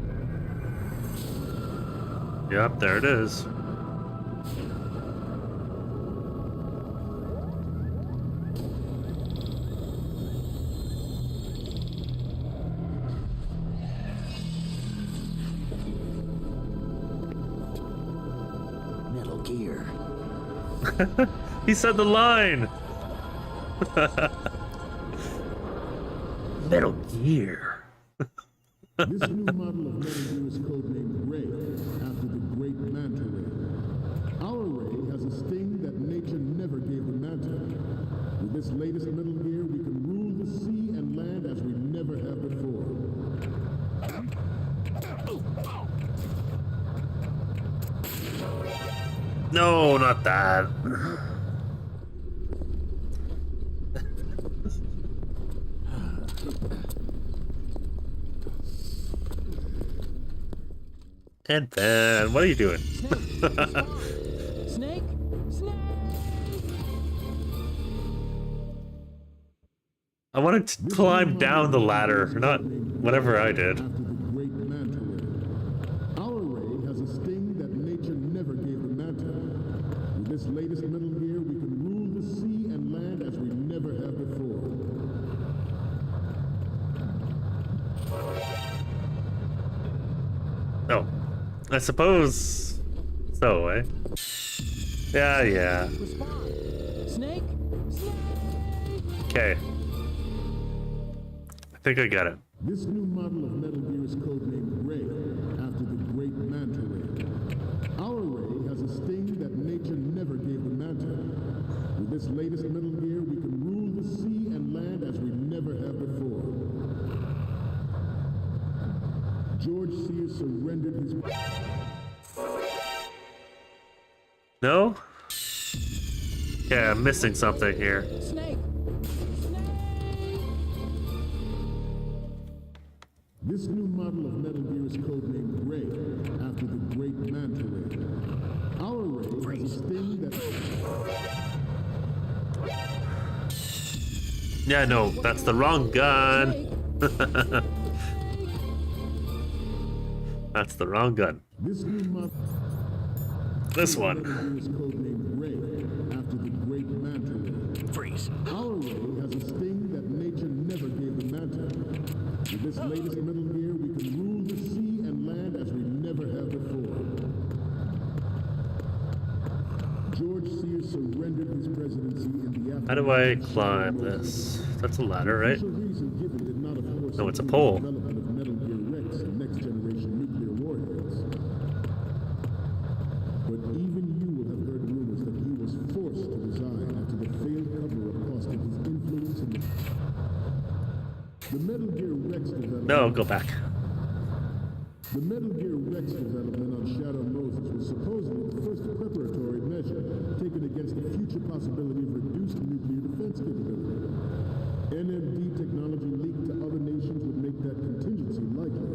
Yep, there it is. Metal Gear. He said the line. Metal Gear. This new model of Metal Gear is codenamed Ray, after the great Manta Ray. Our Ray has a sting that nature never gave the Manta. With this latest Metal Gear, we can rule the sea and land as we never have before. No, not that. Deadpan, what are you doing? Snake? Snake! I wanted to climb down the ladder, not whatever I did. After the great Manta Ray. Our Ray has a sting that nature never gave the Manta. With this latest Metal Gear, we can rule the sea and land as we never have before. Oh, I suppose so, eh? Yeah. Respond! Snake? Snake! Okay. I think I got it. This new model of Metal Gear is codenamed Ray, after the great Manta Ray. Our Ray has a sting that nature never gave the Manta. With this latest Metal Gear, we can rule the sea and land as we never have before. George Sears surrendered his... No? Yeah, I'm missing something here. Snake! This new model of Metal Gear is codenamed Ray, after the great Manta Ray. Our Ray has a sting that... Yeah, no, that's the wrong gun. That's the wrong gun. This new model... This one. Metal Gear is codenamed Ray, after the great Manta Ray. Freeze. Our Ray has a sting that nature never gave the Manta. With this latest Metal Gear, we can rule the sea and land as we never have before. George Sears surrendered his presidency in the How do I climb this? That's a ladder, right? No, it's a pole. Development of Metal Gear Rex and next-generation nuclear warheads. But even you will have heard rumors that he was forced to resign after the failed cover-up cost him his influence in the Metal Gear Rex development. No, go back. The Metal Gear Rex development on Shadow Moses was supposedly the first preparatory measure taken against the future possibility of reduced nuclear defense capability. NMD technology leaked to other nations would make that contingency likely.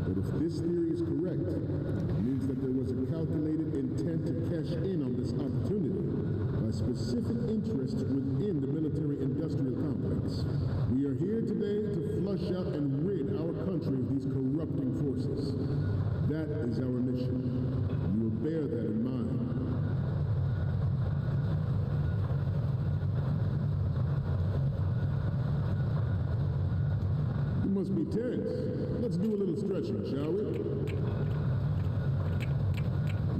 But if this theory is correct, it means that there was a calculated intent to cash in on this opportunity by specific interests within the military-industrial complex. We are here today to flush out and rid our country of these corrupting forces. That is our mission. You will bear that in mind. You must be tense. Let's do a little stretching, shall we?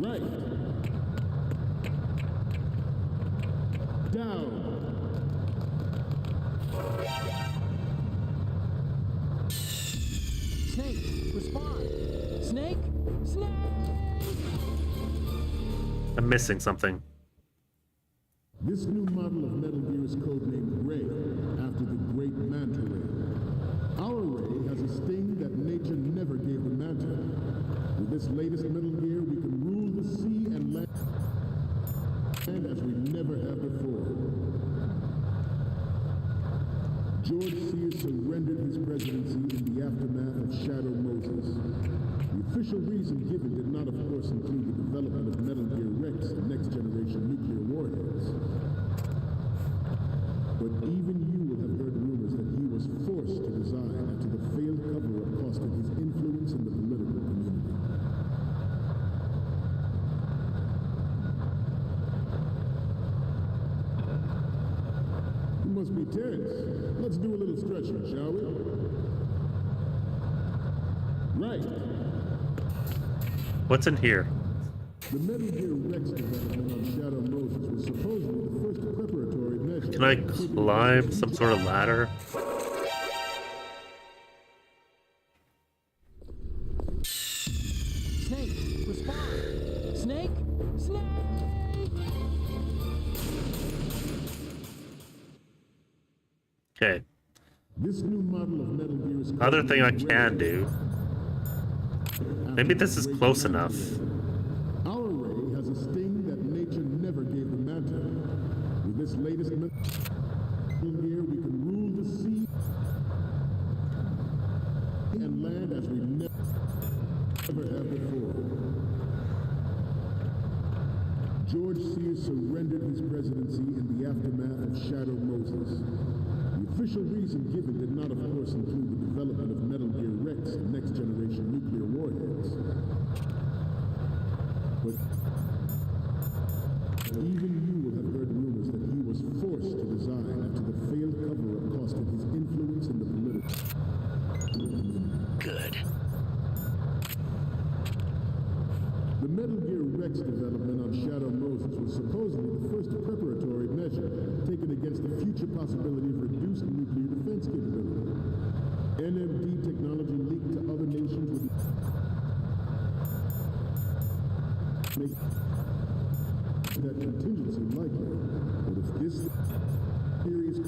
Right. Down. Snake! Respond! Snake! Snake! I'm missing something. This new model of Metal Gear is codenamed Ray, after the great Manta Ray. Our Ray has a sting that nature never gave the Manta. With this latest Metal Gear, we can rule the sea and land... official reason given did not, of course, include the development of Metal Gear Rex and next-generation nuclear warheads. But even you will have heard rumors that he was forced to resign after the failed cover-up costed his influence in the political community. You must be tense. Let's do a little stretching, shall we? Right. What's in here? The Metal Gear Rex development on Shadow Moses was supposedly the first preparatory measure. Can I climb some sort of ladder? Snake, respond! Snake! Snake! Okay. This new model of Metal Gear is Other thing I can do. Maybe this is close enough. Our ray has a sting that nature never gave the Manta. With this latest Metal Gear, we can rule the sea and land as we never have before. George Sears surrendered his presidency in the aftermath of Shadow Moses. The official reason given did not, of course, include the development of Metal Gear Rex and next-generation nuclear warheads. But even you will have heard rumors that he was forced to resign after the failed cover-up costed his influence in the political community. Good. The Metal Gear Rex development on Shadow Moses was supposedly the first preparatory measure taken against the future possibility of reduced nuclear defense capability. NMD technology leaked to other nations would make that contingency likely. But if this theory is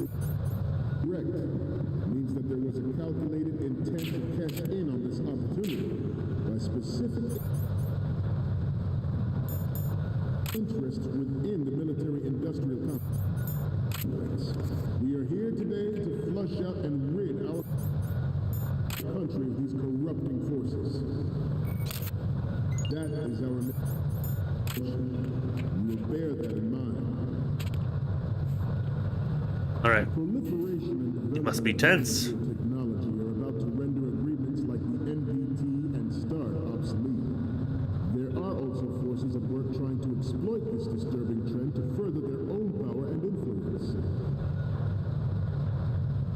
correct, it means that there was a calculated intent to cash in on this opportunity by specific interests within the military-industrial complex. We are here today to flush out and rid our country of these corrupting forces. That is our mission. We will bear that in mind. All right. Proliferation and development You must be tense. of technology are about to render agreements like the NPT and START obsolete. There are also forces at work trying to exploit this disturbing trend to further their own power and influence.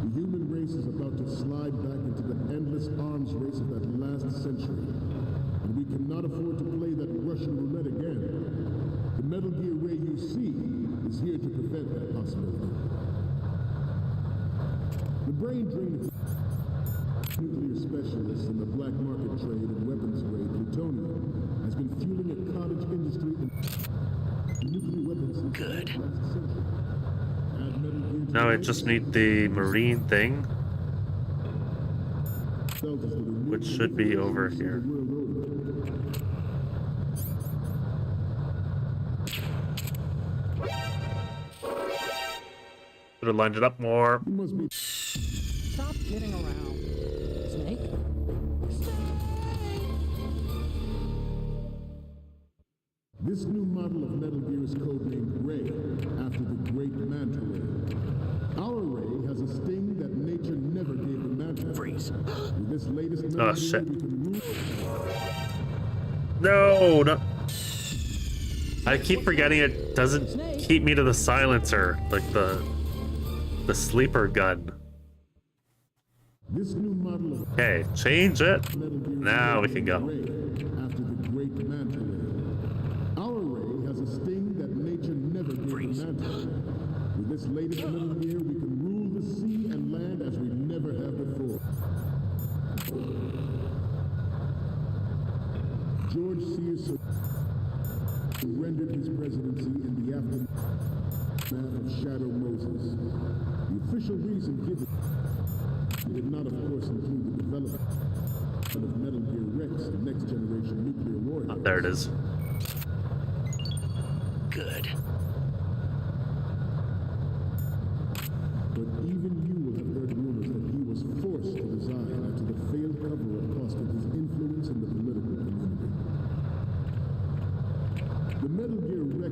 The human race is about to slide back into the endless arms race of that last century, and we cannot afford to play that Russian roulette again. The Metal Gear Ray you see is here to prevent that possibility. The brain drain of nuclear specialists in the black market trade and weapons grade plutonium has been fueling a cottage industry in nuclear weapons since Good. the last century. Add Metal Gear to Now I the just mix, need the marine thing, felt as though the which should be over here. world over. Could have lined it up more. You must be Stop kidding around. Snake? This new model of Metal Gear is codenamed Ray, after the great Manta Ray. Our Ray has a sting that nature never gave the Manta. Freeze. With this latest Metal Oh, Gear, shit. we can rule. No, no. I keep forgetting it doesn't keep me to the silencer, like the sleeper gun. This new model of Okay, change it. Metal Gear Now we can go. Ray, after the great Manta Ray. Our Ray has a sting that nature never gave Freeze. the Manta. With this latest Metal Gear, we can rule the sea and land as we never have before. George Sears surrendered his presidency in the aftermath of Shadow Moses. The official reason given did not, of course, include the development of Metal Gear Rex and next-generation nuclear warheads. Oh, there it is. Good. But even you will have heard rumors that he was forced to resign after the failed cover-up costed his influence in the political community.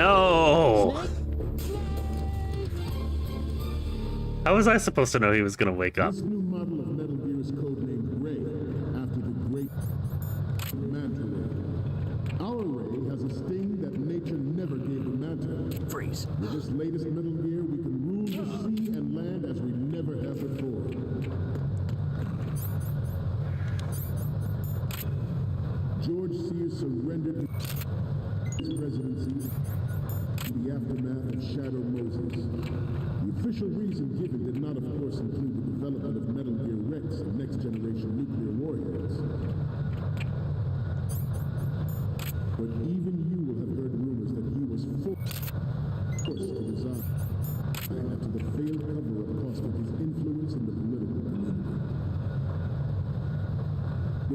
No! How was I supposed to know he was gonna wake up? This new model of Metal Gear is codenamed Ray, after the great Manta Ray. Our Ray has a sting that nature never gave the Manta. Freeze. With this latest Metal Gear, we can rule the sea and land as we never have before. George Sears surrendered his presidency in the aftermath of Shadow Moses. The official reason given did not, of course, include the development of Metal Gear Rex and next-generation nuclear warheads. But even you will have heard rumors that he was forced to resign after the failed cover-up cost him his influence in the political community.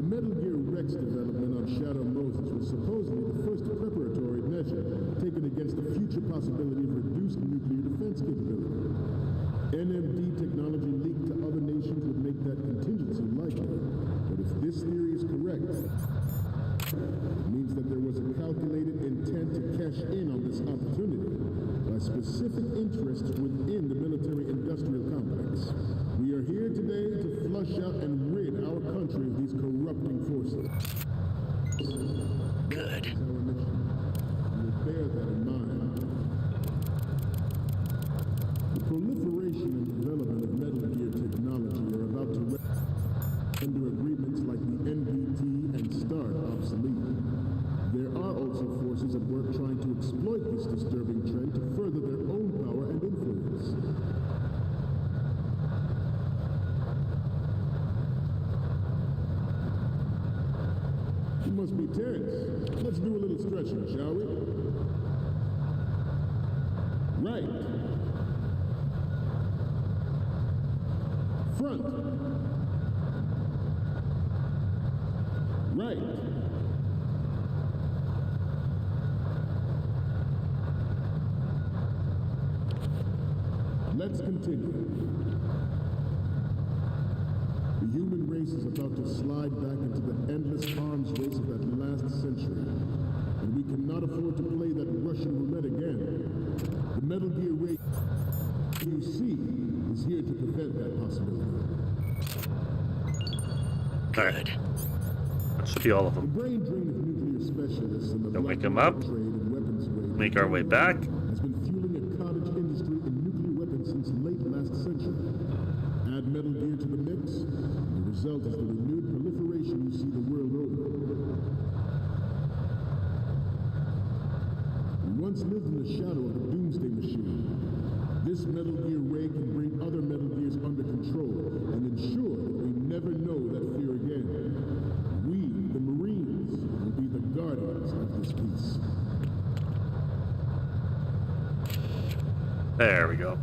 The Metal Gear Rex development on Shadow Moses was supposedly the first preparatory measure taken against the future possibility of reduced nuclear defense capability. NMD technology leaked to other nations would make that contingency likely. But if this theory is correct, it means that there was a calculated intent to cash in on this opportunity by specific interests within the military-industrial complex. We are here today to flush out and rid our country of these corrupting forces. Good. That is our mission. We will bear that in mind. The proliferation and development of Metal Gear technology are about to render agreements like the NPT and START obsolete. There are also forces at work trying to exploit this disturbing trend to further their own power and influence. You must be tense. Let's do a little stretching, shall we? Right. Front. Right. Let's continue. The human race is about to slide back into the endless arms race of that last century. And we cannot afford to play that Russian roulette again. The Metal Gear race you see is here to prevent that possibility. Alright. That should be all of The them. brain drain of nuclear specialists and the Don't wake black them up. market trade in weapons grade Make our way back. has been fueling a cottage industry in nuclear weapons since late last century. Add Metal Gear to the mix, and the result is the renewed proliferation you see the world over. We once lived in the shadow of the Doomsday Machine. This Metal Gear Ray can bring other Metal Gears under control and ensure that we never know that fear again. We, the Marines, will be the guardians of this peace. There we go.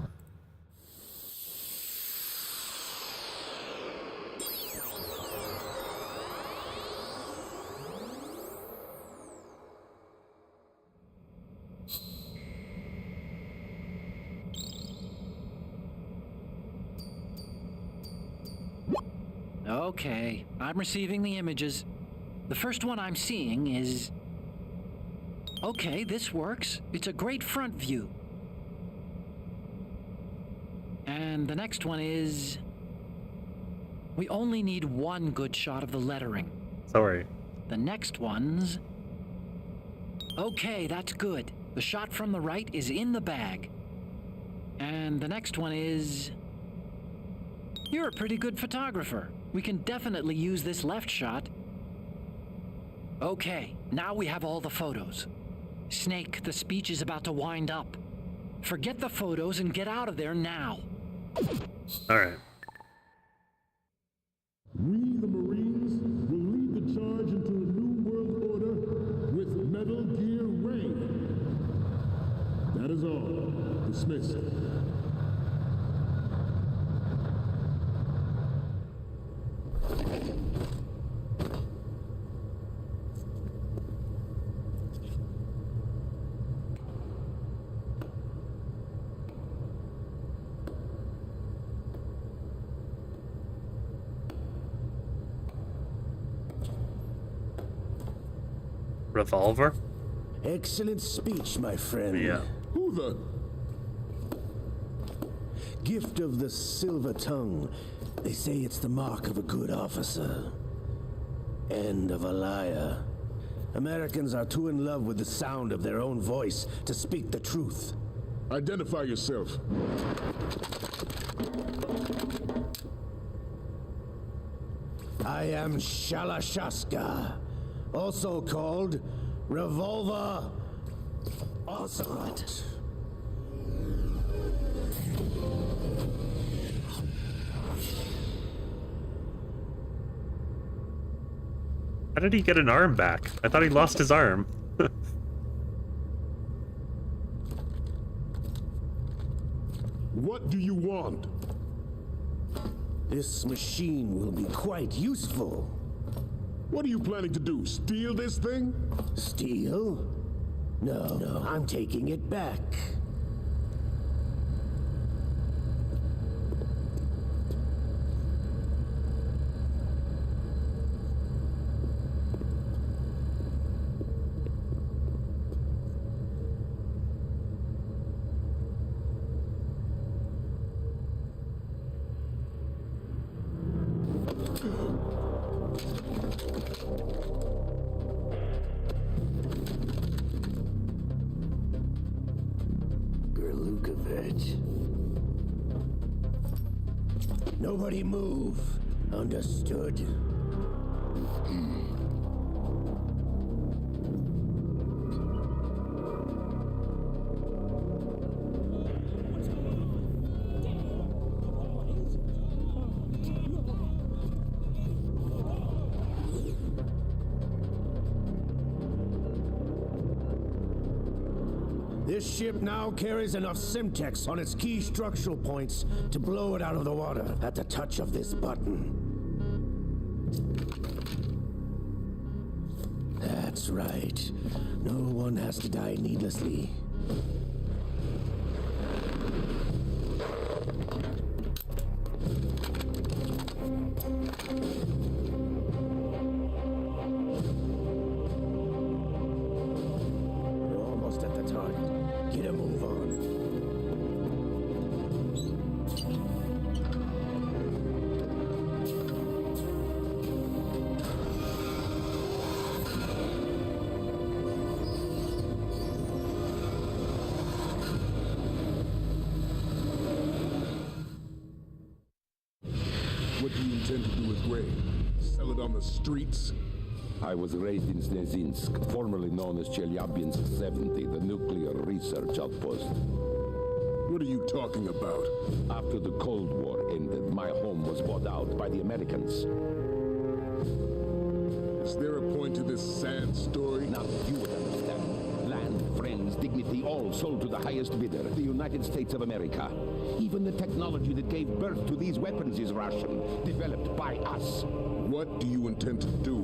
Okay, I'm receiving the images. The first one I'm seeing is... Okay, this works. It's a great front view. And the next one is... We only need one good shot of the lettering. Sorry. The next one's... Okay, that's good. The shot from the right is in the bag. And the next one is... You're a pretty good photographer. We can definitely use this left shot. Okay, now we have all the photos. Snake, the speech is about to wind up. Forget the photos and get out of there now. Alright. We, the Marines, will lead the charge into a new world order with Metal Gear Ray. That is all. Dismissed. Revolver? Excellent speech, my friend. Yeah. Who the... Gift of the silver tongue. They say it's the mark of a good officer. And of a liar. Americans are too in love with the sound of their own voice to speak the truth. Identify yourself. I am Shalashaska, also called Revolver Ocelot. How did he get an arm back? I thought he lost his arm. What do you want? This machine will be quite useful. What are you planning to do? Steal this thing? Steal? No, I'm taking it back. Gerlukovich. Nobody move. Understood? This ship now carries enough Simtex on its key structural points to blow it out of the water at the touch of this button. That's right. No one has to die needlessly. We're almost at the target. Get a move on. What do you intend to do with Ray? Sell it on the streets? I was raised in Snezinsk, formerly known as Chelyabinsk 70, the nuclear research outpost. What are you talking about? After the Cold War ended, my home was bought out by the Americans. Is there a point to this sad story? Now you would understand. Land, friends, dignity, all sold to the highest bidder, the United States of America. Even the technology that gave birth to these weapons is Russian, developed by us. What do you intend to do?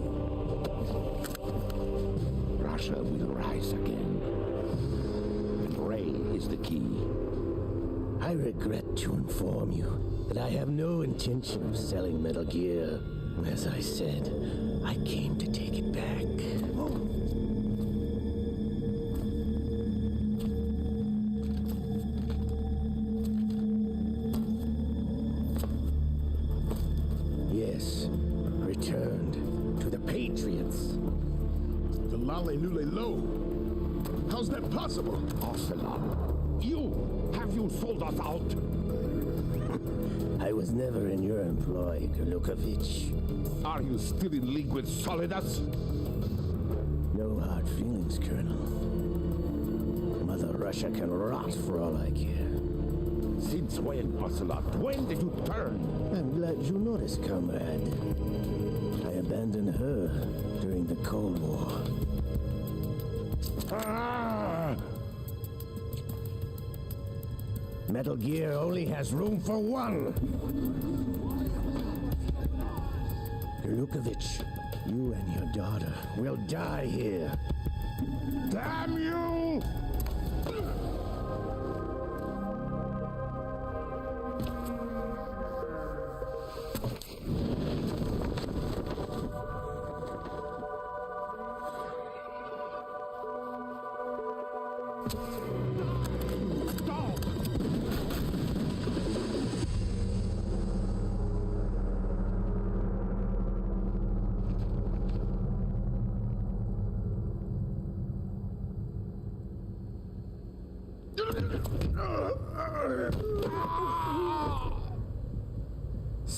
Russia will rise again. And Ray is the key. I regret to inform you that I have no intention of selling Metal Gear. As I said, I came to take it back. Yes, returned to the Patriots. The Lale Nule Lo. How's that possible? Ocelot, have you sold us out? I was never in your employ, Gerlukovich. Are you still in league with Solidus? No hard feelings, Colonel. Mother Russia can rot for all I care. Since when, Ocelot? When did you turn? I'm glad you noticed, comrade. I abandoned her during the Cold War. Metal Gear only has room for one. Gerlukovich, you and your daughter will die here. Damn you!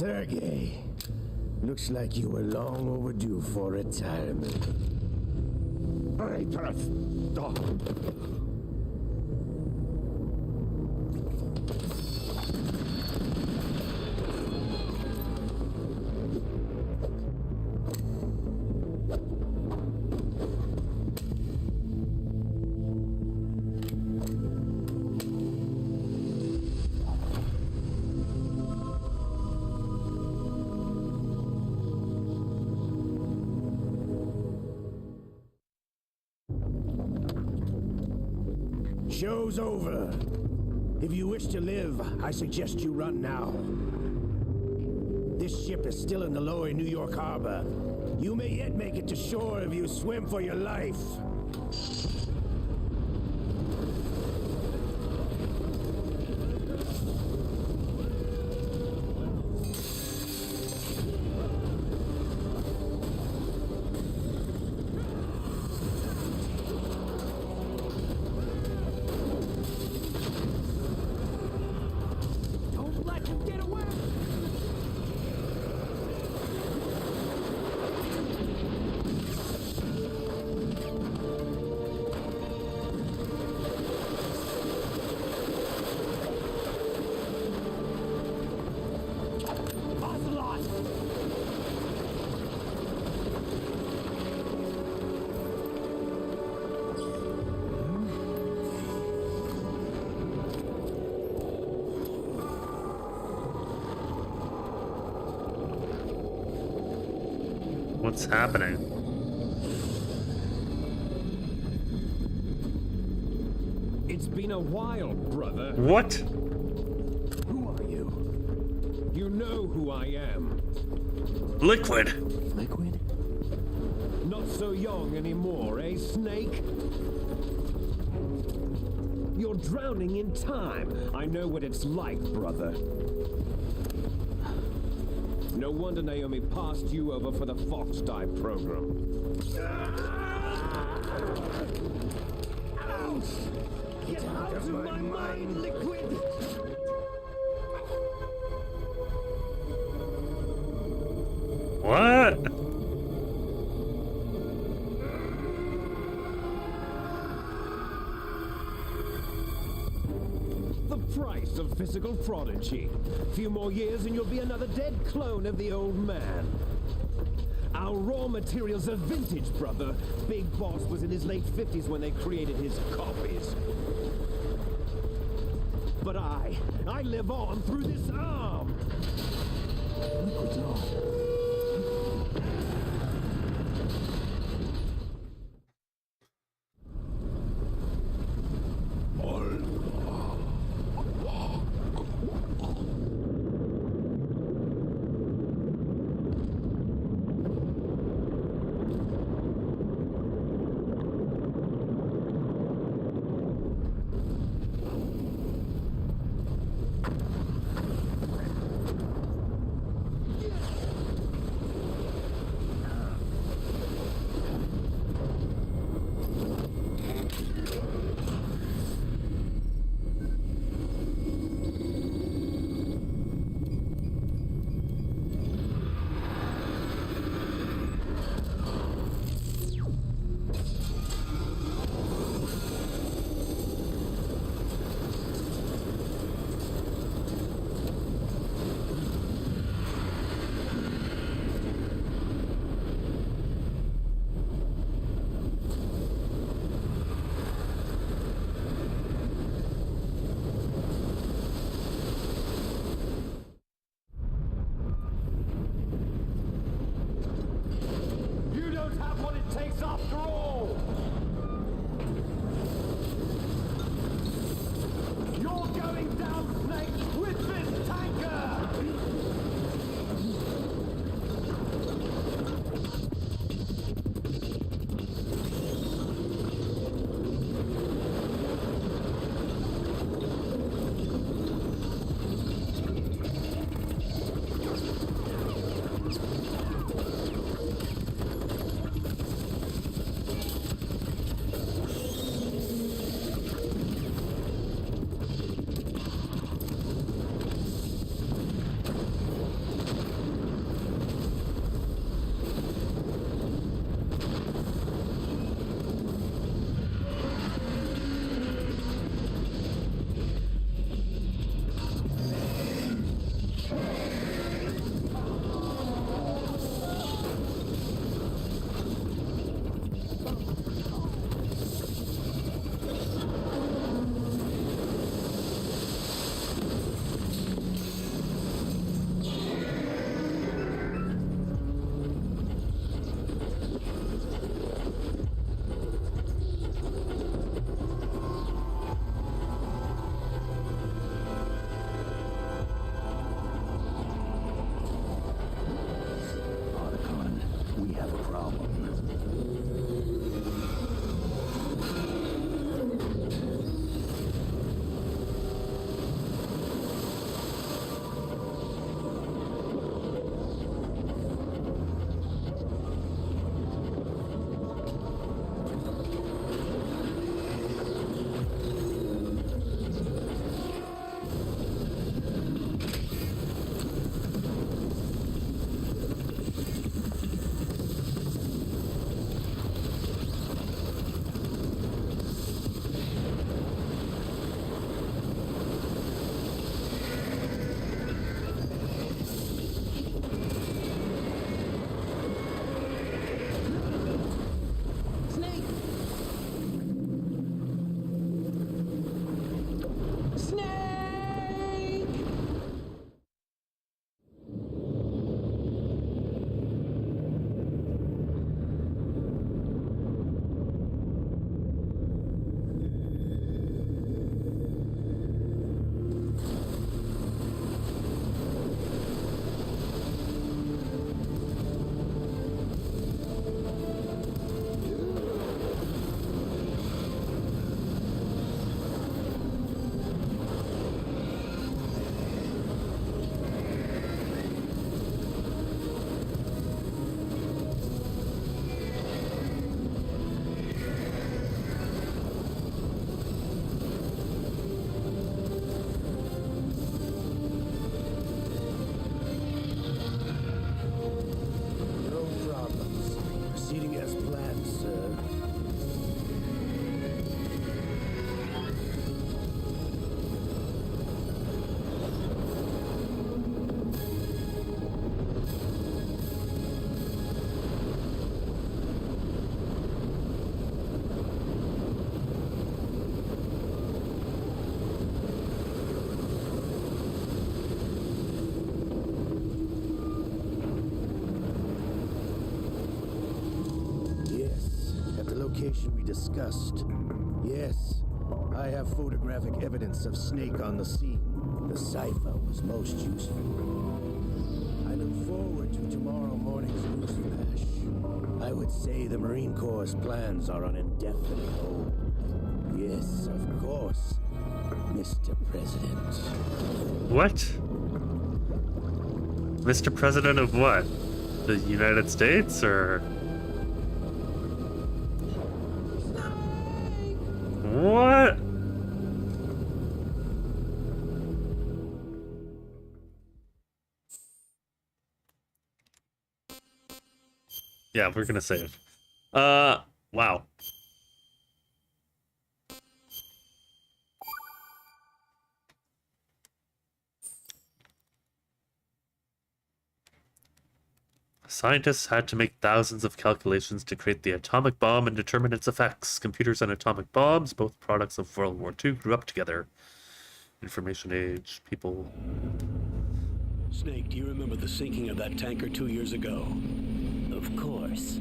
Sergei, looks like you were long overdue for retirement. Traitorous dog! Show's over. If you wish to live, I suggest you run now. This ship is still in the lower New York harbor. You may yet make it to shore if you swim for your life. What's happening? It's been a while, brother. What? Who are you? You know who I am. Liquid. Liquid? Not so young anymore, eh, Snake? You're drowning in time. I know what it's like, brother. No wonder Naomi passed you over for the Fox Dive program. Get out of my mind, Liquid! What? The price of physical prodigy. Few more years and you'll be another dead clone of the old man. Our raw materials are vintage, brother. Big Boss was in his late 50s when they created his copies. But I live on through this arm. Liquid's on. location we discussed. Yes, I have photographic evidence of Snake on the scene. The cipher was most useful. I look forward to tomorrow morning's news flash. I would say the Marine Corps' plans are on indefinite hold. Yes, of course, Mr. President. What? Mr. President of what? The United States, or... What? Yeah, we're gonna save. Wow. Scientists had to make thousands of calculations to create the atomic bomb and determine its effects. Computers and atomic bombs, both products of World War II, grew up together. Information age, people... Snake, do you remember the sinking of that tanker 2 years ago? Of course.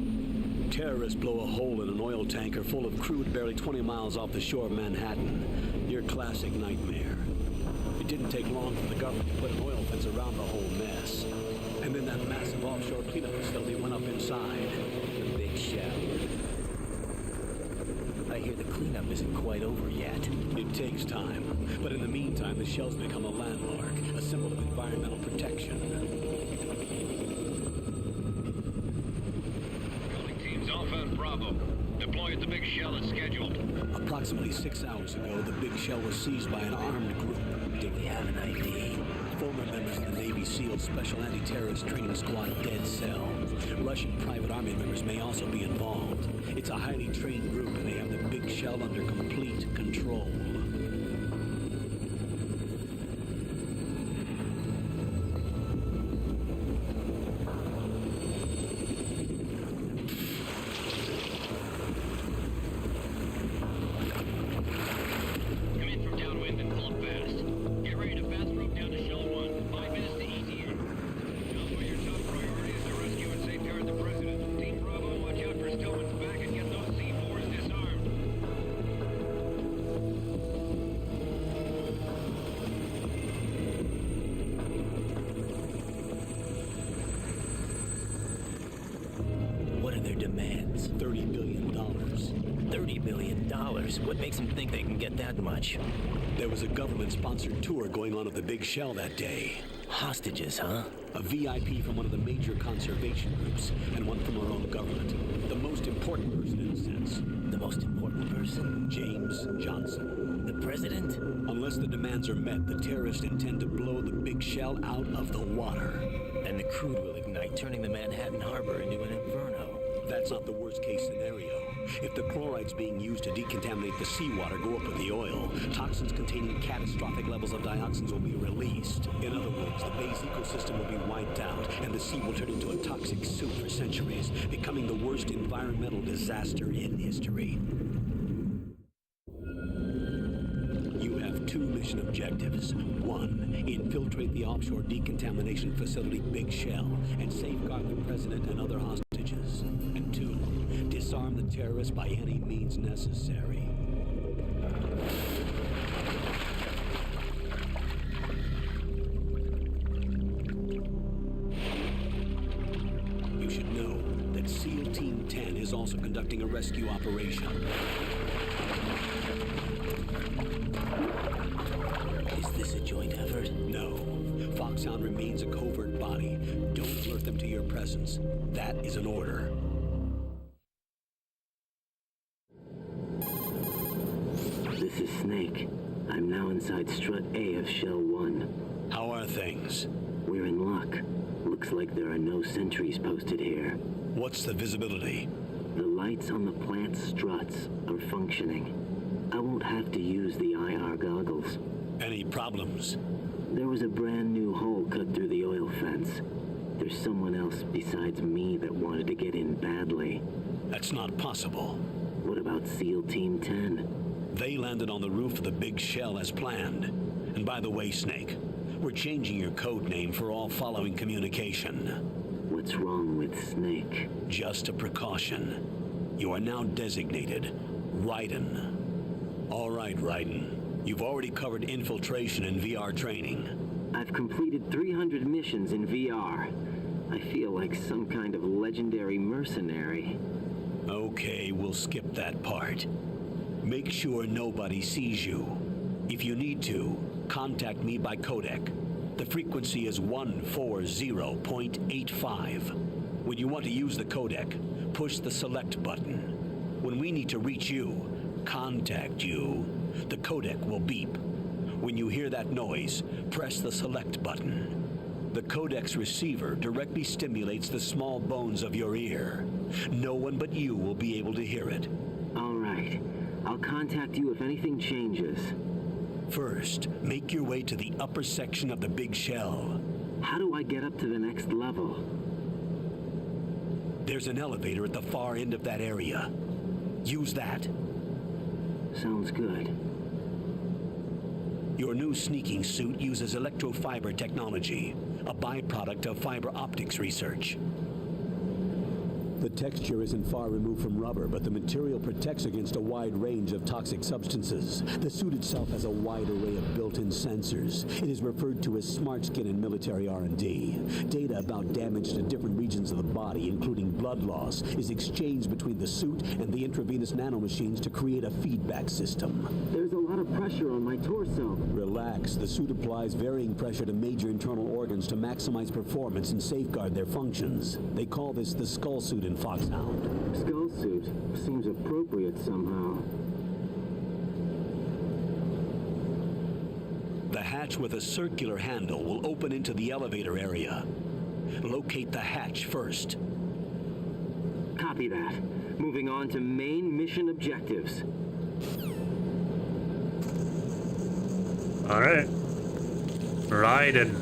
Terrorists blow a hole in an oil tanker full of crude barely 20 miles off the shore of Manhattan. Your classic nightmare. It didn't take long for the government to put an oil fence around the whole mess. And then that massive offshore cleanup facility went up inside. The big shell. I hear the cleanup isn't quite over yet. It takes time. But in the meantime, the shell's become a landmark, a symbol of environmental protection. Calling teams Alpha and Bravo. Deploy at the Big Shell as scheduled. Approximately 6 hours ago, the Big Shell was seized by an armed group. Do we have an ID? Former members of the Navy SEAL Special Anti-Terrorist Training Squad Dead Cell. Russian private army members may also be involved. It's a highly trained group, and they have the Big Shell under complete control. Demands $30 billion. $30 billion? What makes them think they can get that much? There was a government-sponsored tour going on at the Big Shell that day. Hostages, huh? A VIP from one of the major conservation groups, and one from our own government. The most important person in a sense. The most important person? James Johnson. The president? Unless the demands are met, the terrorists intend to blow the Big Shell out of the water. And the crude will ignite, turning the Manhattan Harbor into an inferno. That's not the worst-case scenario. If the chlorides being used to decontaminate the seawater go up with the oil, toxins containing catastrophic levels of dioxins will be released. In other words, the bay's ecosystem will be wiped out, and the sea will turn into a toxic soup for centuries, becoming the worst environmental disaster in history. You have 2 mission objectives. 1, infiltrate the offshore decontamination facility Big Shell and safeguard the president and other hostages. And 2, disarm the terrorists by any means necessary. You should know that SEAL Team 10 is also conducting a rescue operation. Is this a joint effort? No. Foxhound remains a covert body. Don't alert them to your presence. That is an order. This is Snake. I'm now inside Strut A of Shell 1. How are things? We're in luck. Looks like there are no sentries posted here. What's the visibility? The lights on the plant struts are functioning. I won't have to use the IR goggles. Any problems? There was a brand new hole cut through the oil fence. There's someone else besides me that wanted to get in badly. That's not possible. What about SEAL Team 10? They landed on the roof of the Big Shell as planned. And by the way, Snake, we're changing your code name for all following communication. What's wrong with Snake? Just a precaution. You are now designated Raiden. All right, Raiden. You've already covered infiltration and VR training. I've completed 300 missions in VR. I feel like some kind of legendary mercenary. Okay, we'll skip that part. Make sure nobody sees you. If you need to, contact me by codec. The frequency is 140.85. When you want to use the codec, push the select button. When we need to reach you, contact you, the codec will beep. When you hear that noise, press the select button. The codec's receiver directly stimulates the small bones of your ear. No one but you will be able to hear it. All right. I'll contact you if anything changes. First, make your way to the upper section of the big shell. How do I get up to the next level? There's an elevator at the far end of that area. Use that. Sounds good. Your new sneaking suit uses electrofiber technology, a byproduct of fiber optics research. The texture isn't far removed from rubber, but the material protects against a wide range of toxic substances. The suit itself has a wide array of built-in sensors. It is referred to as smart skin in military R&D. Data about damage to different regions of the body, including blood loss, is exchanged between the suit and the intravenous nanomachines to create a feedback system. There's a lot of pressure on my torso. Relax. The suit applies varying pressure to major internal organs to maximize performance and safeguard their functions. They call this the skull suit in Foxhound. Skull suit seems appropriate somehow. The hatch with a circular handle will open into the elevator area. Locate the hatch first. Copy that. Moving on to main mission objectives. All right. Raiden.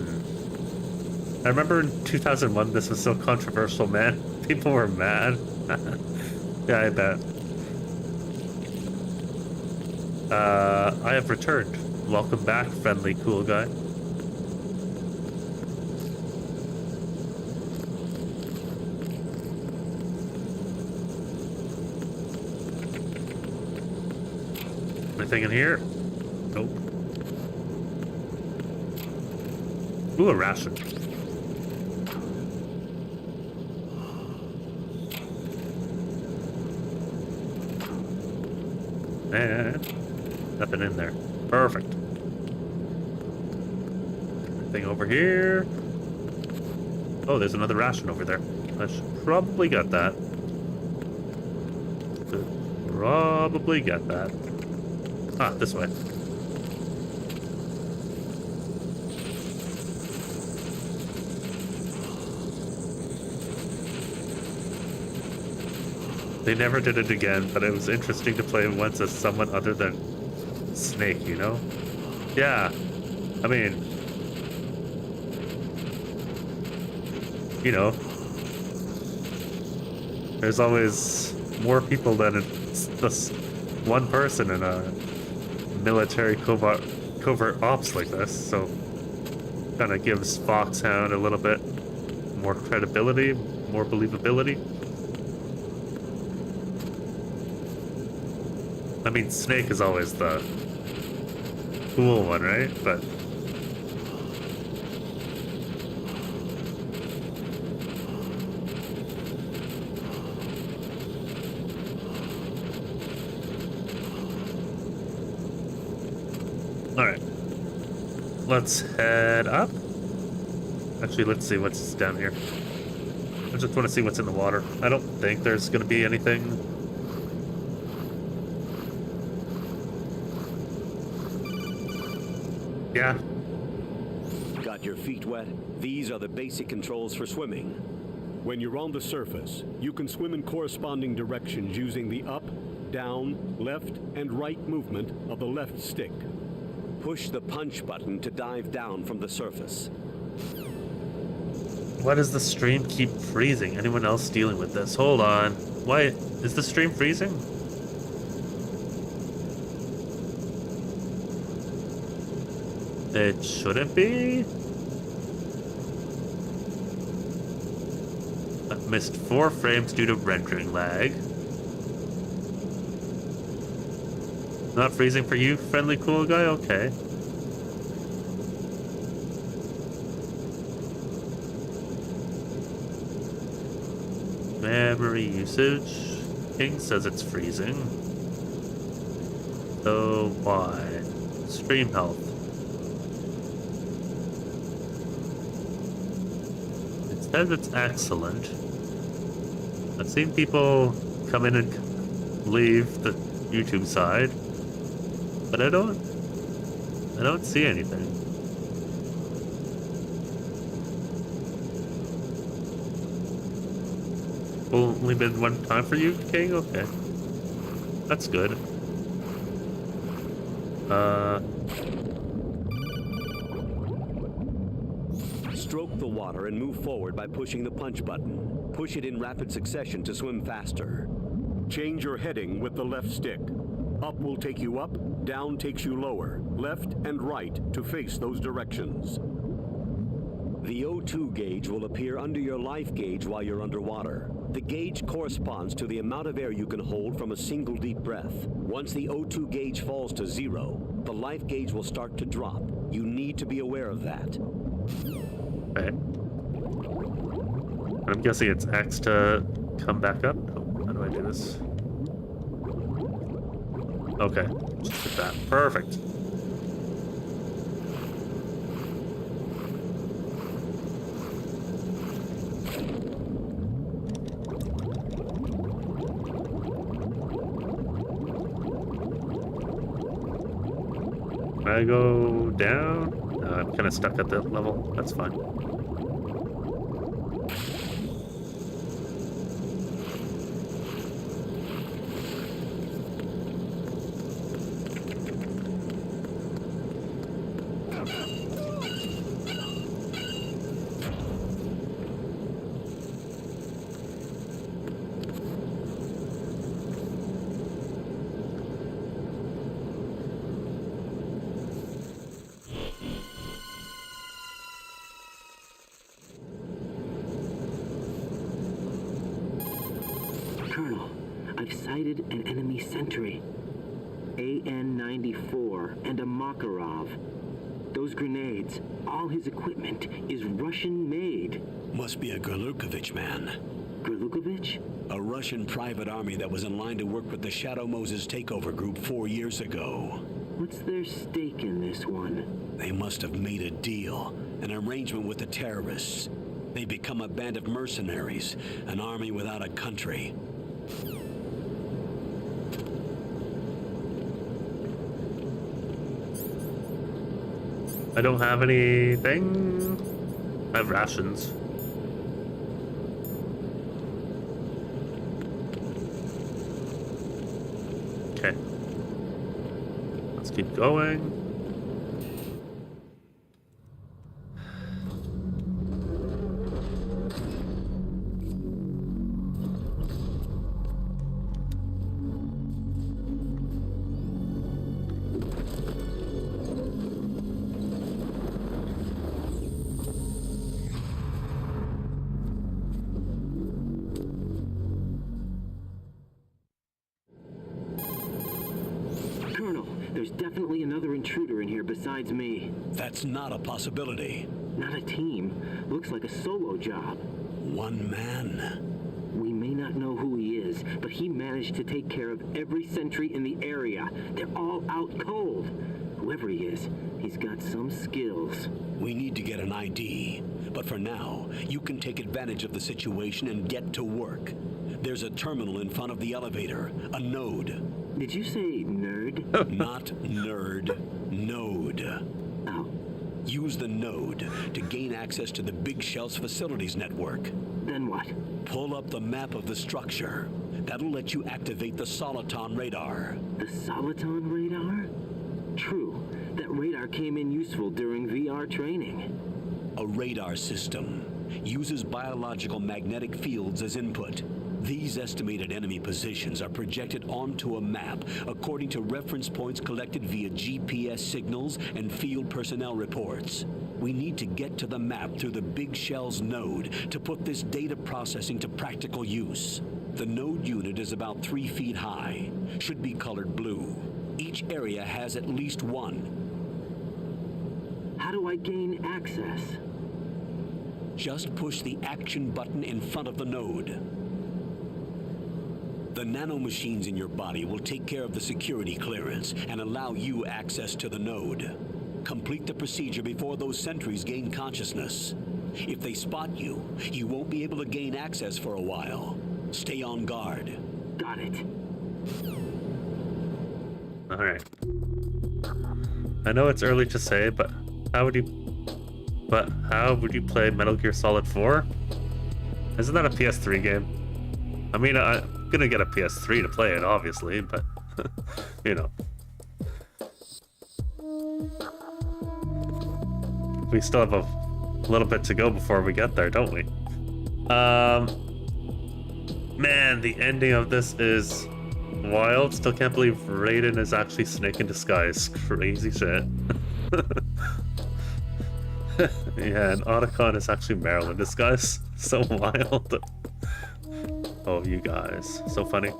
I remember in 2001 this was so controversial, man. People were mad. Yeah, I bet. I have returned. Welcome back, friendly cool guy. Anything in here? Nope. Ooh, a ration. And nothing in there. Perfect. Anything over here? Oh, there's another ration over there. I should probably get that. Should probably get that. Ah, this way. They never did it again, but it was interesting to play once as someone other than Snake, you know? Yeah. I mean, you know, there's always more people than it's just one person in a military covert ops like this, so kind of gives Foxhound a little bit more credibility, more believability. I mean, Snake is always the cool one, right? But all right, let's head up. Actually, let's see what's down here. I just want to see what's in the water. I don't think there's going to be anything. Yeah. Got your feet wet? These are the basic controls for swimming. When you're on the surface, you can swim in corresponding directions using the up, down, left, and right movement of the left stick. Push the punch button to dive down from the surface. Why does the stream keep freezing? Anyone else dealing with this? Hold on. Why is the stream freezing? It shouldn't be. I've missed 4 frames due to rendering lag. Not freezing for you, friendly cool guy? Okay. Memory usage. King says it's freezing. So why? Stream health. It says it's excellent. I've seen people come in and leave the YouTube side, but I don't see anything. Only been one time for you, King? Okay. That's good. Stroke the water and move forward by pushing the punch button. Push it in rapid succession to swim faster. Change your heading with the left stick. Up will take you up, down takes you lower, left and right to face those directions. The O2 gauge will appear under your life gauge while you're underwater. The gauge corresponds to the amount of air you can hold from a single deep breath. Once the O2 gauge falls to 0, the life gauge will start to drop. You need to be aware of that. Okay. I'm guessing it's X to come back up. Oh, how do I do this? Okay, just hit that. Perfect. I go down? No, I'm kind of stuck at that level. That's fine. Colonel, I've sighted an enemy sentry. AN-94 and a Makarov. Those grenades, all his equipment is Russian-made. Must be a Gerlukovich man. Gerlukovich? A Russian private army that was in line to work with the Shadow Moses takeover group 4 years ago. What's their stake in this one? They must have made a deal, an arrangement with the terrorists. They become a band of mercenaries, an army without a country. I don't have anything. I have rations. Okay. Let's keep going. There's definitely another intruder in here besides me. That's not a possibility. Not a team. Looks like a solo job. One man. We may not know who he is, but he managed to take care of every sentry in the area. They're all out cold. Whoever he is, he's got some skills. We need to get an ID. But for now, you can take advantage of the situation and get to work. There's a terminal in front of the elevator, a node. Did you say nerd? Not nerd, node. Oh. Use the node to gain access to the Big Shell's facilities network. Then what? Pull up the map of the structure. That'll let you activate the Soliton radar. The Soliton radar? True. That radar came in useful during VR training. A radar system uses biological magnetic fields as input. These estimated enemy positions are projected onto a map according to reference points collected via GPS signals and field personnel reports. We need to get to the map through the Big Shell's node to put this data processing to practical use. The node unit is about 3 feet high, should be colored blue. Each area has at least one. How do I gain access? Just push the action button in front of the node. The nanomachines in your body will take care of the security clearance and allow you access to the node. Complete the procedure before those sentries gain consciousness. If they spot you, you won't be able to gain access for a while. Stay on guard. Got it. Alright. I know it's early to say, but how would you play Metal Gear Solid 4? Isn't that a PS3 game? I mean, I'm gonna get a PS3 to play it, obviously, but, you know. We still have a little bit to go before we get there, don't we? Man, the ending of this is wild. Still can't believe Raiden is actually Snake in disguise. Crazy shit. Yeah, and Otacon is actually Marilyn in disguise. So wild. Oh, you guys. So funny.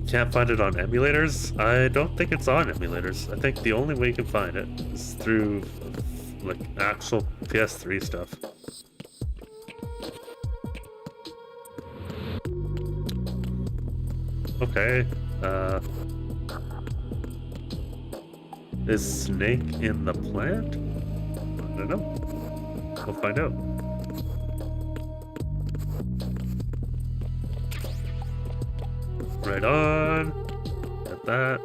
Can't find it on emulators? I don't think it's on emulators. I think the only way you can find it is through, like, actual PS3 stuff. Okay, is Snake in the plant? I don't know. We'll find out. Right on. Got that.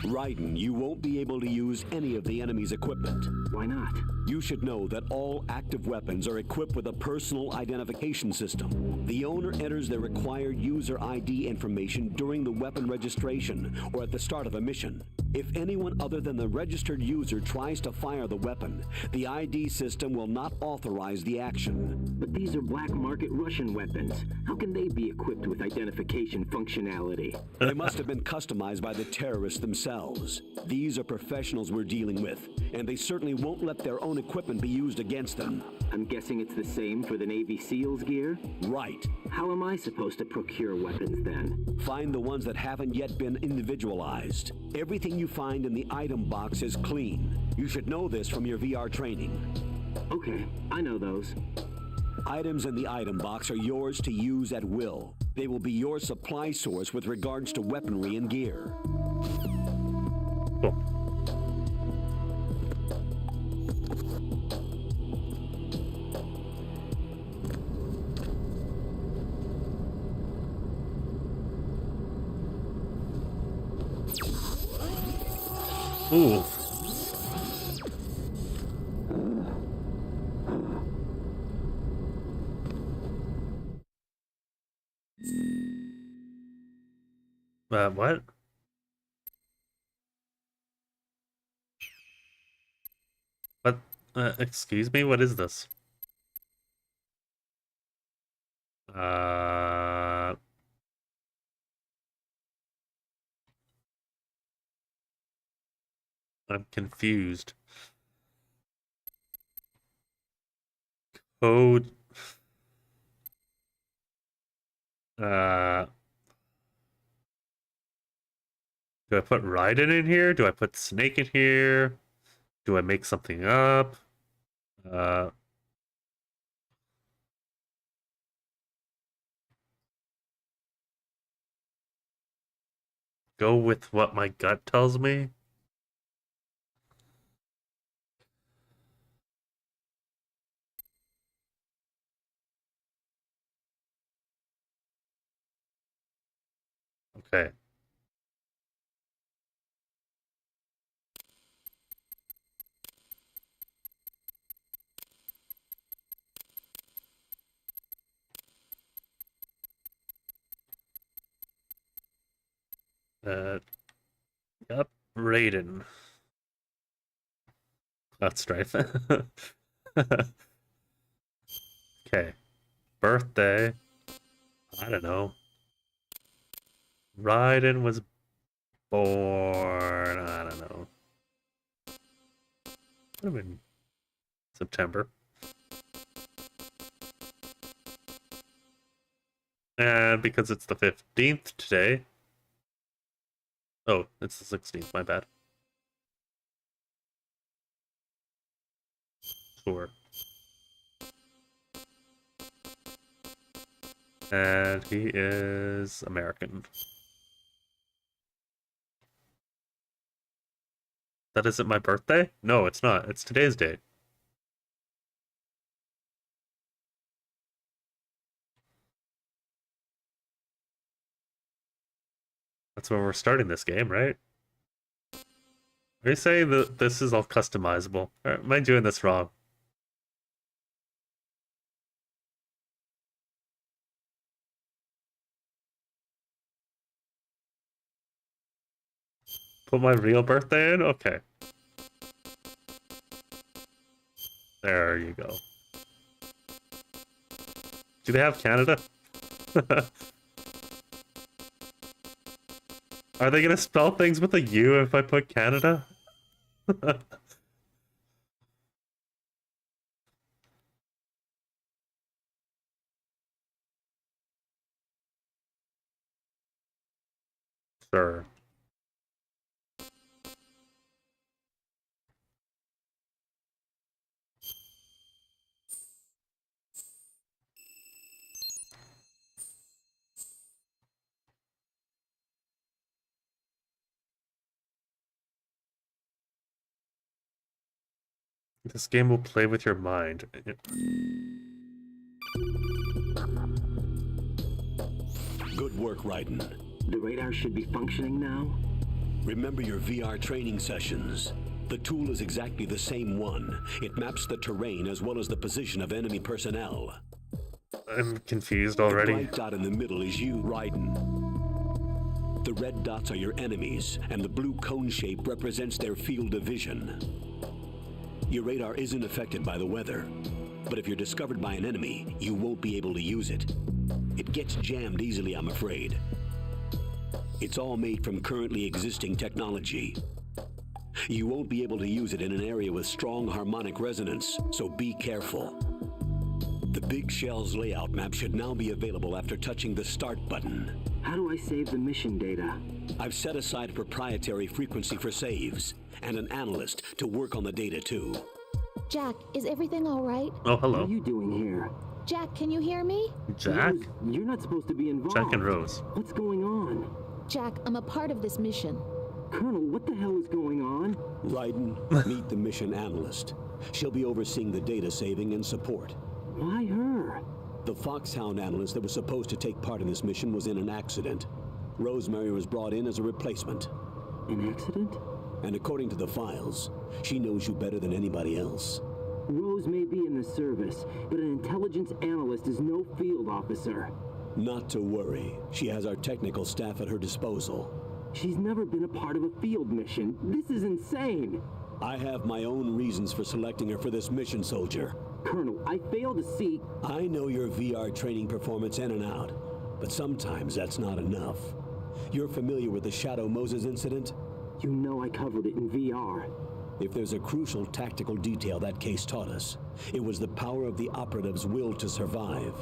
Raiden, you won't be able to use any of the enemy's equipment. Why not? You should know that all active weapons are equipped with a personal identification system. The owner enters their required user ID information during the weapon registration or at the start of a mission. If anyone other than the registered user tries to fire the weapon, the ID system will not authorize the action. But these are black market Russian weapons. How can they be equipped with identification functionality? They must have been customized by the terrorists themselves. These are professionals we're dealing with, and they certainly won't let their own equipment be used against them. I'm guessing it's the same for the Navy SEALs gear? Right. How am I supposed to procure weapons then? Find the ones that haven't yet been individualized. Everything you find in the item box is clean. You should know this from your VR training. Okay, I know those. Items in the item box are yours to use at will. They will be your supply source with regards to weaponry and gear. Cool. Ooh. What? What? Excuse me? What is this? I'm confused. Code. Do I put Raiden in here? Do I put Snake in here? Do I make something up? Go with what my gut tells me? Okay. Yep, Raiden. That's Strife. Okay. Birthday. I don't know. Raiden was born. I don't know. Could have been September. And because it's the 15th today. Oh, it's the 16th, my bad. Sure. And he is American. That isn't my birthday? No, it's not. It's today's date. That's when we're starting this game, right? Are you saying that this is all customizable? Or am I doing this wrong? Put my real birthday in? Okay. There you go. Do they have Canada? Are they gonna spell things with a U if I put Canada? Sure. This game will play with your mind. Good work, Raiden. The radar should be functioning now? Remember your VR training sessions. The tool is exactly the same one. It maps the terrain as well as the position of enemy personnel. I'm confused already. The bright dot in the middle is you, Raiden. The red dots are your enemies, and the blue cone shape represents their field of vision. Your radar isn't affected by the weather, but if you're discovered by an enemy, you won't be able to use it. It gets jammed easily, I'm afraid. It's all made from currently existing technology. You won't be able to use it in an area with strong harmonic resonance, so be careful. The Big Shell's layout map should now be available after touching the Start button. How do I save the mission data? I've set aside a proprietary frequency for saves, and an analyst to work on the data too. Jack, is everything all right? Oh, hello. What are you doing here? Jack, can you hear me? Jack? Rose, you're not supposed to be involved. Jack and Rose. What's going on? Jack, I'm a part of this mission. Colonel, what the hell is going on? Raiden, meet the mission analyst. She'll be overseeing the data saving and support. Why her? The Foxhound analyst that was supposed to take part in this mission was in an accident. Rosemary was brought in as a replacement. An accident? And according to the files, she knows you better than anybody else. Rose may be in the service, but an intelligence analyst is no field officer. Not to worry. She has our technical staff at her disposal. She's never been a part of a field mission. This is insane. I have my own reasons for selecting her for this mission, soldier. Colonel, I fail to see... I know your VR training performance in and out, but sometimes that's not enough. You're familiar with the Shadow Moses incident? You know I covered it in VR. If there's a crucial tactical detail that case taught us, it was the power of the operative's will to survive.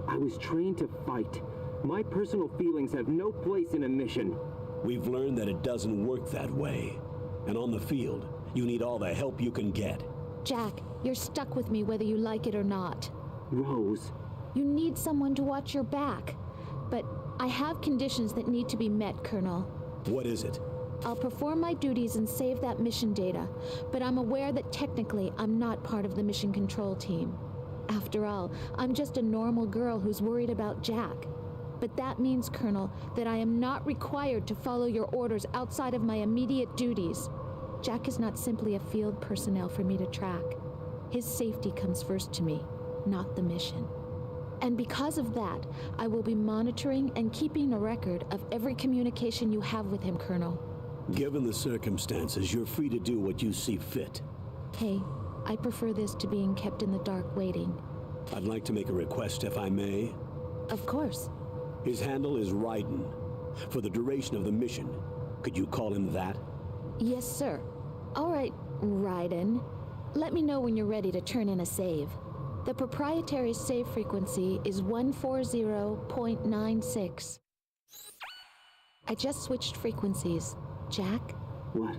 I was trained to fight. My personal feelings have no place in a mission. We've learned that it doesn't work that way. And on the field, you need all the help you can get. Jack, you're stuck with me whether you like it or not. Rose. You need someone to watch your back. But I have conditions that need to be met, Colonel. What is it? I'll perform my duties and save that mission data, but I'm aware that technically I'm not part of the mission control team. After all, I'm just a normal girl who's worried about Jack. But that means, Colonel, that I am not required to follow your orders outside of my immediate duties. Jack is not simply a field personnel for me to track. His safety comes first to me, not the mission. And because of that, I will be monitoring and keeping a record of every communication you have with him, Colonel. Given the circumstances, you're free to do what you see fit. Hey, I prefer this to being kept in the dark waiting. I'd like to make a request, if I may. Of course. His handle is Raiden. For the duration of the mission, could you call him that? Yes, sir. All right, Raiden. Let me know when you're ready to turn in a save. The proprietary save frequency is 140.96. I just switched frequencies. Jack? What?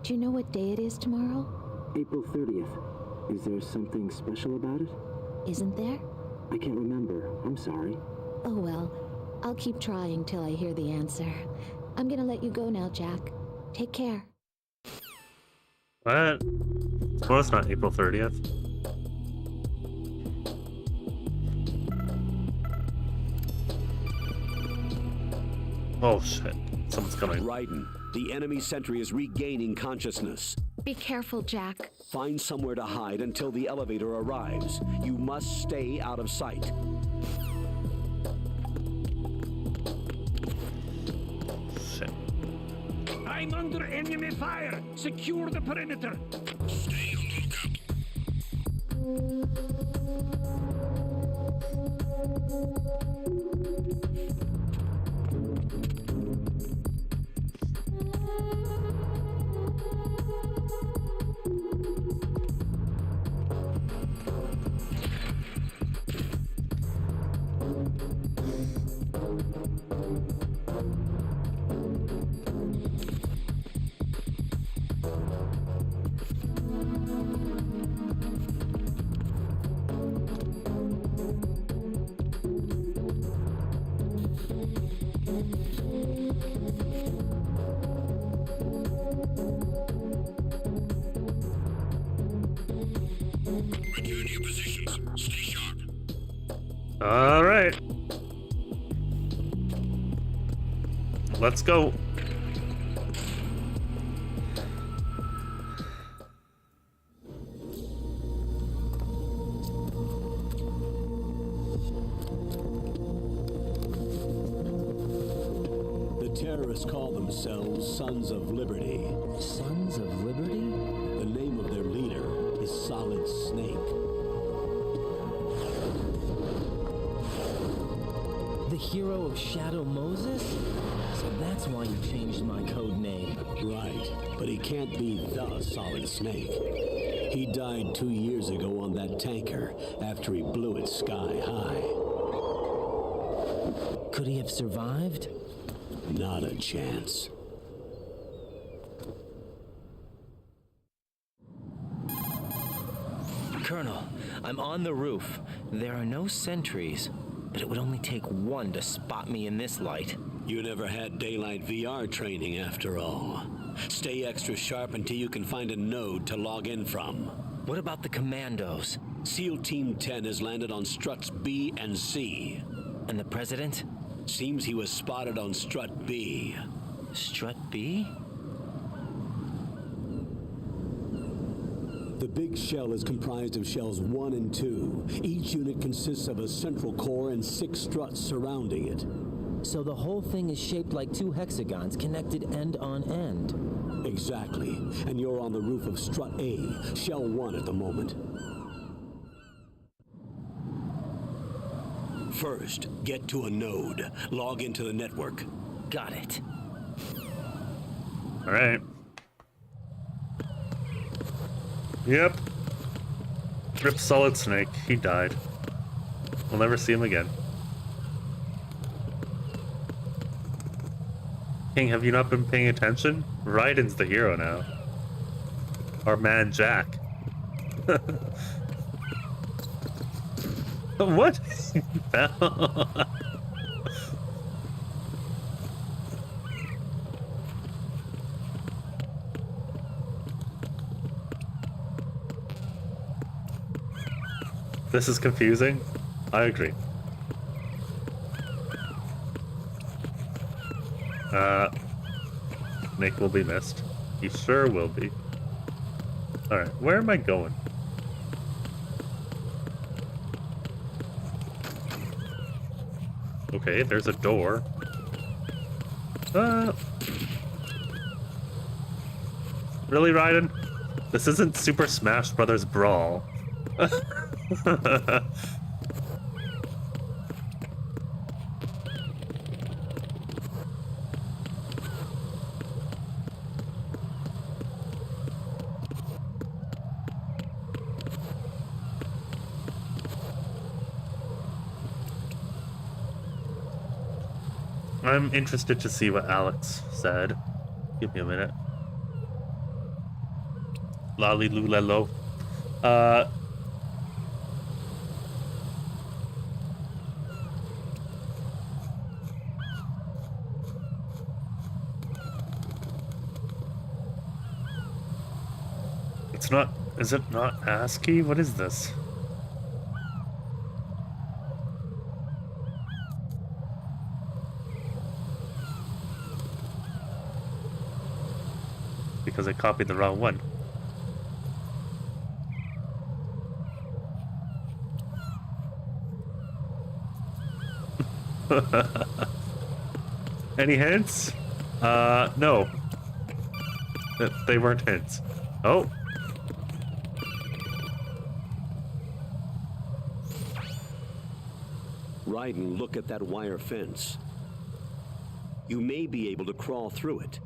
Do you know what day it is tomorrow? April 30th. Is there something special about it? Isn't there? I can't remember. I'm sorry. Oh well, I'll keep trying till I hear the answer. I'm gonna let you go now, Jack. Take care. What? Well, it's not April 30th. Oh shit. Someone's coming. Raiden, the enemy sentry is regaining consciousness. Be careful, Jack. Find somewhere to hide until the elevator arrives. You must stay out of sight. Shit. I'm under enemy fire. Secure the perimeter. Stay on Return to your positions. Stay sharp. All right. Let's go. The terrorists call themselves Sons of Liberty. Sons of Liberty? The name of their leader is Solid Snake. The hero of Shadow Moses? So that's why you changed my code name. Right, but he can't be the Solid Snake. He died 2 years ago on that tanker after he blew it sky high. Could he have survived? Not a chance. Colonel, I'm on the roof. There are no sentries, but it would only take one to spot me in this light. You never had daylight VR training after all. Stay extra sharp until you can find a node to log in from. What about the commandos? SEAL Team 10 has landed on struts B and C. And the president? Seems he was spotted on strut B. Strut B? The big shell is comprised of shells 1 and 2. Each unit consists of a central core and 6 struts surrounding it. So the whole thing is shaped like 2 hexagons connected end on end. Exactly. And you're on the roof of strut A, shell 1 at the moment. First, get to a node. Log into the network. Got it. All right. Yep. Rip Solid Snake. He died. We'll never see him again. King, have you not been paying attention? Raiden's the hero now. Our man Jack. What? This is confusing. I agree. Nick will be missed. He sure will be. Alright, where am I going? Okay, there's a door. Really, Raiden? This isn't Super Smash Brothers Brawl. I'm interested to see what Alex said. Give me a minute. Lolly Lulelo. It's not. Is it not ASCII? What is this? Because I copied the wrong one. Any hints? No. They weren't hints. Oh. Raiden, look at that wire fence. You may be able to crawl through it.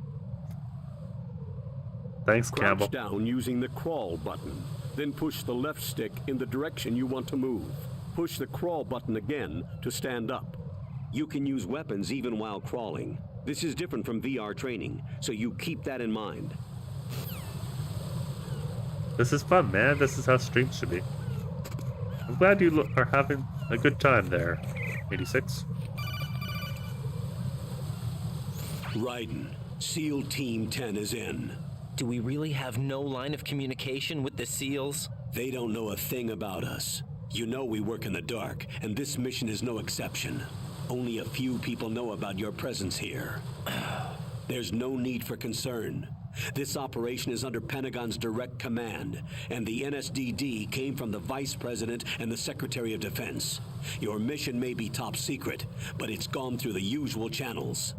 Thanks, Crouch Campbell. down using the crawl button. Then push the left stick in the direction you want to move. Push the crawl button again to stand up. You can use weapons even while crawling. This is different from VR training, so you keep that in mind. This is fun, man. This is how streams should be. I'm glad you are having a good time there, 86. Raiden, SEAL Team 10 is in. Do we really have no line of communication with the SEALs? They don't know a thing about us. You know we work in the dark, and this mission is no exception. Only a few people know about your presence here. There's no need for concern. This operation is under Pentagon's direct command, and the NSDD came from the Vice President and the Secretary of Defense. Your mission may be top secret, but it's gone through the usual channels.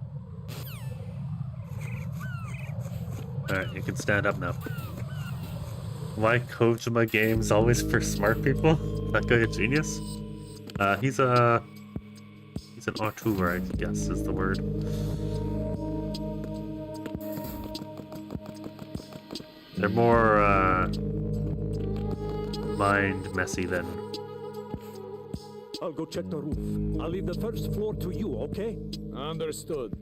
Alright, you can stand up now. Why Kojima games always for smart people? That guy a genius? He's an auteur, I guess is the word. They're more mind messy than. I'll go check the roof. I'll leave the first floor to you, okay? Understood.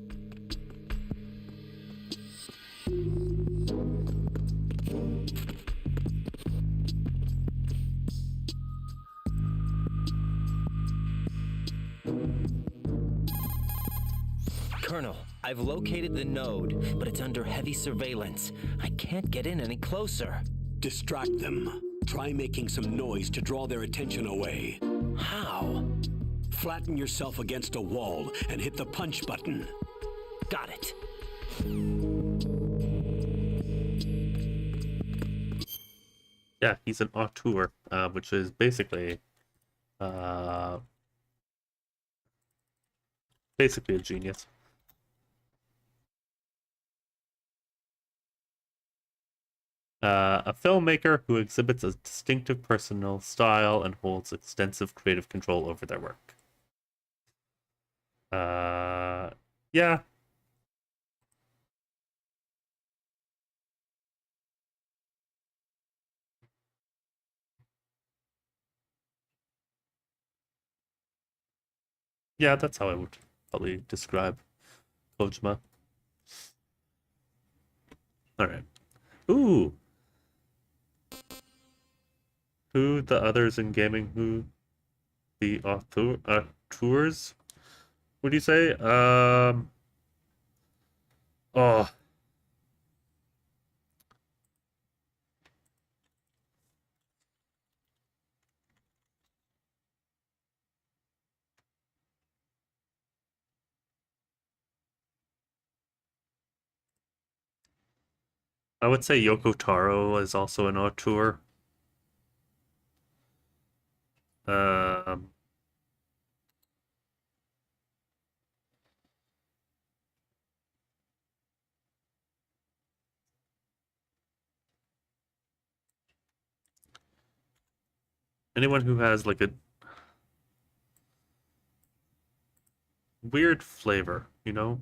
Colonel, I've located the node, but it's under heavy surveillance. I can't get in any closer. Distract them. Try making some noise to draw their attention away. How? Flatten yourself against a wall and hit the punch button. Got it. Yeah, he's an auteur, which is basically a genius. A filmmaker who exhibits a distinctive personal style and holds extensive creative control over their work. Yeah. Yeah, that's how I would probably describe Kojima. Alright. Ooh! Who the others in gaming, who the auteurs? What do you say? Oh. I would say Yoko Taro is also an auteur. Anyone who has like a weird flavor, you know?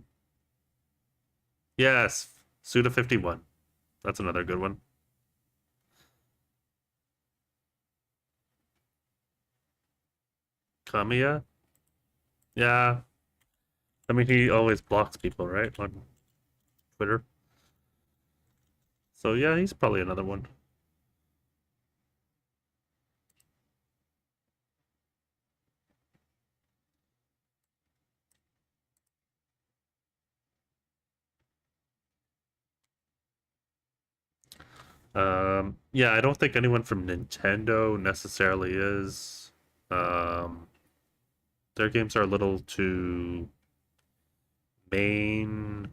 Yes, Suda51. That's another good one. Kamiya? Yeah. I mean, he always blocks people, right? On Twitter. So yeah, he's probably another one. Yeah, I don't think anyone from Nintendo necessarily is. Their games are a little too mainstream.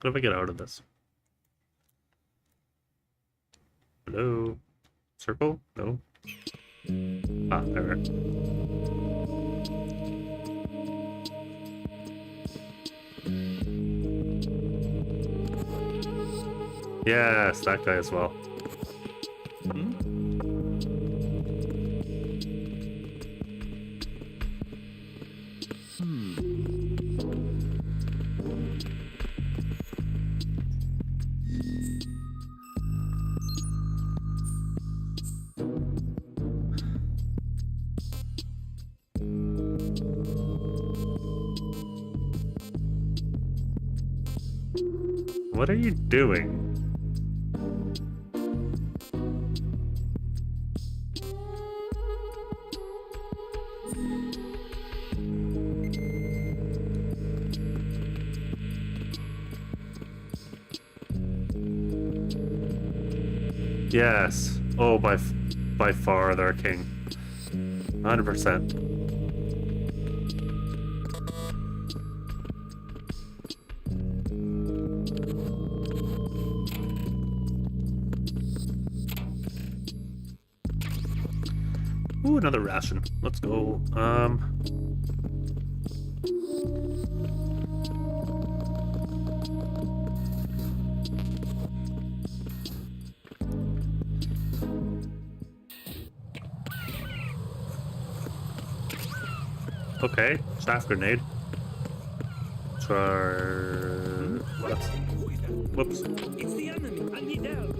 What if I get out of this? Hello? Circle? No? Ah, there. Yes, that guy as well. What are you doing? Yes. Oh, by far they're king. 100%. Ooh, another ration. Let's go. Okay, staff grenade. Try. Whoops. It's the enemy. I need help.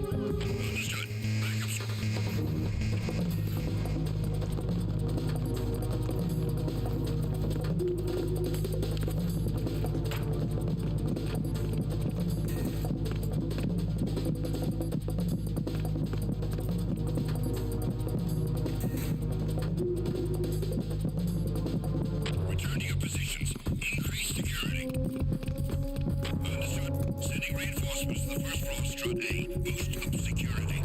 Return to your positions. Increase security. Understood. Sending reinforcements to the first floor, Strut A. Boost up security.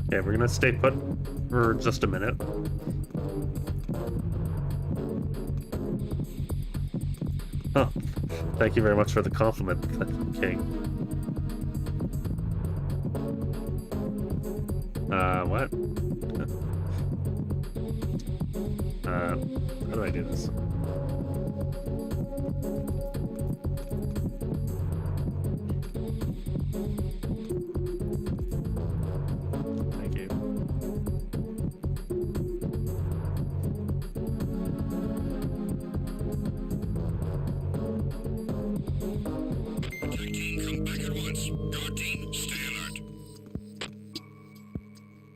Okay, we're gonna stay put for just a minute. Oh, thank you very much for the compliment, King. What? How do I do this? Thank you. Attack team, come back at once. Guard team, stay alert.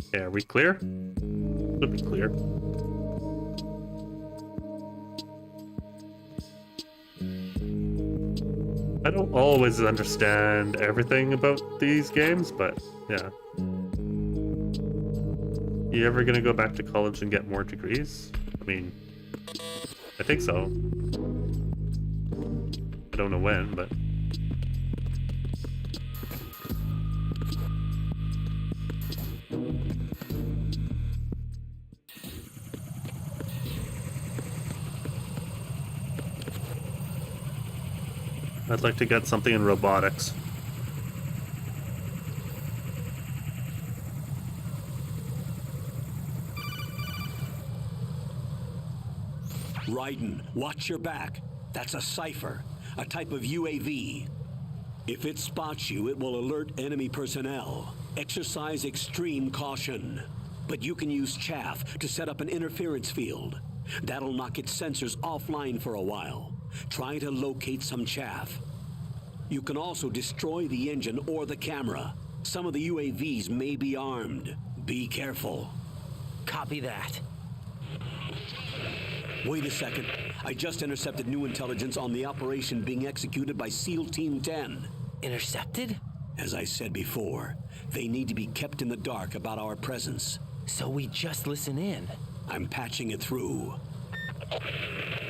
Okay, are we clear? Should be clear. I don't always understand everything about these games, but yeah. You ever gonna go back to college and get more degrees? I mean, I think so. I don't know when, but... I'd like to get something in robotics. Raiden, watch your back. That's a cipher. a type of UAV. If it spots you, it will alert enemy personnel. Exercise extreme caution. But you can use chaff to set up an interference field. That'll knock its sensors offline for a while. Try to locate some chaff. You can also destroy the engine or the camera. Some of the UAVs may be armed. Be careful. Copy that. Wait a second. I just intercepted new intelligence on the operation being executed by SEAL Team 10. Intercepted? As I said before, they need to be kept in the dark about our presence. So we just listen in. I'm patching it through.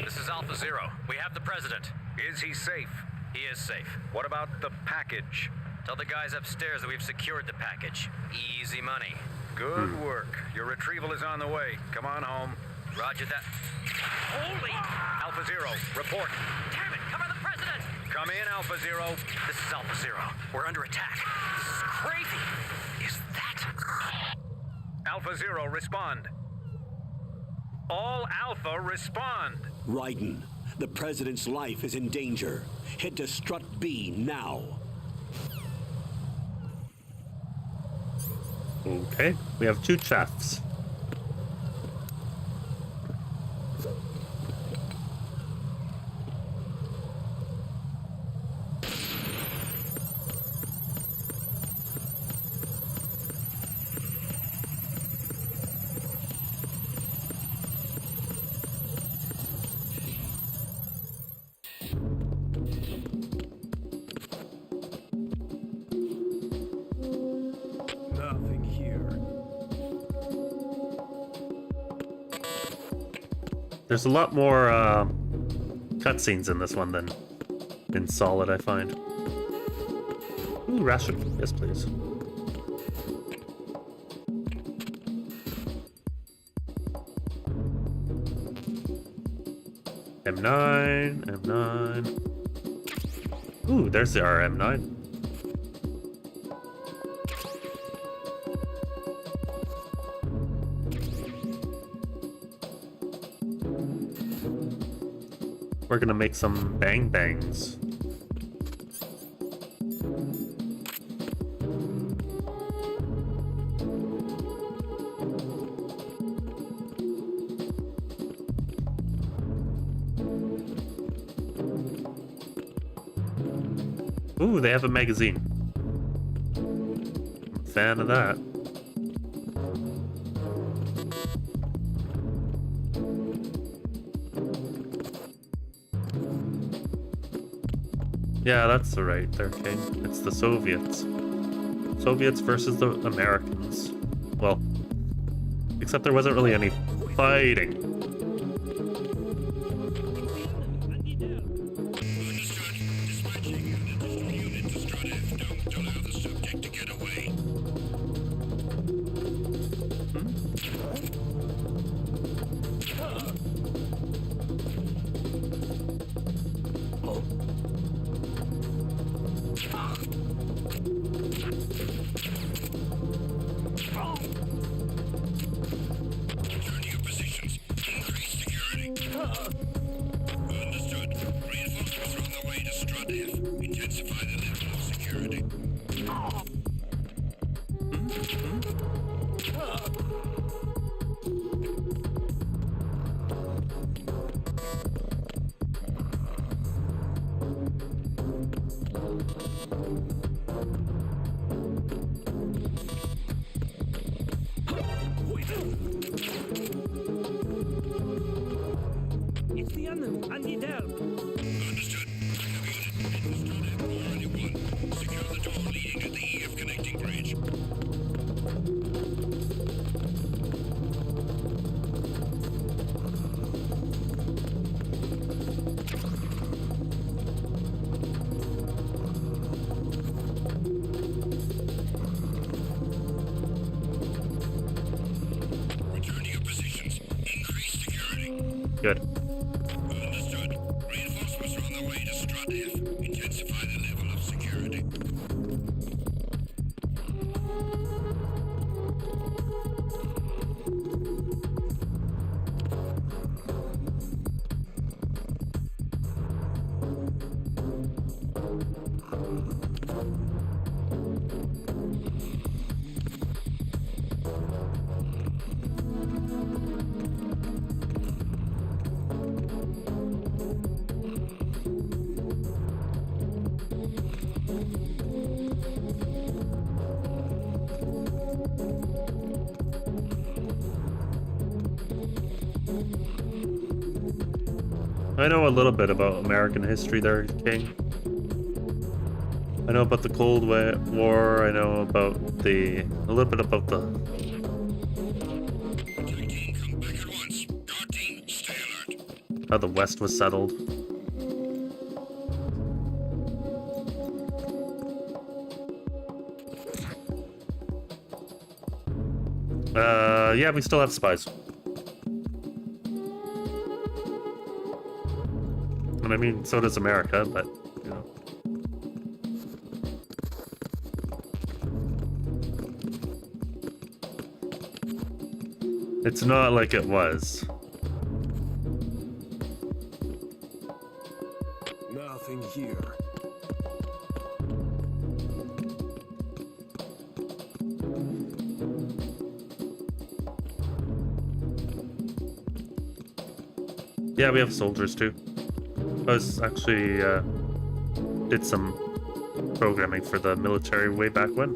This is Alpha Zero. We have the president. Is he safe? He is safe. What about the package? Tell the guys upstairs that we've secured the package. Easy money. Good work. Your retrieval is on the way. Come on home. Roger that. Holy! Alpha Zero, report. Damn it! Cover the president! Come in, Alpha Zero. This is Alpha Zero. We're under attack. This is crazy. Is that... Alpha Zero, respond. All Alpha, respond. Raiden, the president's life is in danger. Head to Strut B now. Okay, we have 2 chaffs. Nothing here. There's a lot more cutscenes in this one than in Solid, I find. Ooh, ration. Yes, please. M9, M9. Ooh, there's our M9. We're gonna make some bang bangs. Ooh, they have a magazine. I'm a fan of that. Yeah, that's right there, King. It's the Soviets. Soviets versus the Americans. Well, except there wasn't really any fighting. It's the enemy. I need help. Understood. Secure the door leading to the EF connecting bridge. Return to your positions. Increase security. Good. Understood. Reinforcements are on their way to Strut F. Intensify the level of security. I know a little bit about American history there, King. I know about the Cold War, I know about a little bit about the... how the West was settled. Yeah, we still have spies. And I mean, so does America, but, you know. It's not like it was. Nothing here. Yeah, we have soldiers too. I was actually did some programming for the military way back when.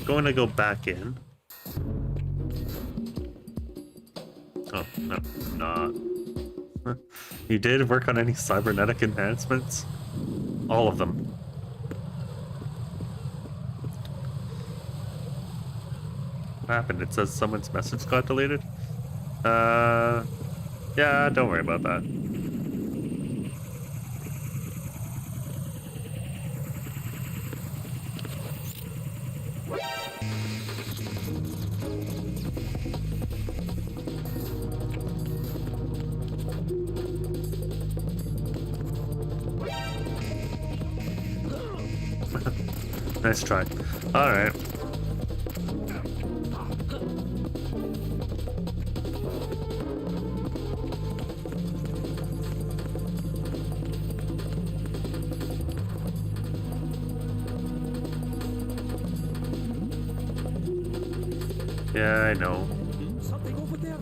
Going to go back in. Oh, no, not. You did work on any cybernetic enhancements? All of them. What happened? It says someone's message got deleted? Yeah, don't worry about that. Nice try. Alright. Yeah, I know. Something over there.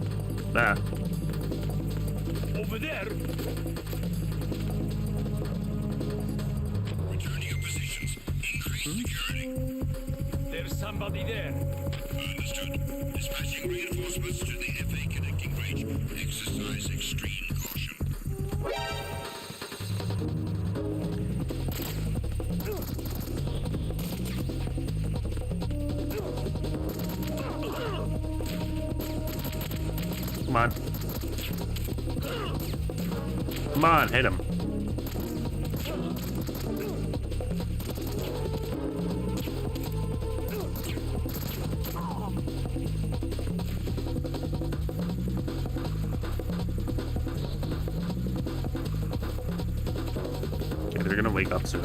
Ah. Over there. Return to your positions. Increase security. There's somebody there. Understood. Dispatching reinforcements to the FA connecting bridge. Exercise extreme caution. Come on. Come on, hit him. Okay, they're gonna wake up soon.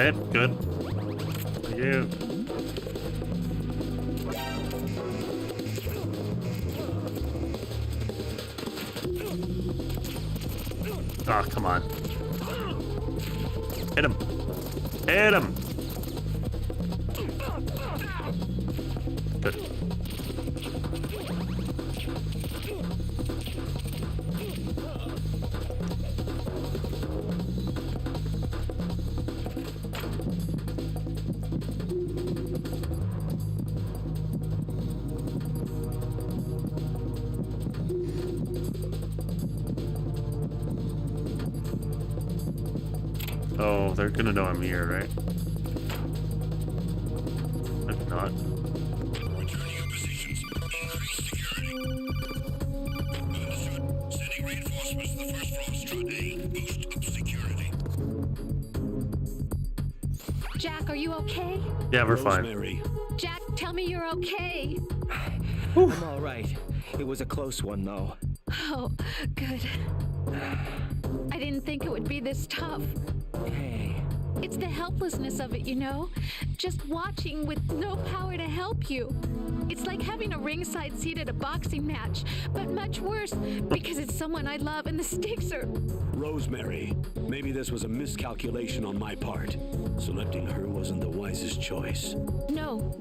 Okay, good. Thank you. Ah, come on. Hit him. Hit him. Good. Oh, they're gonna know I'm here, right? If not. Return to your positions. Increase security. Understood. Sending reinforcements to the first floor, Strut A. Boost upstairs. okay? Yeah, we're fine. Rosemary. Jack, tell me you're okay. I'm all right. It was a close one, though. Oh, good. I didn't think it would be this tough. Hey. It's the helplessness of it, you know? Just watching with no power to help you. It's like having a ringside seat at a boxing match, but much worse because it's someone I love and the stakes are... Rosemary, maybe this was a miscalculation on my part. Selecting her wasn't the wisest choice. No.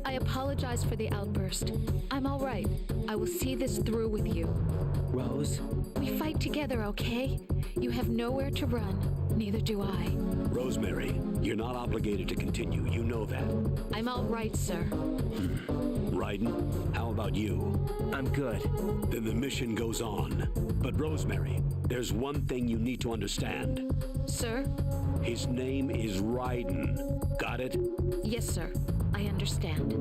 I apologize for the outburst. I'm all right. I will see this through with you. Rose? We fight together, okay? You have nowhere to run. Neither do I. Rosemary, you're not obligated to continue. You know that. I'm all right, sir. Raiden, how about you? I'm good. Then the mission goes on. But Rosemary, there's one thing you need to understand. Sir? His name is Raiden. Got it? Yes, sir. I understand.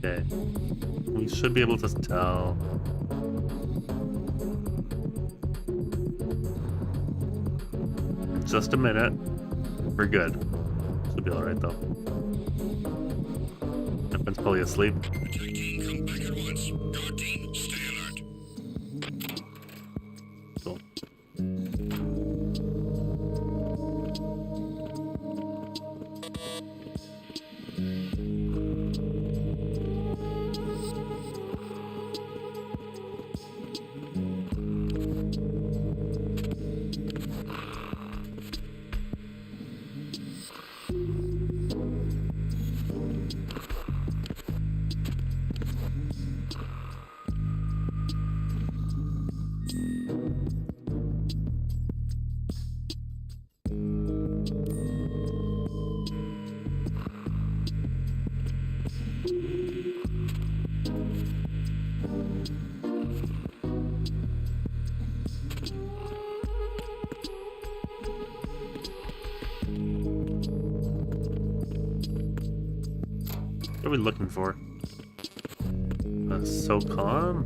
Okay. We should be able to tell. Just a minute. We're good. Should be alright though. Everyone's probably asleep. Come back at once. Your team, stay alert. Cool. What are we looking for? So calm?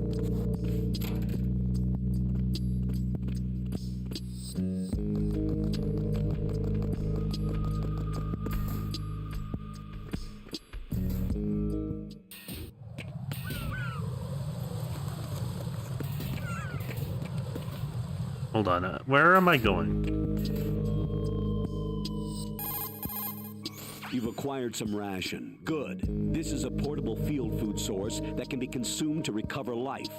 Hold on, where am I going? You've acquired some ration. Good. This is a portable field food source that can be consumed to recover life.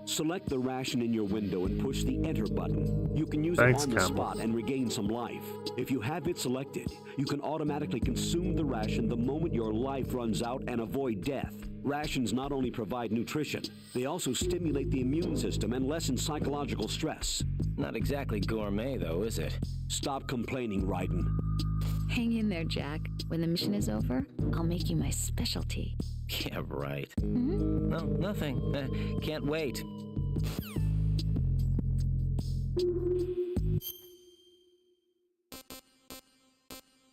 Select the ration in your window and push the enter button. You can use it on the spot and regain some life. If you have it selected, you can automatically consume the ration the moment your life runs out and avoid death. Rations not only provide nutrition, they also stimulate the immune system and lessen psychological stress. Not exactly gourmet, though, is it? Stop complaining, Raiden. Hang in there, Jack. When the mission is over, I'll make you my specialty. Yeah, right. Mm-hmm. No, nothing. Can't wait.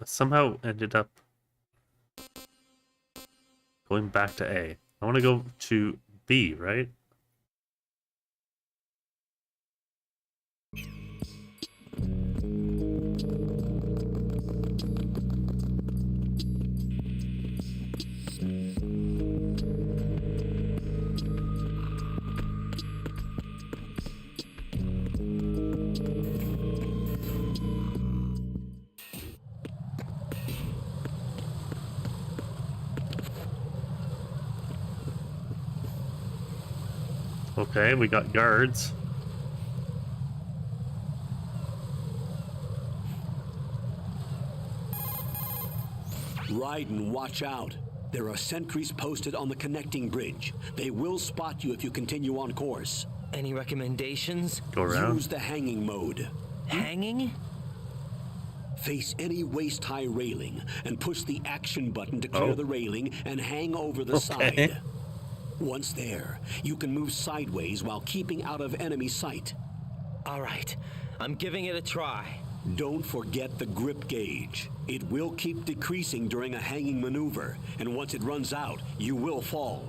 I somehow ended up going back to A. I want to go to B, right? Okay, we got guards. Raiden, watch out. There are sentries posted on the connecting bridge. They will spot you if you continue on course. Any recommendations? Go around. Use the hanging mode. Hanging? Face any waist-high railing and push the action button to clear the railing and hang over the side. Once there, you can move sideways while keeping out of enemy sight. All right, I'm giving it a try. Don't forget the grip gauge. It will keep decreasing during a hanging maneuver, and once it runs out, you will fall.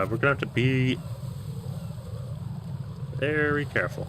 We're gonna have to be very careful.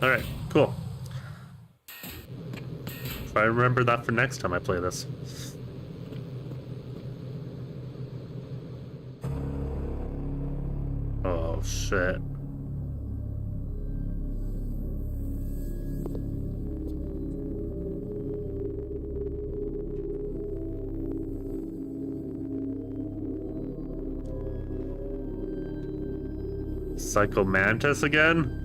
Alright, cool. Try to remember that for next time I play this. Oh, shit. Psycho Mantis again?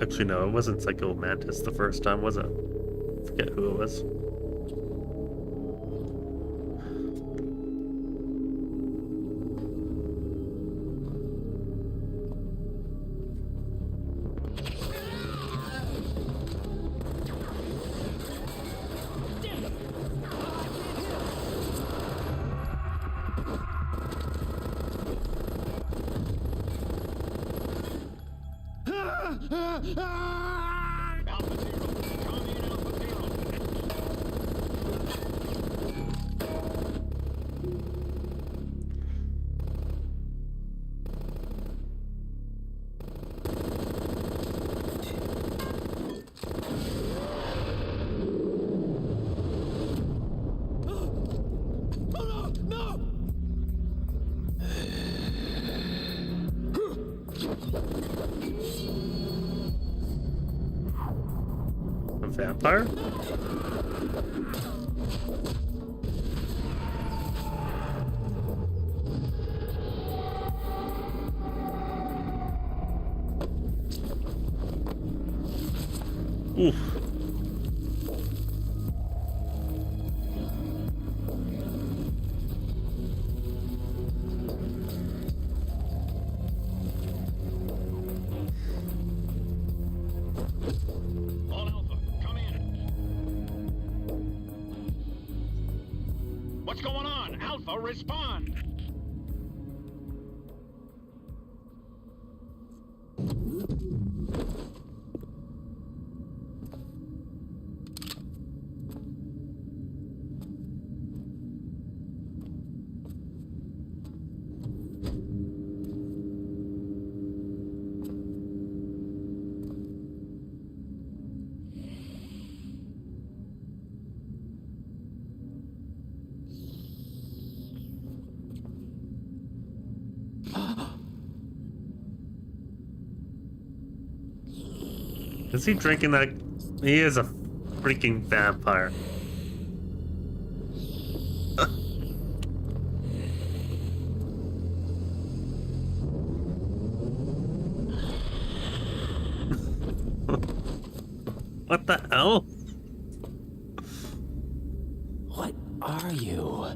Actually, no, it wasn't Psycho Mantis the first time, was it? Forget who it was. Vampire? Oof. What's going on? Alpha, respond! Is he drinking that? He is a freaking vampire. What the hell? What are you?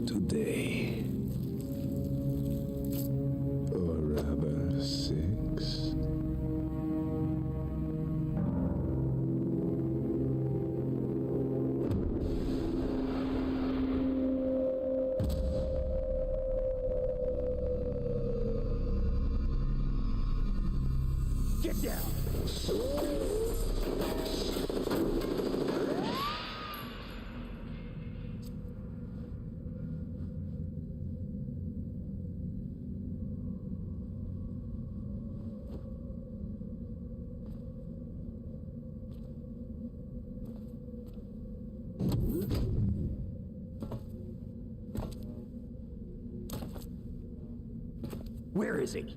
Today. Or Where is he?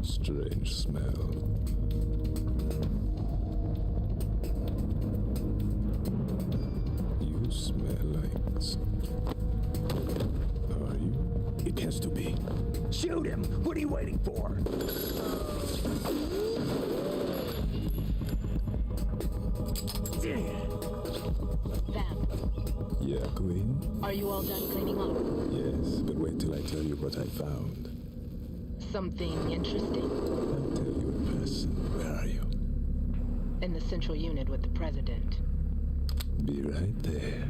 Strange smell. You smell like... Are you? It has to be. Shoot him! What are you waiting for? Vam, Yeah, Queen? are you all done cleaning up? Yes, but wait till I tell you what I found. Something interesting? I'll tell you in person. Where are you? In the central unit with the president. Be right there.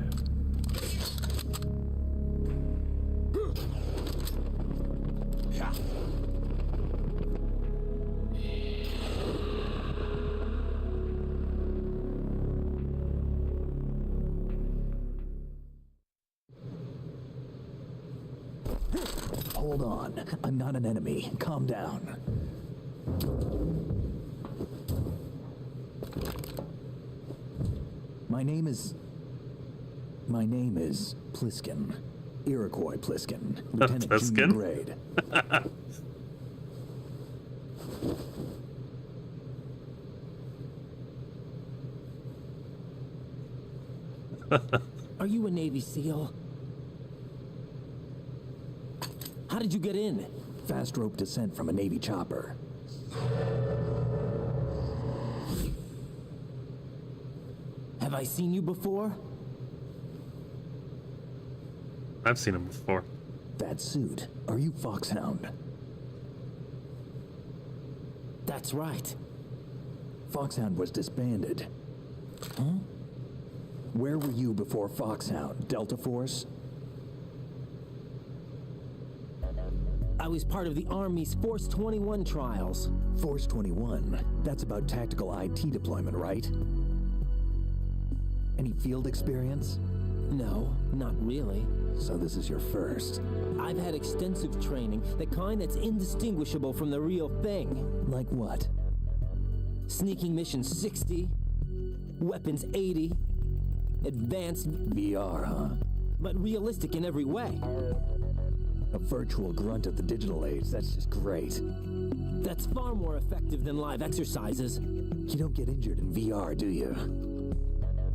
Hold on. I'm not an enemy. Calm down. My name is Pliskin. Iroquois Pliskin. Lieutenant Pliskin? Junior grade. Are you a Navy SEAL? How did you get in? Fast rope descent from a Navy chopper. Have I seen you before? I've seen him before. That suit. Are you Foxhound? That's right. Foxhound was disbanded. Huh? Where were you before Foxhound? Delta Force? I was part of the Army's Force 21 trials. Force 21? That's about tactical IT deployment, right? Any field experience? No, not really. So this is your first. I've had extensive training, the kind that's indistinguishable from the real thing. Like what? Sneaking mission 60, weapons 80, advanced VR, huh? but realistic in every way. A virtual grunt of the digital age, that's just great. That's far more effective than live exercises. You don't get injured in VR, do you?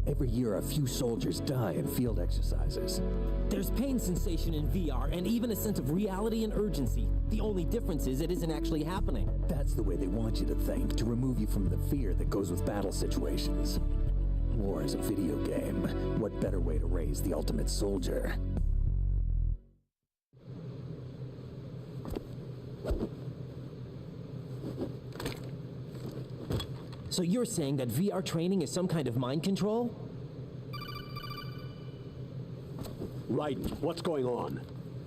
Every year a few soldiers die in field exercises. There's pain sensation in VR and even a sense of reality and urgency. The only difference is it isn't actually happening. That's the way they want you to think, to remove you from the fear that goes with battle situations. War is a video game. What better way to raise the ultimate soldier? So you're saying that VR training is some kind of mind control? Right. What's going on?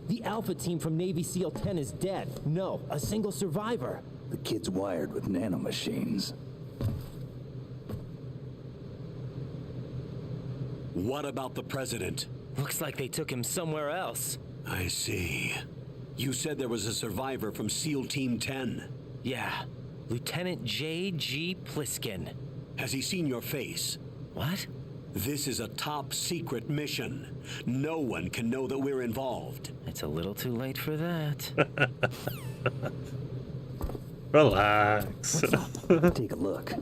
The Alpha team from Navy SEAL 10 is dead. No, a single survivor. The kid's wired with nanomachines. What about the president? Looks like they took him somewhere else. I see. You said there was a survivor from SEAL Team 10. Yeah. Lieutenant J.G. Pliskin. Has he seen your face? What? This is a top secret mission. No one can know that we're involved. It's a little too late for that. Relax. Take a look.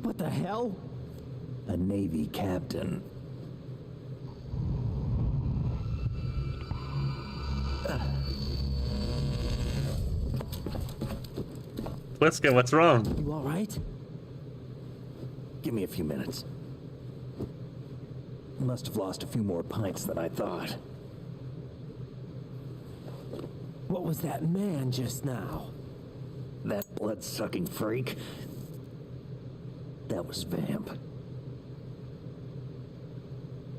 What the hell? A Navy captain. Pliskin, what's wrong? You all right? Give me a few minutes. Must have lost a few more pints than I thought. What was that man just now? That blood-sucking freak? That was Vamp.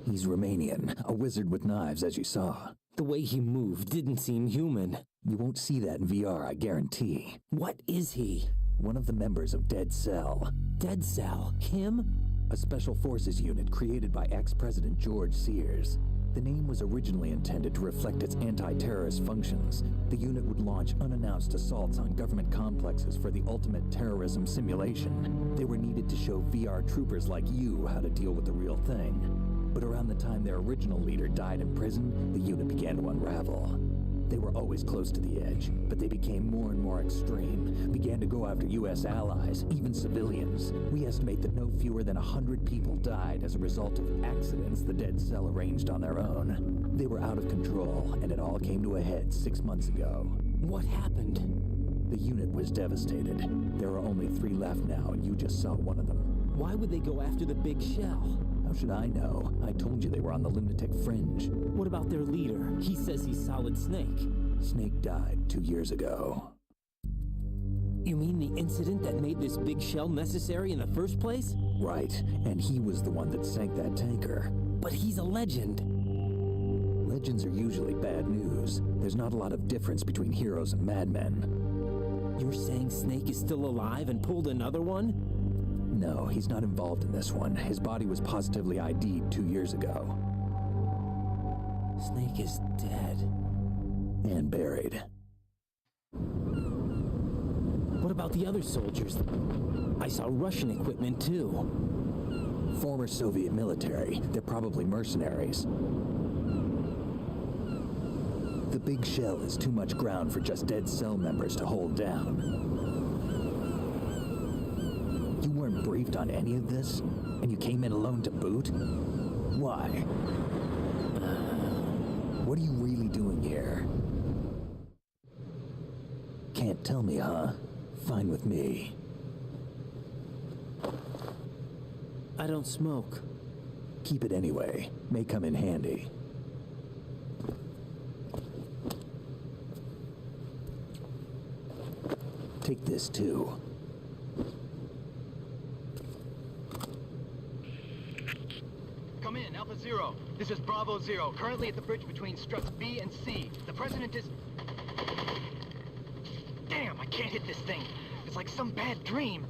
He's Romanian, a wizard with knives, as you saw. The way he moved didn't seem human. You won't see that in VR, I guarantee. What is he? One of the members of Dead Cell. Dead Cell? Him? A special forces unit created by ex-President George Sears. The name was originally intended to reflect its anti-terrorist functions. The unit would launch unannounced assaults on government complexes for the ultimate terrorism simulation. They were needed to show VR troopers like you how to deal with the real thing. But around the time their original leader died in prison, the unit began to unravel. They were always close to the edge, but they became more and more extreme, began to go after U.S. allies, even civilians. We estimate that no fewer than 100 people died as a result of accidents the Dead Cell arranged on their own. They were out of control, and it all came to a head 6 months ago. What happened? The unit was devastated. There are only 3 left now, and you just saw one of them. Why would they go after the Big Shell? How should I know? I told you they were on the lunatic fringe. What about their leader? He says he's Solid Snake. Snake died 2 years ago. You mean the incident that made this Big Shell necessary in the first place? Right, and he was the one that sank that tanker. But he's a legend. Legends are usually bad news. There's not a lot of difference between heroes and madmen. You're saying Snake is still alive and pulled another one? No, he's not involved in this one. His body was positively ID'd 2 years ago. Snake is dead. And buried. What about the other soldiers? I saw Russian equipment too. Former Soviet military. They're probably mercenaries. The Big Shell is too much ground for just Dead Cell members to hold down. You weren't briefed on any of this? And you came in alone to boot? Why? What are you really doing here? Can't tell me, huh? Fine with me. I don't smoke. Keep it anyway. May come in handy. Take this too. Come in, Alpha Zero. This is Bravo Zero, currently at the bridge between struts B and C. The President is... Damn, I can't hit this thing. It's like some bad dream.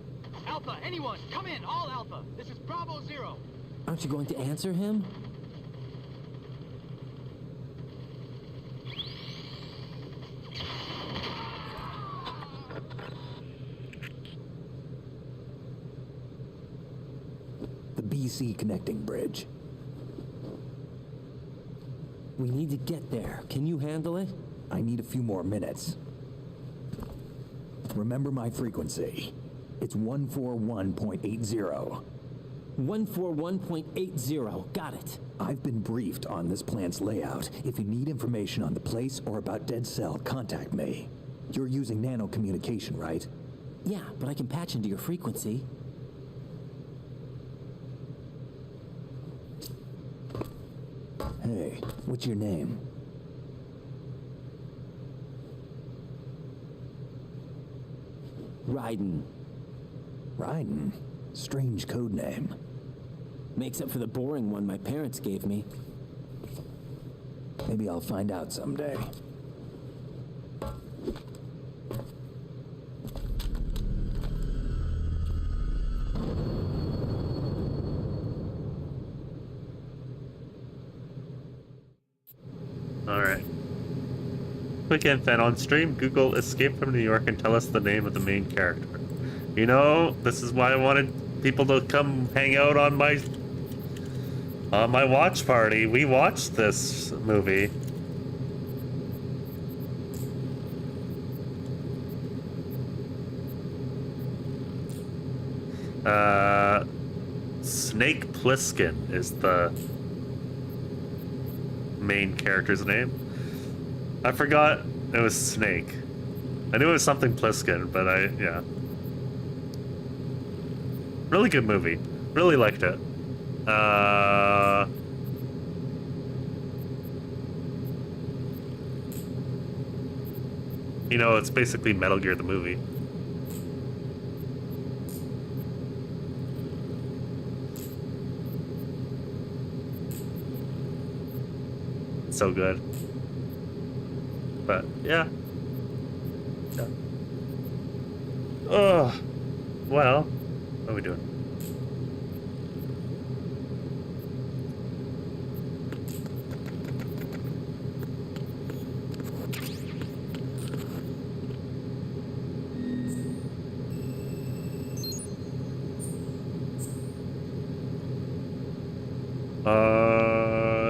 Alpha, anyone, come in, all Alpha. This is Bravo Zero. Aren't you going to answer him? The BC connecting bridge. We need to get there. Can you handle it? I need a few more minutes. Remember my frequency. It's 141.80. 141.80. Got it. I've been briefed on this plant's layout. If you need information on the place or about Dead Cell, contact me. You're using nano communication, right? Yeah, but I can patch into your frequency. Hey, what's your name? Raiden. Raiden? Strange code name. Makes up for the boring one my parents gave me. Maybe I'll find out someday. Alright. Quick info on stream, Google Escape from New York and tell us the name of the main character. You know, this is why I wanted people to come hang out on my watch party. We watched this movie. Snake Plissken is the main character's name. I forgot it was Snake. I knew it was something Plissken, but yeah. Really good movie. Really liked it. You know, it's basically Metal Gear the movie. So good. But yeah. Oh, well, what are we doing?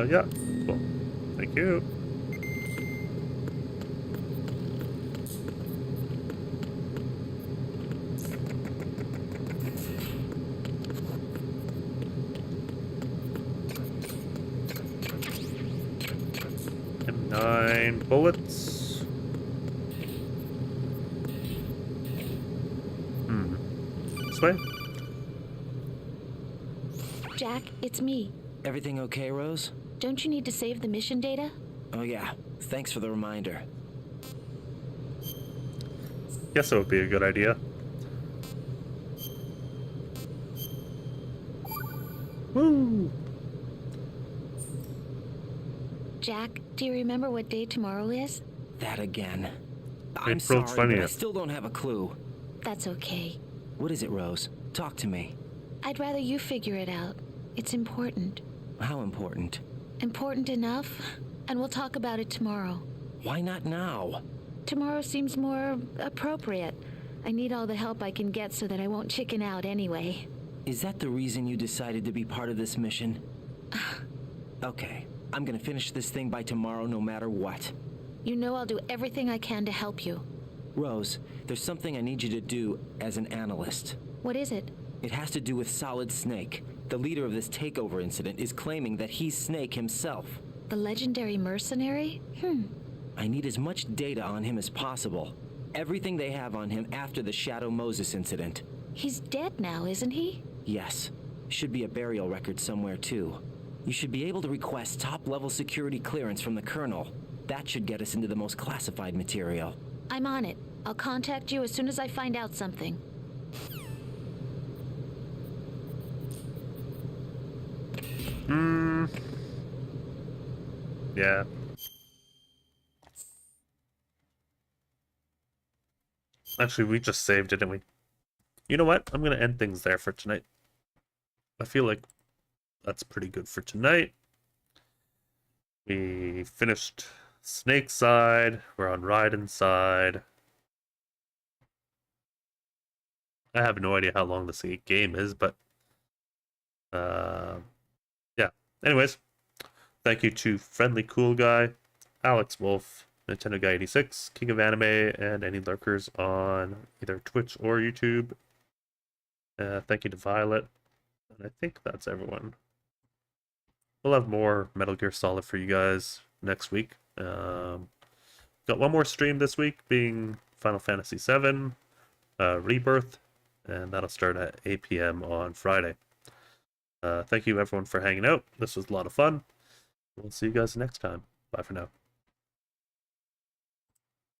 Yeah, cool. Thank you. And 9 bullets. This way? Jack, it's me. Everything okay, Rose? Don't you need to save the mission data? Oh yeah, thanks for the reminder. Guess it would be a good idea. Woo! Jack, do you remember what day tomorrow is? That again. I'm April sorry, but I 20th. still don't have a clue. That's okay. What is it, Rose? Talk to me. I'd rather you figure it out. It's important. How important? Important enough, and we'll talk about it tomorrow. Why not now? Tomorrow seems more appropriate. I need all the help I can get so that I won't chicken out anyway. Is that the reason you decided to be part of this mission? Okay, I'm gonna finish this thing by tomorrow no matter what. You know I'll do everything I can to help you. Rose, there's something I need you to do as an analyst. What is it? It has to do with Solid Snake. The leader of this takeover incident is claiming that he's Snake himself. The legendary mercenary? I need as much data on him as possible. Everything they have on him after the Shadow Moses incident. He's dead now, isn't he? Yes. Should be a burial record somewhere, too. You should be able to request top-level security clearance from the Colonel. That should get us into the most classified material. I'm on it. I'll contact you as soon as I find out something. Yeah. Actually, we just saved, didn't we? You know what? I'm going to end things there for tonight. I feel like that's pretty good for tonight. We finished Snake's side. We're on Raiden's side. I have no idea how long this game is, but yeah. Anyways, thank you to Friendly Cool Guy, Alex Wolf, Nintendo Guy 86, King of Anime, and any lurkers on either Twitch or YouTube. Thank you to Violet, and I think that's everyone. We'll have more Metal Gear Solid for you guys next week. Got one more stream this week, being Final Fantasy VII Rebirth, and that'll start at 8 p.m. on Friday. Thank you everyone for hanging out. This was a lot of fun. We'll see you guys next time. Bye for now.